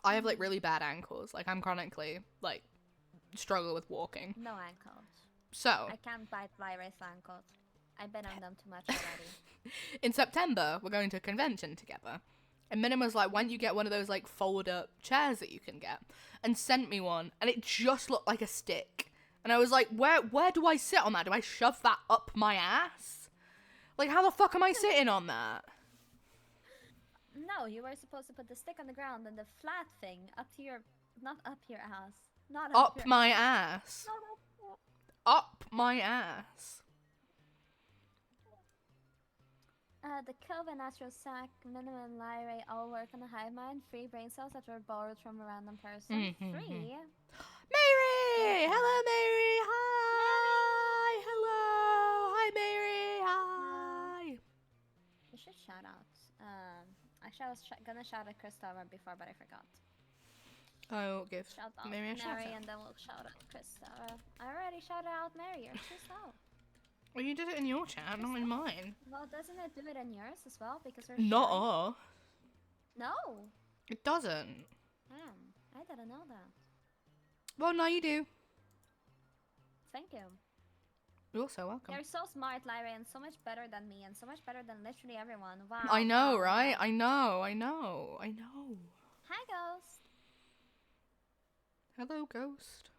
I have like really bad ankles. Like I'm chronically like struggle with walking. No ankles. So I can't bite Lyra's ankles. I've been on them too much already. in September, we're going to a convention together. And Minima's like, why don't you get one of those like fold up chairs that you can get? And sent me one, and it just looked like a stick. And I was like, where do I sit on that? Do I shove that up my ass? Like, how the fuck am I sitting on that? No, you were supposed to put the stick on the ground and the flat thing up to your, not up your ass. Not Up your my ass. Not up your... Up my ass. The Kelvin Astro Sack, Minimum and Lyra all work on the hive mind. 3 brain cells that were borrowed from a random person. 3? Mary! Hello, Mary! Hi! Hello! Hi, Mary! Hi! We should shout out. Actually, I was gonna shout at Christopher before, but I forgot. I'll give Shout out Mary a shout Mary, out. and then we'll shout out Christopher. I already shouted out Mary. You're too slow. Well, you did it in your chat, not in mine. Well, doesn't it do it in yours as well? Because we're Not sharing? all. No. It doesn't. I didn't know that. Well, now you do. Thank you. You're so welcome. You're so smart, Lyra, and so much better than me, and so much better than literally everyone. Wow. I know, wow, right? wow. I know. Hi, Ghost. Hello, Ghost.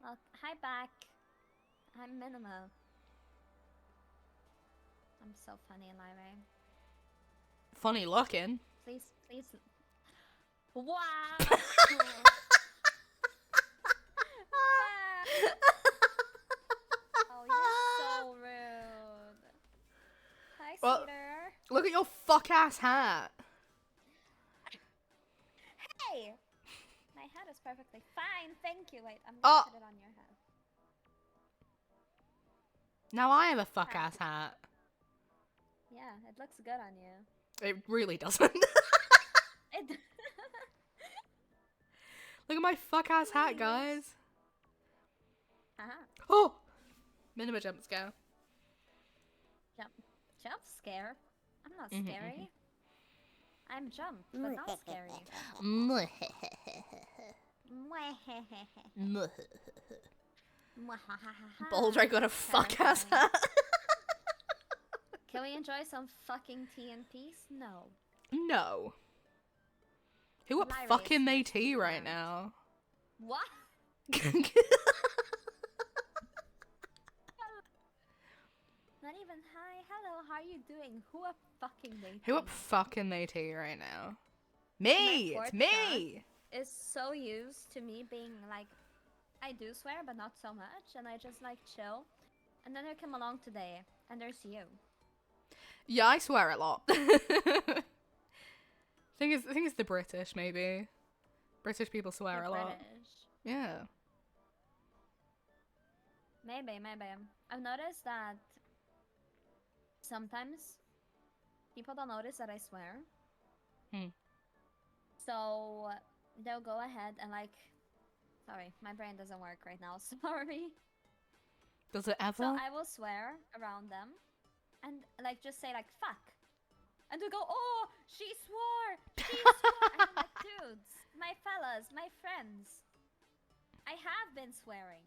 Well, hi back. I'm Minimal. I'm so funny, Lyra. Funny looking. Please. Wow. Wow. Oh, you're so rude. Hi, Well, Cedar. Look at your fuck ass hat. Hey! My hat is perfectly fine, thank you. Wait, I'm gonna put it on your head. Now I have a fuck ass hat. Yeah, it looks good on you. It really doesn't. It Look at my fuck ass hat, guys. Uh-huh. Oh! Minima jump scare. Jump scare? I'm not scary. I'm jump, but not scary. Baldrick got a fuck ass hat. Can we enjoy some fucking tea in peace? No. No. Who up Lyra fucking is they next tea to right that. now? What? Not even hi, hello, how are you doing? Who up fucking they Who up tea? fucking they tea right now? Me! My It's fourth me! Is so used to me being like, I do swear, but not so much, and I just like chill. And then I come along today, and there's you. Yeah, I swear a lot. Thing is the British, maybe. British people swear You're a lot. British. Yeah. Maybe. I've noticed that sometimes people don't notice that I swear. So they'll go ahead and like, sorry, my brain doesn't work right now. Sorry. Does it ever? So I will swear around them, and like just say like fuck, And they go, oh, she swore. She swore. And I'm like, dudes, my fellas, my friends, I have been swearing.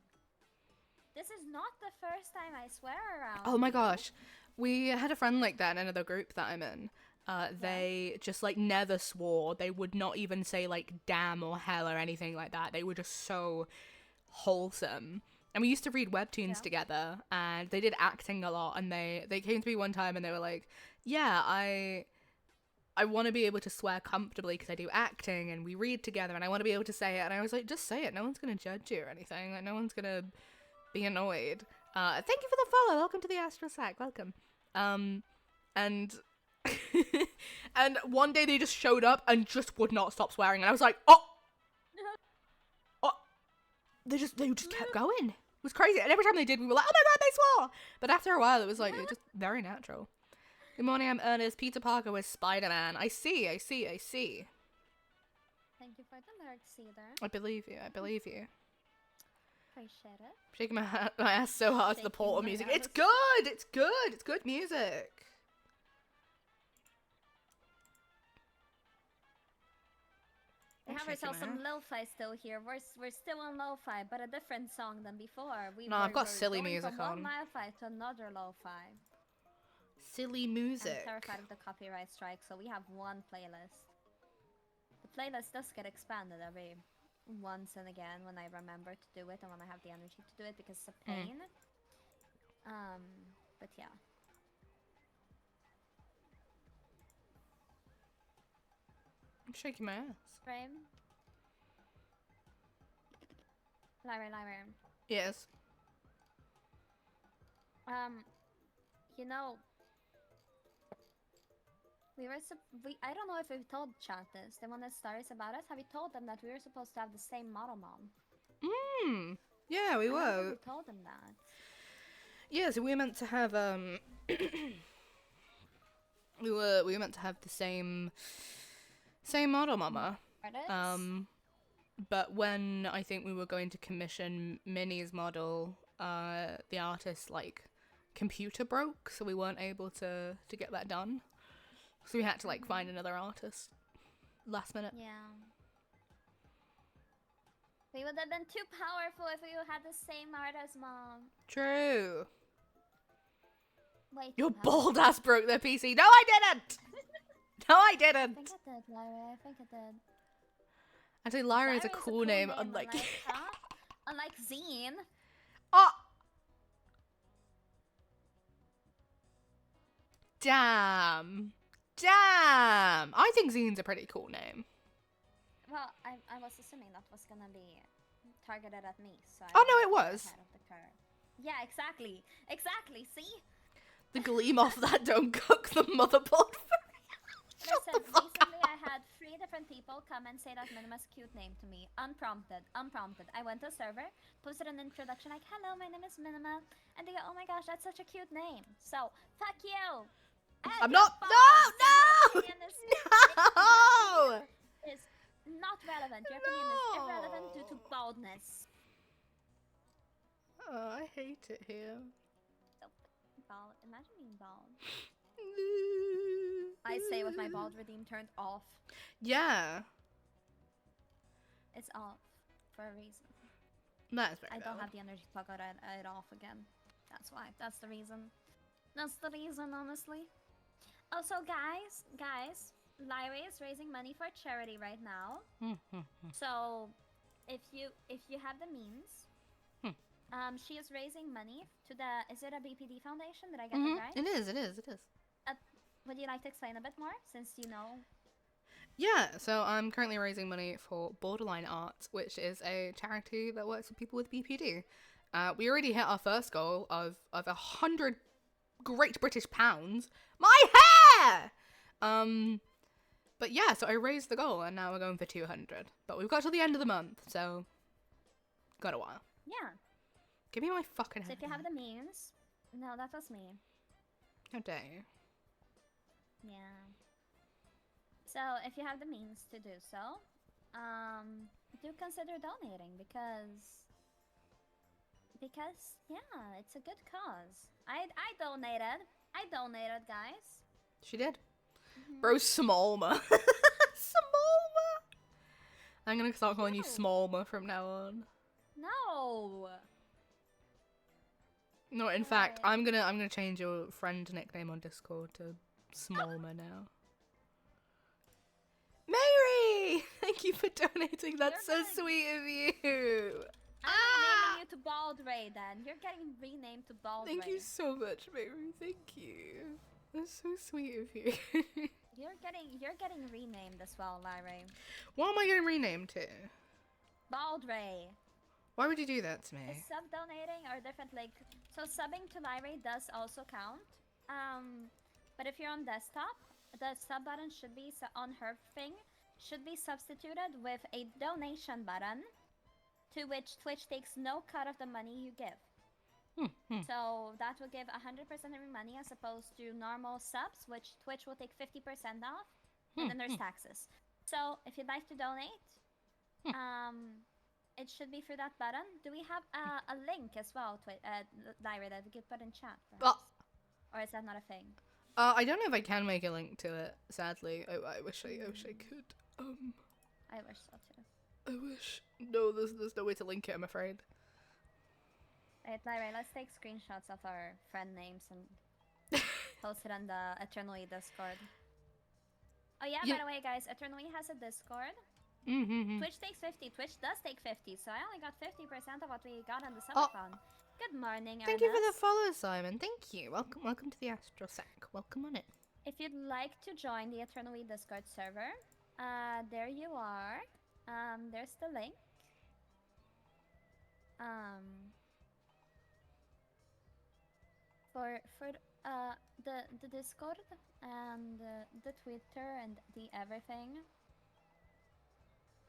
This is not the first time I swear around. Oh my gosh. We had a friend like that in another group that I'm in. They just like never swore. They would not even say like damn or hell or anything like that. They were just so wholesome. And we used to read webtoons together, and they did acting a lot, and they came to me one time and they were like, yeah, I want to be able to swear comfortably because I do acting and we read together and I want to be able to say it. And I was like, just say it. No one's going to judge you or anything. Like, no one's going to be annoyed. Thank you for the follow. Welcome to the Astral Sack. Welcome. And and one day they just showed up and just would not stop swearing. And I was like, oh, they just kept going. It was crazy. And every time they did, we were like, oh my god, they swore. But after a while, it was like, it just very natural. Good morning, I'm Ernest. Peter Parker was Spider-Man. I see. Thank you for the lyrics, Cedar. I believe you. Appreciate it. Shaking my ass so hard to the portal music. It's good! It's good music. We have ourselves some lo-fi still here. We're still on lo-fi, but a different song than before. I've got silly music from on. One lo-fi to another lo-fi. Silly music. I'm terrified of the copyright strike, so we have one playlist. The playlist does get expanded every once and again when I remember to do it and when I have the energy to do it because it's a pain. But yeah. I'm shaking my ass. Frame. Lyra. Yes. You know, I don't know if we've told chat this, the one that starts about us. Have you told them that we were supposed to have the same model mom? Yeah, we were. We told them that. Yeah, so we were meant to have we were meant to have the same model mama. But when I think we were going to commission Minnie's model, the artist like computer broke, so we weren't able to get that done. So we had to like find another artist last minute. Yeah. We would have been too powerful if we had the same artist, Mom. True. Wait. Your bald ass broke their PC. No, I didn't. No, I didn't. I think I did, Lyra. I think I did. Actually, Lyra is a cool name, unlike unlike Zine. Oh. Damn. I think Zine's a pretty cool name. Well, I was assuming that was gonna be targeted at me, so oh no, it was. Ahead of the curve. Yeah, exactly. See? The gleam off that don't cook the motherboard for me. Listen, recently I had 3 different people come and say that Minima's cute name to me, unprompted. I went to a server, posted an introduction like, hello, my name is Minima, and they go, oh my gosh, that's such a cute name. So, fuck you! I'm not- No! Is not relevant. Your opinion is irrelevant due to baldness. Oh, I hate it here. Bald. Imagine being bald. I say with my bald redeem turned off. Yeah. It's off for a reason. That's very I don't have the energy to plug it off again. That's why. That's the reason. That's the reason, honestly. Also, guys, Lyra is raising money for charity right now. So, if you have the means, she is raising money to the. Is it a BPD foundation? Did I get that right? It is. Would you like to explain a bit more, since you know? Yeah, so I'm currently raising money for Borderline Arts, which is a charity that works with people with BPD. We already hit our first goal of 100 Great British pounds. My hair! But yeah, so I raised the goal, and now we're going for 200. But we've got till the end of the month, so got a while. Yeah. Give me my fucking So head. if you have the means, no, that was me. How dare you? Yeah. So if you have the means to do so, do consider donating because yeah, it's a good cause. I donated, guys. She did. Bro, Smallma. Smallma. I'm gonna start calling you No. Smallma from now on. No. No, in fact, Right. I'm gonna change your friend nickname on Discord to Smallma now. Mary! Thank you for donating. That's so You're getting- sweet of you. I'm renaming you to Bald Ray then. You're getting renamed to Bald Thank Ray. you so much, Mary. Thank you. That's so sweet of you. You're getting renamed as well, Lyra. What am I getting renamed to? Bald Ray. Why would you do that to me? Is sub donating or different so subbing to Lyra does also count. But if you're on desktop, the sub button should be on her thing should be substituted with a donation button, to which Twitch takes no cut of the money you give. So that will give 100% of your money as opposed to normal subs, which Twitch will take 50% off, and then there's taxes. So if you'd like to donate, it should be through that button. Do we have a link as well, Lyra, that we could put in chat, perhaps? Or is that not a thing? I don't know if I can make a link to it, sadly. I wish I could. I wish so too. I wish. No, there's no way to link it, I'm afraid. Alright, Lyra, let's take screenshots of our friend names and post it on the Eternale Discord. Oh yeah, by the way, guys, Eternale has a Discord. Twitch takes 50. Twitch does take 50, so I only got 50% of what we got on the subathon. Good morning, Thank you for the follow, Simon. Thank you. Welcome to the Astral Sack. Welcome on it. If you'd like to join the Eternally Discord server, there you are. There's the link. For the Discord and the Twitter and the everything.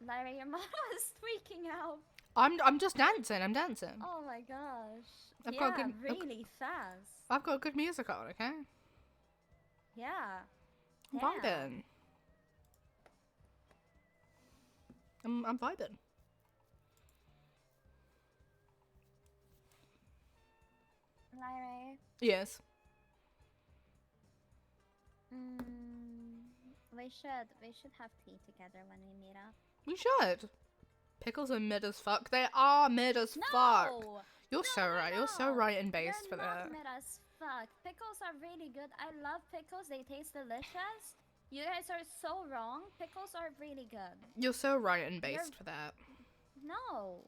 Lyra, your mom is tweaking out. I'm just dancing. I'm dancing. Oh my gosh. I've got good, really fast. I've got good music on, okay? Yeah. I'm vibing. I'm vibing. Lyra. Yes. We should have tea together when we meet up. We should. Pickles are mid as fuck. They are mid as fuck. You're so right. You're so right and based for that. They're not mid as fuck. Pickles are really good. I love pickles. They taste delicious. You guys are so wrong. Pickles are really good. You're so right and based for that. No.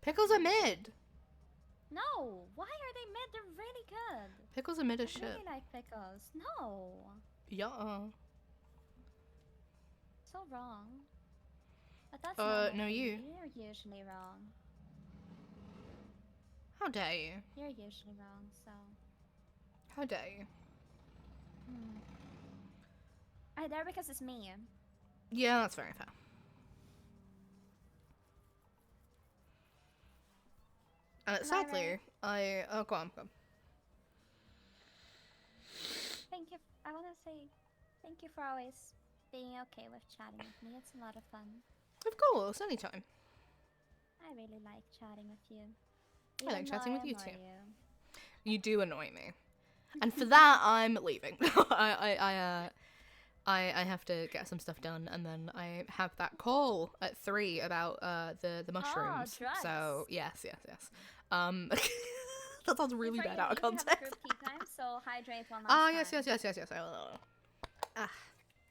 Pickles are mid. No. Why are they mid? They're really good. Pickles are mid as I shit. really like pickles. No. Yeah. So wrong. But that's no, you. You're usually wrong. How dare you? You're usually wrong, so. How dare you? I there because it's me. Yeah, that's very fair. Sadly, oh, go on. Thank you. I want to say thank you for always being okay with chatting with me. It's a lot of fun. Of course, anytime. I really like chatting with you. I like chatting with you too. You. You do annoy me, and for that I'm leaving. I have to get some stuff done, and then I have that call at 3 about the mushrooms. drugs. So yes. That sounds really bad out of context. Have a group tea time, so hydrate one last time. Yes.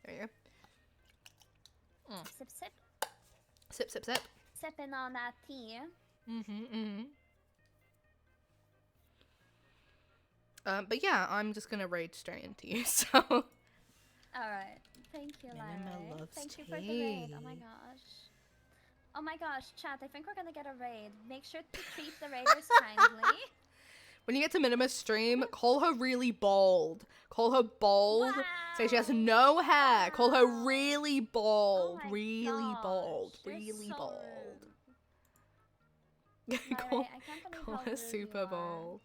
There you go. Sip, sip. Sip, sip, sip. Sipping on that tea. But yeah, I'm just gonna raid straight into you, so. Alright. Thank you, Lyra. Thank you for the raid. Oh my gosh. Oh my gosh, chat, I think we're gonna get a raid. Make sure to treat the raiders kindly. When you get to Minima's stream, call her really bald. Call her bald. Wow. Say she has no hair. Call her really bald. Oh my really gosh, bald. you're Really so bald. rude. Lyra, I can't believe call how her rude super you are. bald.